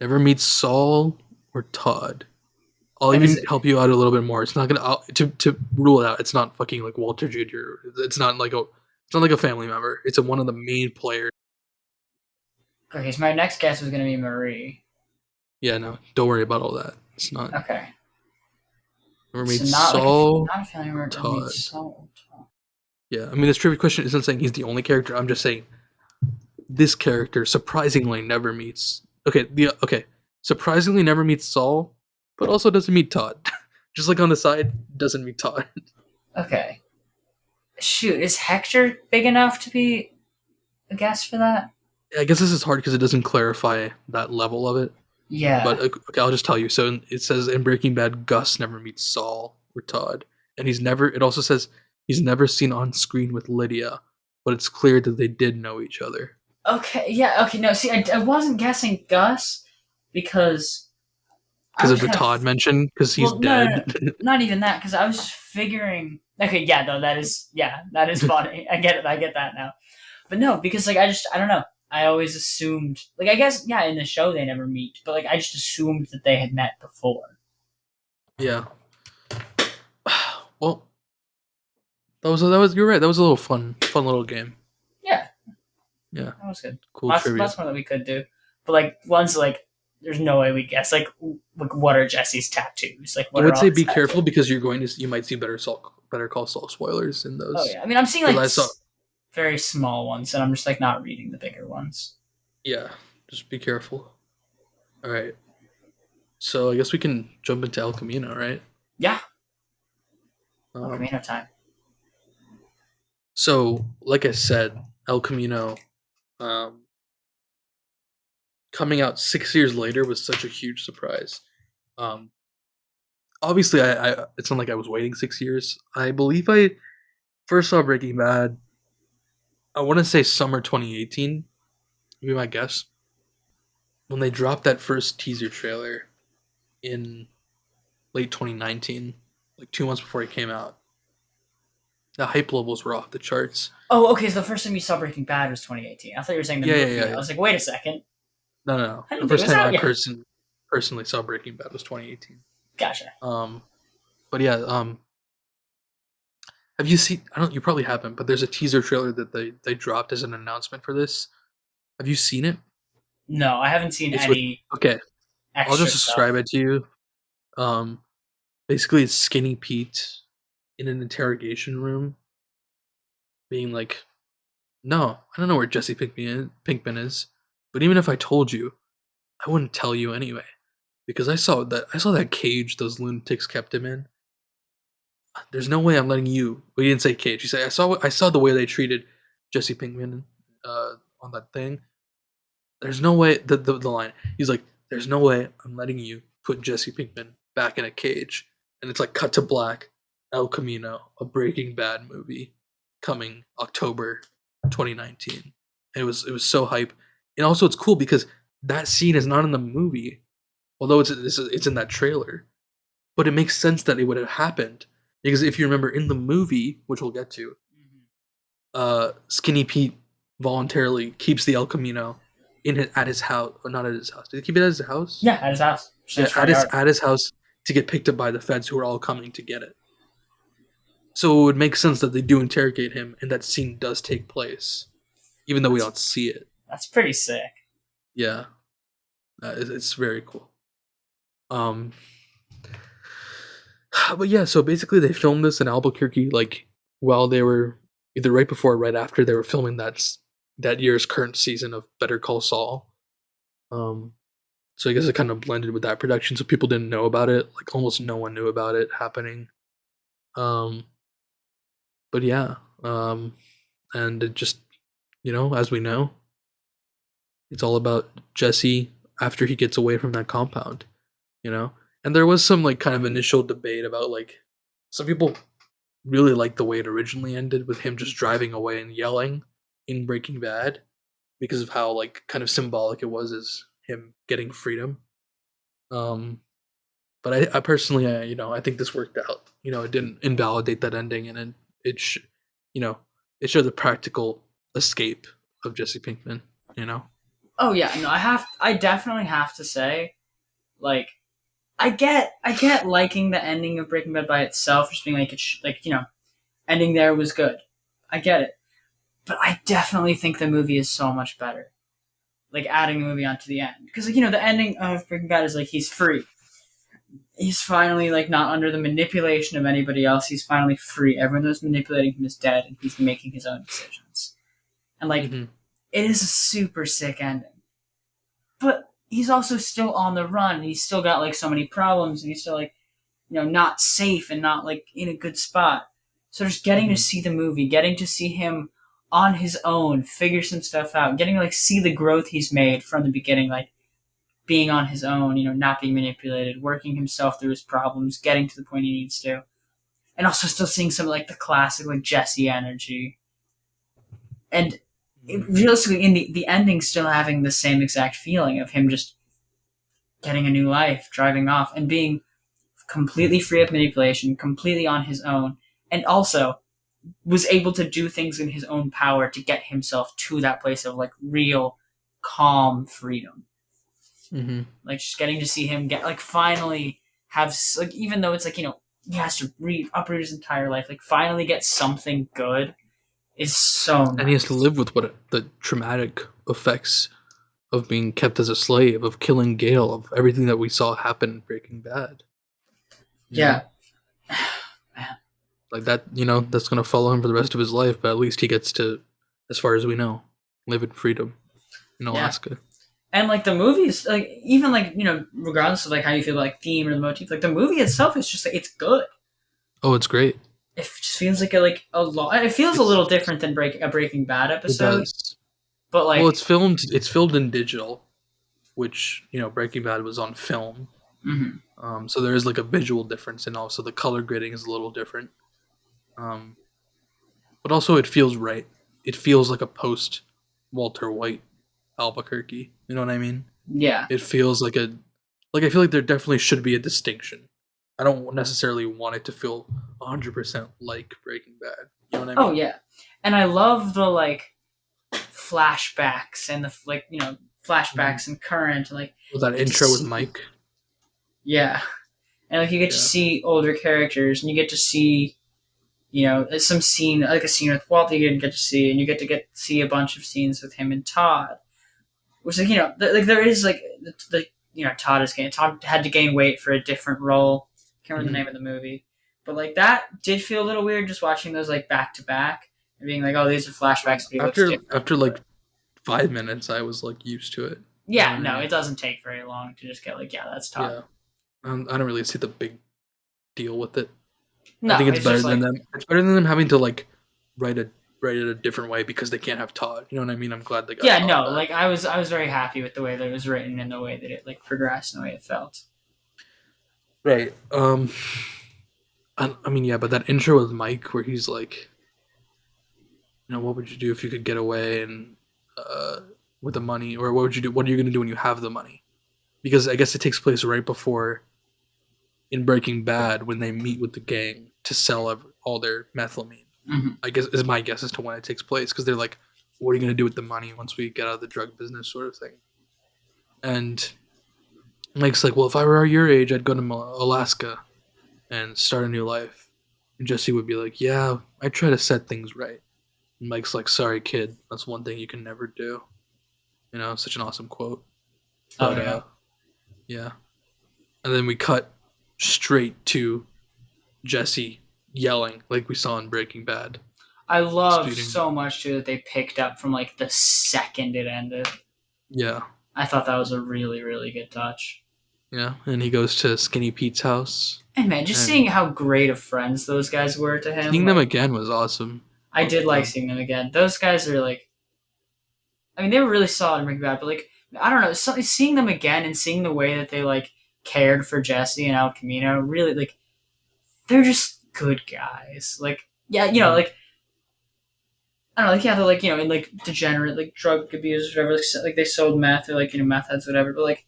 Never meets Saul or Todd. I'll And even help you out a little bit more. It's not gonna to rule it out. It's not fucking like Walter Jr. It's not like a family member. It's one of the main players. Okay, so my next guess was going to be Marie. Yeah, no, don't worry about all that. It's not. Okay. Never meets So not Saul. not a family member. Todd. Saul. Yeah, I mean this trivia question isn't saying he's the only character. I'm just saying this character surprisingly never meets. Surprisingly never meets Saul, but also doesn't meet Todd. Just like on the side, doesn't meet Todd. Okay. Shoot, is Hector big enough to be a guess for that? I guess this is hard because it doesn't clarify that level of it. Yeah. But okay, I'll just tell you. So it says in Breaking Bad, Gus never meets Saul or Todd, and it also says he's never seen on screen with Lydia, but it's clear that they did know each other. Okay, yeah, okay, no, see, I wasn't guessing Gus, because I Because was of the kind Todd mention, because he's well, no, dead. not even that. Because I was just figuring. Okay, yeah, no, that is funny. I get it. I get that now. But no, because like I don't know. I always assumed, like, I guess, yeah, in the show they never meet, but like I just assumed that they had met before. Yeah. Well, that was you're right. That was a little fun little game. Yeah, Yeah. that was good. Cool trivia. That's one that we could do. But like ones like, there's no way we guess. Like what are Jesse's tattoos? Like I what are would all say his be tattoos? careful because you might see Better Call Saul spoilers in Oh those. yeah, I mean I'm seeing Because like I saw. very small ones, and I'm just like not reading the bigger ones. Yeah. Just be careful. All right. So I guess we can jump into El Camino, right? Yeah, Um, Camino time. so, like I said, El Camino, um, coming out 6 years later was such a huge surprise. Um, obviously, it's not like I was waiting 6 years. I believe I first saw Breaking Bad. I want to say summer 2018. Be my guess. When they dropped that first teaser trailer in late 2019, like 2 months before it came out, the hype levels were off the charts. Oh, okay. So the first time you saw Breaking Bad was 2018. I thought you were saying the movie. Yeah. I was like, wait a second. No. I The didn't think it first was time out I yet. personally saw Breaking Bad was 2018. Gotcha. But yeah, have you seen? I don't. You probably haven't, but there's a teaser trailer that they dropped as an announcement for this. Have you seen it? No, I haven't seen It's with any okay. I'll extra just stuff. describe it to you. Um, basically, it's Skinny Pete in an interrogation room, being like, "No, I don't know where Jesse Pinkman is, but even if I told you, I wouldn't tell you anyway, because I saw that cage those lunatics kept him in. There's no way I'm letting you." Well, he didn't say cage. He said, I saw the way they treated Jesse Pinkman on that thing. There's no way the line. He's like, there's no way I'm letting you put Jesse Pinkman back in a cage. And it's like cut to black. El Camino, a Breaking Bad movie, coming October 2019. And it was so hype. And also it's cool because that scene is not in the movie, although it's in that trailer. But it makes sense that it would have happened because if you remember in the movie, which we'll get to, Skinny Pete voluntarily keeps the El Camino at his house, or not at his house. Did he keep it at his house? Yeah, at his house. Yeah, at his house to get picked up by the feds who are all coming to get it. So it would make sense that they do interrogate him, and that scene does take place, even though we don't see it. That's pretty sick. Yeah, it's very cool. But yeah, so basically they filmed this in Albuquerque, like while they were either right before or right after they were filming that year's current season of Better Call Saul. So I guess it kind of blended with that production, so people didn't know about it. Like almost no one knew about it happening. But yeah, and it just as we know, it's all about Jesse after he gets away from that compound. And there was some like kind of initial debate about like some people really liked the way it originally ended with him just driving away and yelling in Breaking Bad because of how like kind of symbolic it was as him getting freedom. But I personally, I think this worked out. It didn't invalidate that ending, and it showed the practical escape of Jesse Pinkman. Oh yeah, no, I definitely have to say, like, I get liking the ending of Breaking Bad by itself, just being like ending there was good. I get it, but I definitely think the movie is so much better. Like adding the movie onto the end, because the ending of Breaking Bad is like he's free. He's finally like not under the manipulation of anybody else. He's finally free. Everyone that's manipulating him is dead, and he's making his own decisions. And like, It is a super sick ending. But he's also still on the run. And he's still got like so many problems, and he's still like, not safe and not like in a good spot. So just getting to see the movie, getting to see him on his own, figure some stuff out, getting to like see the growth he's made from the beginning, like being on his own, not being manipulated, working himself through his problems, getting to the point he needs to. And also still seeing some like the classic like Jesse energy. And realistically, in the ending, still having the same exact feeling of him just getting a new life, driving off, and being completely free of manipulation, completely on his own, and also was able to do things in his own power to get himself to that place of like real calm freedom. Mm-hmm. Like just getting to see him get like finally have like, even though it's like, he has to uproot his entire life, like finally get something good is so nice. And he has to live with the traumatic effects of being kept as a slave, of killing Gale, of everything that we saw happen in Breaking Bad. Yeah. Like that, that's going to follow him for the rest of his life, but at least he gets to, as far as we know, live in freedom in Alaska. And like the movies, like even like, regardless of like how you feel about like theme or the motif, like the movie itself is just like, it's good. Oh, it's great. It just feels like a lot. It feels a little different than a Breaking Bad episode. It does. But like, well, it's filmed in digital, which Breaking Bad was on film. Mm-hmm. So there is like a visual difference, and also the color grading is a little different. But also it feels right. It feels like a post Walter White Albuquerque. You know what I mean? Yeah. It feels like I feel like there definitely should be a distinction. I don't necessarily want it to feel 100% like Breaking Bad. You know what I mean? Oh yeah, and I love the like flashbacks and the flashbacks and current, like that intro with Mike. Yeah, and like you get to see older characters, and you get to see, some scene, like a scene with Walt that you didn't get to see, and you get to see a bunch of scenes with him and Todd, which like there is like the Todd had to gain weight for a different role. Can't remember the name of the movie, but like that did feel a little weird just watching those like back to back and being like, oh, these are flashbacks. After like 5 minutes, I was like used to it. Yeah, no, it doesn't take very long to just get like, yeah, that's Todd. Yeah, I don't really see the big deal with it. No, I think it's better than them. It's better than them having to like write it a different way because they can't have Todd. You know what I mean? I'm glad they got. Yeah, Todd no, back. like I was very happy with the way that it was written and the way that it like progressed and the way it felt. Right. I mean, yeah, but that intro with Mike where he's like, what would you do if you could get away and with the money, or what would you do? What are you going to do when you have the money? Because I guess it takes place right before in Breaking Bad when they meet with the gang to sell all their methylamine. Mm-hmm. I guess is my guess as to when it takes place, because they're like, what are you going to do with the money once we get out of the drug business, sort of thing. And Mike's like, well, if I were your age, I'd go to Alaska and start a new life. And Jesse would be like, yeah, I try to set things right. And Mike's like, sorry, kid, that's one thing you can never do. Such an awesome quote. But, yeah. And then we cut straight to Jesse yelling like we saw in Breaking Bad. I love so much too that they picked up from like the second it ended. Yeah. I thought that was a really, really good touch. Yeah, and he goes to Skinny Pete's house. And man, just seeing how great of friends those guys were to him. Seeing them again was awesome. I did like seeing them again. Those guys are like, I mean, they were really solid in Breaking Bad, but like, I don't know, seeing them again and seeing the way that they like cared for Jesse and El Camino, really like, they're just good guys. Like, yeah, like, I don't know, like, yeah, they're like, in like degenerate, like drug abusers, whatever, like they sold meth or like, meth heads, whatever, but like,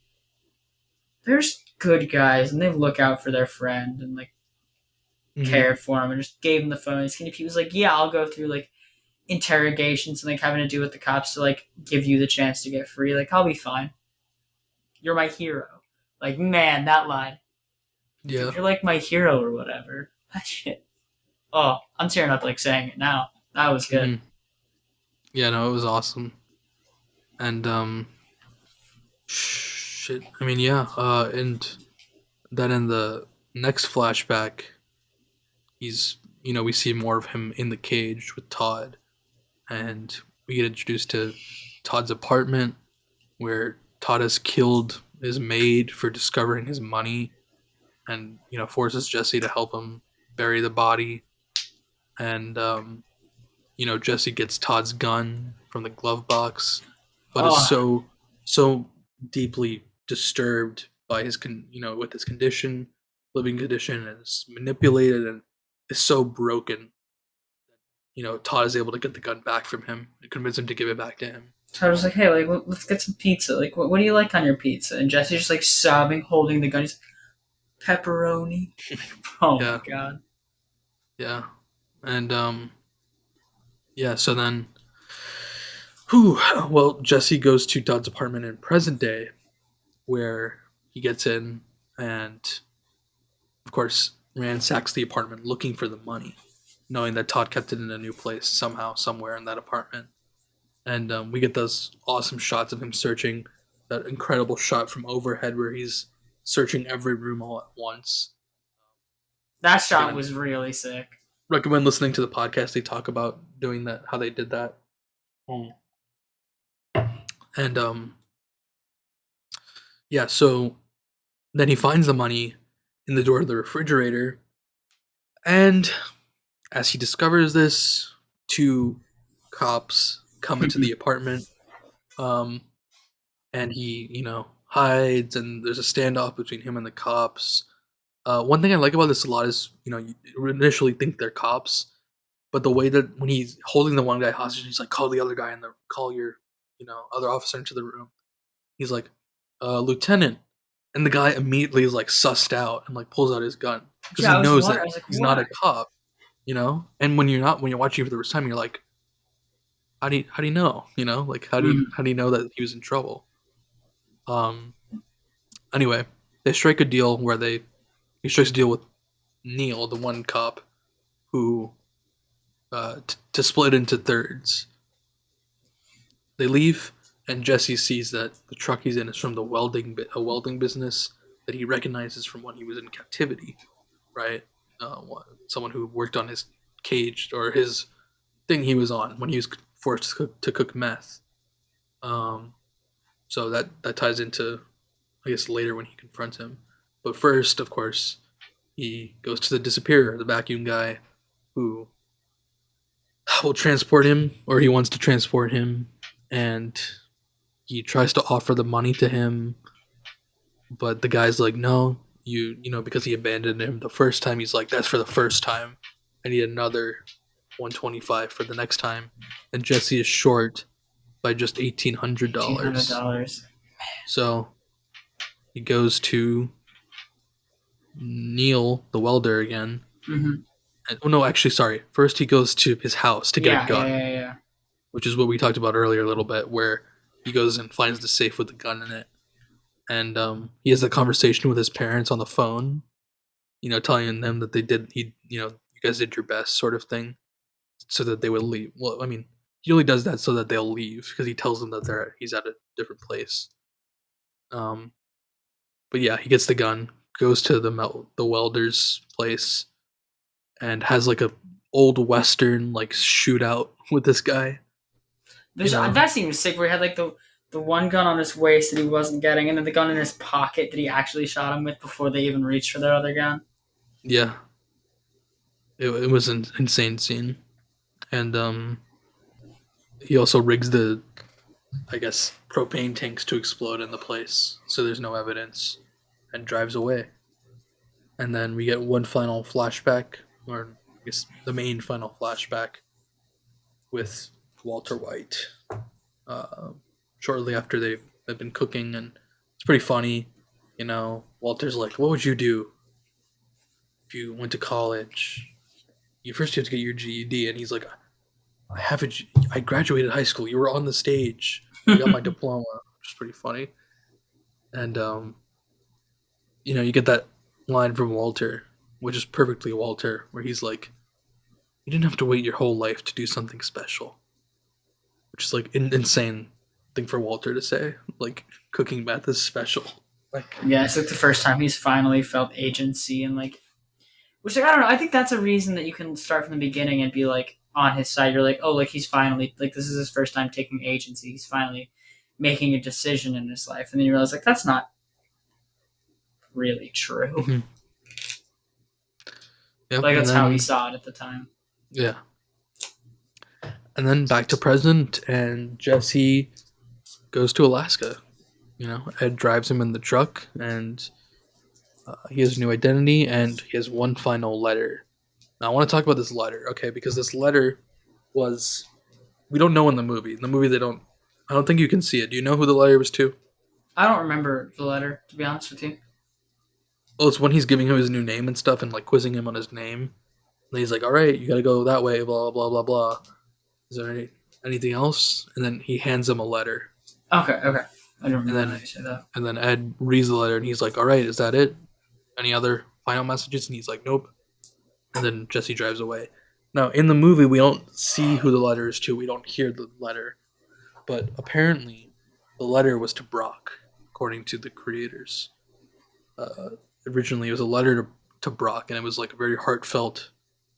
they're just good guys and they look out for their friend and like cared for him and just gave him the phone. And Skinny Pete was like, yeah, I'll go through like interrogations and like having to do with the cops to like give you the chance to get free. Like, I'll be fine. You're my hero. Like, man, that line. Yeah. You're like my hero or whatever. That shit. Oh, I'm tearing up like saying it now. That was good. Mm-hmm. Yeah, no, it was awesome. And shit. I mean, yeah. And then in the next flashback, he's we see more of him in the cage with Todd, and we get introduced to Todd's apartment where Todd has killed his maid for discovering his money, and forces Jesse to help him bury the body, and Jesse gets Todd's gun from the glove box, but is so deeply disturbed by his with his living condition, and is manipulated and is so broken. Todd is able to get the gun back from him and convince him to give it back to him. So I was like, hey, like, let's get some pizza. Like, what do you like on your pizza? And Jesse's just like sobbing, holding the gun. He's like, pepperoni. Oh my Yeah, god. yeah, and yeah. So then, whew, well, Jesse goes to Todd's apartment in present day, where he gets in and, of course, ransacks the apartment looking for the money, knowing that Todd kept it in a new place somehow, somewhere in that apartment. And we get those awesome shots of him searching. That incredible shot from overhead where he's searching every room all at once. That shot Again, was really sick. recommend listening to the podcast. They talk about doing that, how they did that. Mm. And yeah, so then he finds the money in the door of the refrigerator, and as he discovers this, two cops come into the apartment, um, and he, hides, and there's a standoff between him and the cops. One thing I like about this a lot is, you initially think they're cops, but the way that when he's holding the one guy hostage, he's like, call the other guy and call your, other officer into the room. He's like, Lieutenant, and the guy immediately is like sussed out and like pulls out his gun because Yeah, he I was knows wondering. that I was like, he's not why? a cop, And when you're watching for the first time, you're like, how do you know, like Mm. how do you know that he was in trouble? Um. Anyway, they strike a deal where he strikes a deal with Neil, the one cop, who to split into thirds. They leave, and Jesse sees that the truck he's in is from a welding business that he recognizes from when he was in captivity, right? Someone who worked on his cage or his thing he was on when he was forced to cook meth. Um, so that ties into, I guess, later when he confronts him. But first, of course, he goes to the disappearer, the vacuum guy, who will transport him, or he wants to transport him, and he tries to offer the money to him, but the guy's like, no, because he abandoned him the first time. He's like, that's for the first time. I need another 125 for the next time, and Jesse is short by just $1,800. $1,800. So he goes to Neil, the welder, again. Mm-hmm. Oh no, actually, sorry. First, he goes to his house to get a Yeah, gun, yeah. which is what we talked about earlier a little bit, where he goes and finds the safe with the gun in it, and he has a conversation with his parents on the phone, telling them that you guys did your best, sort of thing, so that they would leave. Well, I mean, he only does that so that they'll leave because he tells them that he's at a different place. Um, but yeah, he gets the gun, goes to the welder's place, and has like a old western like shootout with this guy. There's that scene was sick where he had like the one gun on his waist that he wasn't getting, and then the gun in his pocket that he actually shot him with before they even reached for their other gun. Yeah, it was an insane scene, and he also rigs the, I guess, propane tanks to explode in the place, so there's no evidence, and drives away. And then we get one final flashback, or I guess the main final flashback, with Walter White. Uh, Shortly after they've been cooking, and it's pretty funny. Walter's like, "What would you do if you went to college? You first have to get your GED," and he's like, I graduated high school. You were on the stage. I got my diploma," which is pretty funny. And you get that line from Walter, which is perfectly Walter, where he's like, "You didn't have to wait your whole life to do something special," which is like insane thing for Walter to say. Like, cooking meth is special. Like, Yeah, it's like the first time he's finally felt agency and like, which like I don't know. I think that's a reason that you can start from the beginning and be like on his side. You're like, oh, like he's finally like this is his first time taking agency. He's finally making a decision in his life, and then you realize like that's not really true. mhm. Yep, Like and that's how he then saw it at the time. yeah, and then back to present, and Jesse goes to Alaska. Ed drives him in the truck, and he has a new identity, and he has one final letter. Now, I want to talk about this letter, okay? Because this letter we don't know in the movie. In the movie, they don't I don't think you can see it. Do you know who the letter was to? I don't remember the letter, to be honest with you. Well, it's when he's giving him his new name and stuff and like quizzing him on his name. And he's like, "All right, you got to go that way." Blah blah blah blah. Is there anything else? And then he hands him a letter. Okay. I don't remember then- how you say that. And then Ed reads the letter and he's like, "All right, is that it? Any other final messages?" And he's like, "Nope." And then Jesse drives away. Now, in the movie, we don't see who the letter is to. We don't hear the letter. But apparently, the letter was to Brock, according to the creators. Originally, it was a letter to Brock, and it was like a very heartfelt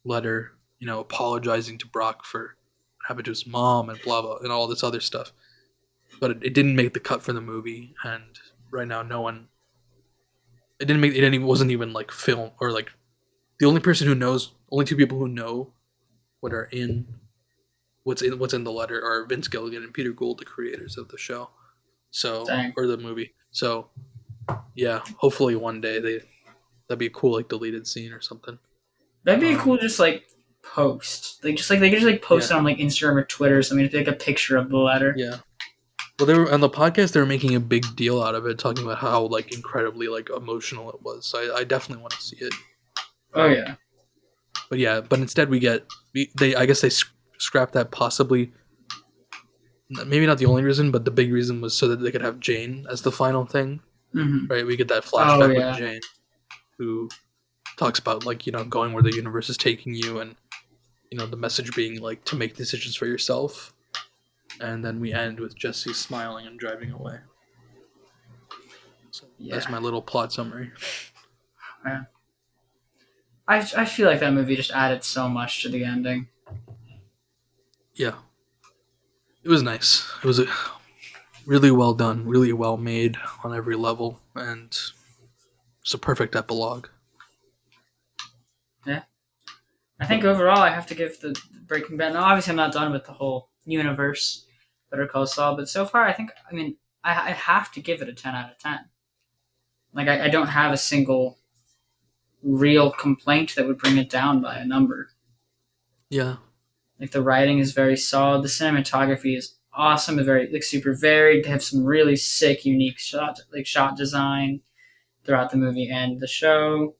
letter, apologizing to Brock for what happened to his mom and blah, blah, and all this other stuff. But it didn't make the cut for the movie, and right now, no one... It wasn't even like film, or like the only person who knows, only two people who know what's in the letter are Vince Gilligan and Peter Gould, the creators of the show, or the movie. So, yeah, hopefully one day that'd be a cool like deleted scene or something. That'd be a cool just like post. They could just post it on like Instagram or Twitter or something to take a picture of the letter. Yeah. Well, they were on the podcast. They were making a big deal out of it, talking about how like incredibly like emotional it was. So I definitely want to see it. Oh yeah. But instead I guess they scrapped that, possibly. Maybe not the only reason, but the big reason was so that they could have Jane as the final thing. Mm-hmm. Right? We get that flashback with Jane, who talks about like going where the universe is taking you, and the message being like to make decisions for yourself. And then we end with Jesse smiling and driving away. So that's my little plot summary. Yeah. I feel like that movie just added so much to the ending. Yeah. It was nice. It was really well done, really well made on every level, and it's a perfect epilogue. Yeah. I think overall I have to give the Breaking Bad... Now, obviously I'm not done with the whole universe, Better Call Saul, but so far I have to give it a 10 out of 10. Like, I don't have a single real complaint that would bring it down by a number. Yeah. Like, the writing is very solid. The cinematography is awesome and very, like, super varied. They have some really sick, unique shot design throughout the movie and the show.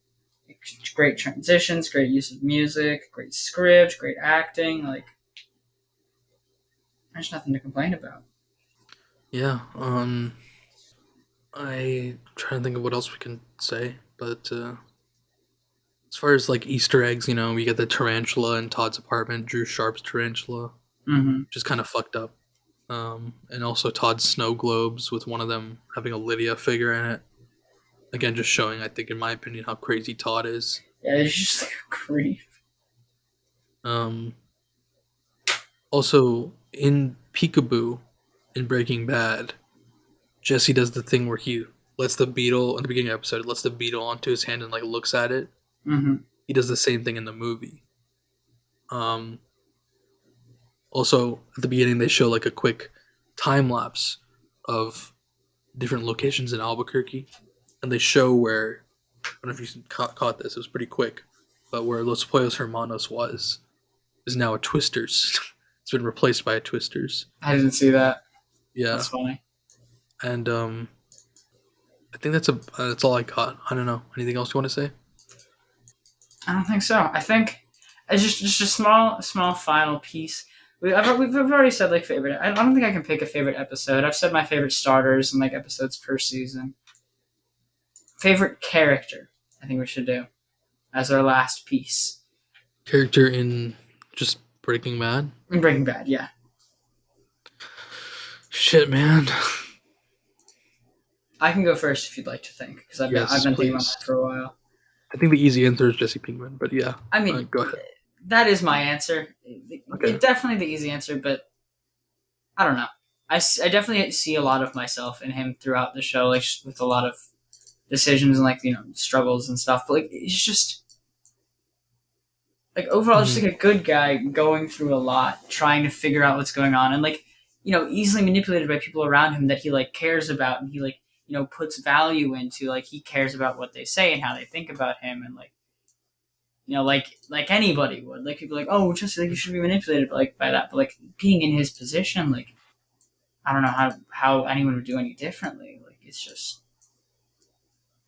Great transitions, great use of music, great script, great acting. Like, there's nothing to complain about. Yeah. I trying to think of what else we can say, but as far as like Easter eggs, we get the tarantula in Todd's apartment, Drew Sharp's tarantula, which is kind of fucked up. And also Todd's snow globes with one of them having a Lydia figure in it. Again, just showing, I think, in my opinion, how crazy Todd is. Yeah, it's just like a creep. Also, in Peekaboo, in Breaking Bad, Jesse does the thing where he lets the beetle, in the beginning of the episode, lets the beetle onto his hand and like looks at it. Mm-hmm. He does the same thing in the movie. Also, at the beginning, they show like a quick time lapse of different locations in Albuquerque. And they show where, I don't know if you caught this, it was pretty quick, but where Los Pollos Hermanos is now a Twister's. It's been replaced by a Twister's. I didn't see that. Yeah. That's funny. And I think that's all I got. I don't know. Anything else you want to say? I don't think so. I think it's just a small final piece. We've already said like favorite. I don't think I can pick a favorite episode. I've said my favorite starters and like episodes per season. Favorite character, I think we should do as our last piece. Character in just Breaking Bad? In Breaking Bad, yeah. Shit, man. I can go first if you'd like to think, because I've been thinking about that for a while. I think the easy answer is Jesse Pinkman, but yeah. I mean, go ahead. That is my answer. Okay. It's definitely the easy answer, but I don't know. I definitely see a lot of myself in him throughout the show, like with a lot of decisions and like struggles and stuff. But like it's just like overall, just like a good guy going through a lot, trying to figure out what's going on, and like easily manipulated by people around him that he like cares about, and he like puts value into. Like he cares about what they say and how they think about him, and like like anybody would. Like people are like, oh, just like you should be manipulated like by that, but like being in his position, like I don't know how anyone would do any differently. Like it's just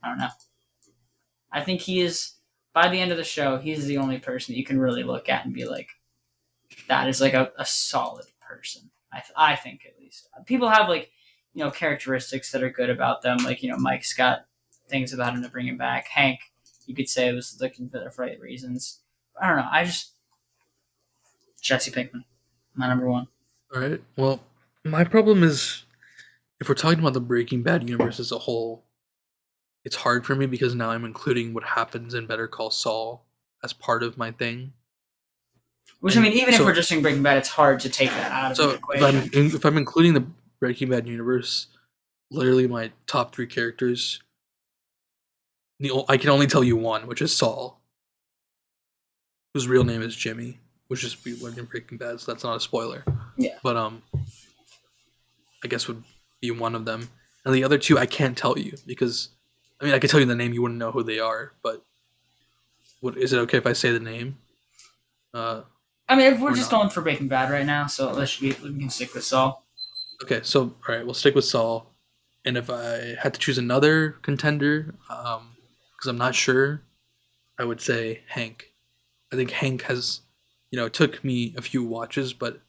I don't know. I think he is by the end of the show, he's the only person that you can really look at and be like, that is like a solid person. I think at least people have like characteristics that are good about them. Like Mike's got things about him to bring him back. Hank, you could say was looking for the right reasons. I don't know. I just Jesse Pinkman, my number one. All right. Well, my problem is if we're talking about the Breaking Bad universe as a whole, it's hard for me because now I'm including what happens in Better Call Saul as part of my thing. Which I mean, even if So- we're just doing Breaking Bad, it's hard to take that out of the So equation. if I'm including the Breaking Bad universe, literally my top 3 characters, I can only tell you one, which is Saul, whose real name is Jimmy, which is we learned in Breaking Bad, so that's not a spoiler. Yeah. But I guess would be one of them, and the other 2 I can't tell you because I mean I could tell you the name, you wouldn't know who they are. But is it okay if I say the name? I mean, if we're Or just not. going for Breaking Bad right now, so we can stick with Saul. Okay, so all right, we'll stick with Saul. And if I had to choose another contender, because I'm not sure, I would say Hank. I think Hank has, it took me a few watches, but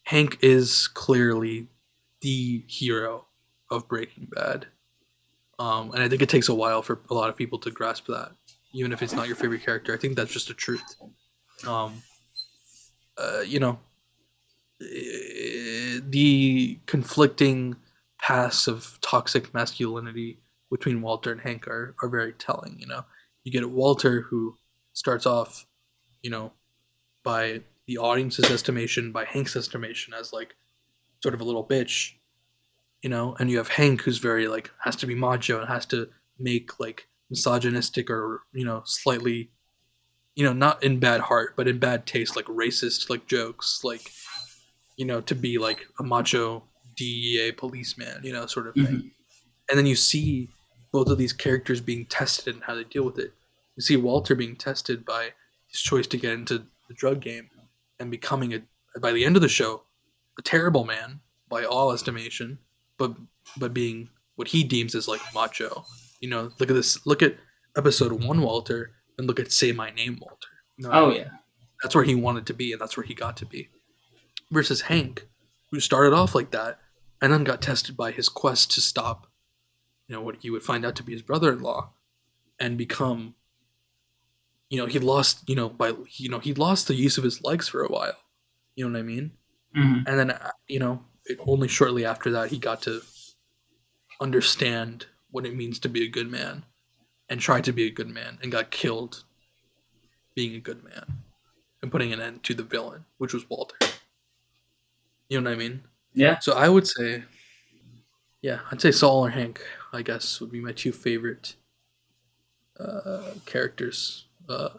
Hank is clearly the hero of Breaking Bad. And I think it takes a while for a lot of people to grasp that, even if it's not your favorite character. I think that's just the truth. You know, the conflicting paths of toxic masculinity between Walter and Hank are very telling. You get Walter, who starts off, by the audience's estimation, by Hank's estimation, as like sort of a little bitch, and you have Hank, who's very like has to be macho and has to make like misogynistic or slightly, not in bad heart but in bad taste, like racist like jokes, like to be like a macho DEA policeman, sort of thing. Mhm. And then you see both of these characters being tested and how they deal with it. You see Walter being tested by his choice to get into the drug game and becoming by the end of the show, a terrible man by all estimation, but being what he deems as like macho. Look at this. Look at episode 1 Walter and look at Say My Name Walter. You know what I Oh mean? yeah. That's where he wanted to be and that's where he got to be. Versus Hank, who started off like that and then got tested by his quest to stop, what he would find out to be his brother-in-law, and become, he lost, he lost the use of his legs for a while. You know what I mean? Mhm. And then, only shortly after that he got to understand what it means to be a good man and tried to be a good man and got killed being a good man and putting an end to the villain, which was Walter. You know what I mean? Yeah. So I would say, I'd say Saul or Hank, I guess, would be my 2 favorite characters.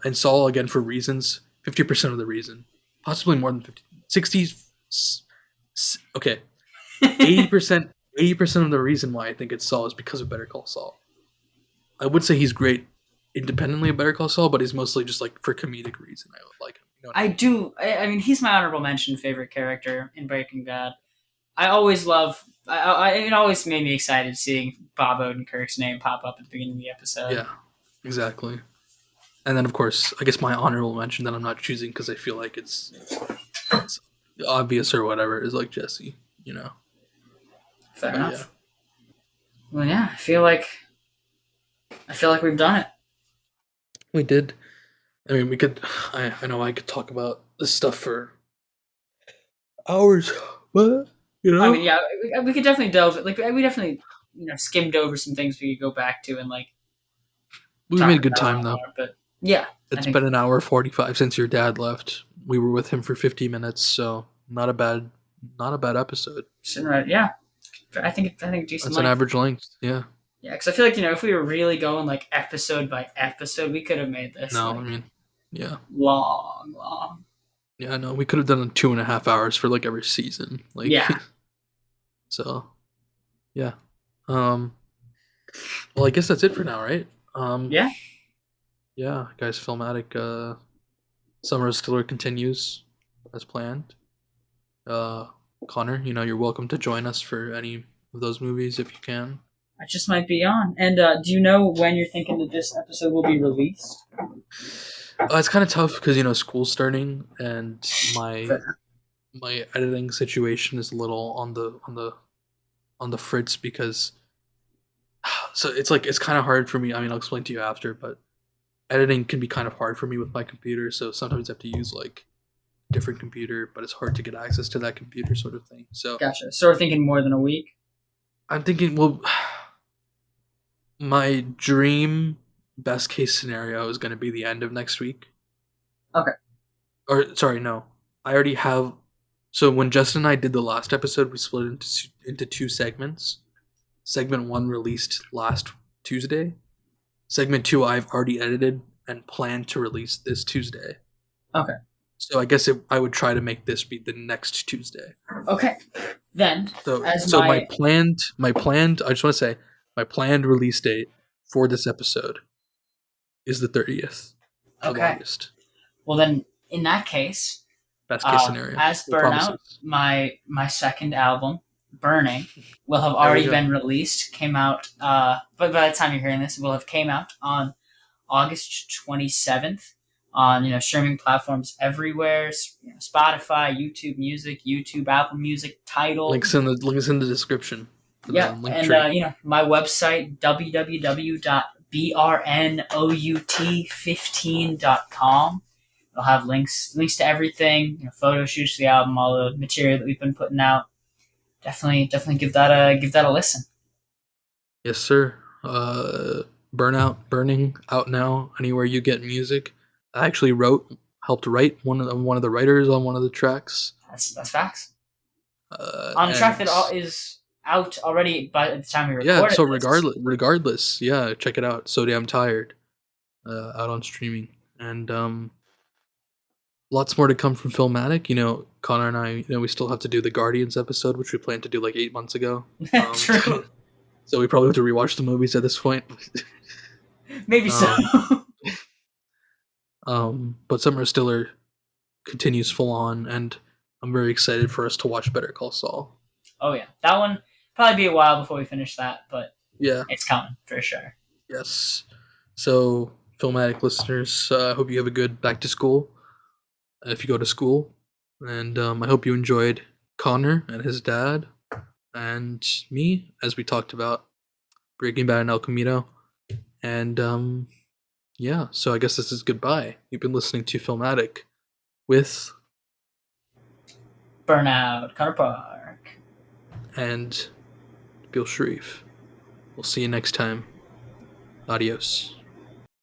And Saul, again, for reasons, 50% of the reason, possibly more than 50, 60, okay, 80%, 80% of the reason why I think it's Saul is because of Better Call Saul. I would say he's great independently of Better Call Saul, but he's mostly just like for comedic reason. I would like him. I do. I mean, he's my honorable mention favorite character in Breaking Bad. I always love. It always made me excited seeing Bob Odenkirk's name pop up at the beginning of the episode. Yeah, exactly. And then, of course, I guess my honorable mention that I'm not choosing because I feel like it's obvious or whatever is like Jesse. Fair But enough. Well, yeah, I feel like we've done it. we did. I mean, we could. I know I could talk about this stuff for hours. What? I mean, yeah, we could definitely delve. Like, we definitely skimmed over some things we could go back to and like. We talk made a good about time a lot though. more, but yeah, It's been an hour 45 since your dad left. We were with him for 50 minutes, so not a bad episode. right. Yeah, I think decent. That's an average length. Yeah. Yeah, because I feel like if we were really going like episode by episode, we could have made this. No, like, I mean, yeah. long. Yeah, no, we could have done 2.5 hours for like every season. Like, Yeah. So, yeah. Well, I guess that's it for now, right? Yeah. Yeah, guys, Filmatic, Summer of Stiller continues as planned. Connor, you're welcome to join us for any of those movies if you can. I just might be on. And do you know when you're thinking that this episode will be released? It's kind of tough because school's starting and my editing situation is a little on the fritz because so it's kind of hard for me. I mean, I'll explain to you after, but editing can be kind of hard for me with my computer. So sometimes I have to use like a different computer, but it's hard to get access to that computer, sort of thing. So Gotcha. So we're thinking more than a week. I'm thinking, well, my dream best case scenario is going to be the end of next week. Okay. Or sorry, no, I already have. So when Justin and I did the last episode, we split it into two segments. Segment 1 released last Tuesday. Segment 2 I've already edited and planned to release this Tuesday. Okay. So I guess I would try to make this be the next Tuesday. Okay. Then, my planned, I just want to say, my planned release date for this episode is the 30th of August. Well, then, in that case, best case scenario. As Burnout, my second album, Burning, will have already been released. Came out, but by the time you're hearing this, it will have came out on August 27th on streaming platforms everywhere. Spotify, YouTube Music, YouTube, Apple Music, Tidal. Links in the description. Yeah, and my website www.brnout15.com. It'll have links to everything, photo shoots, the album, all the material that we've been putting out. Definitely give that a listen. Yes, sir. Burning out now. Anywhere you get music. I actually helped write one of the writers on one of the tracks. That's facts. On a track that is out already by the time we record. Yeah. So regardless, yeah, check it out. So Damn Tired. Out on streaming and lots more to come from Filmatic. Connor and I, we still have to do the Guardians episode, which we planned to do like 8 months ago. True. So we probably have to rewatch the movies at this point. Maybe so. But Summer Stiller continues full on, and I'm very excited for us to watch Better Call Saul. Oh yeah, that one probably be a while before we finish that, but yeah, it's coming for sure. Yes. So, Filmatic listeners, I hope you have a good back to school. If you go to school, and I hope you enjoyed Connor and his dad, and me as we talked about Breaking Bad and El Camino, and yeah. So I guess this is goodbye. You've been listening to Filmatic with Burnout, Connor Park, and Bill Sharif. We'll see you next time. Adios.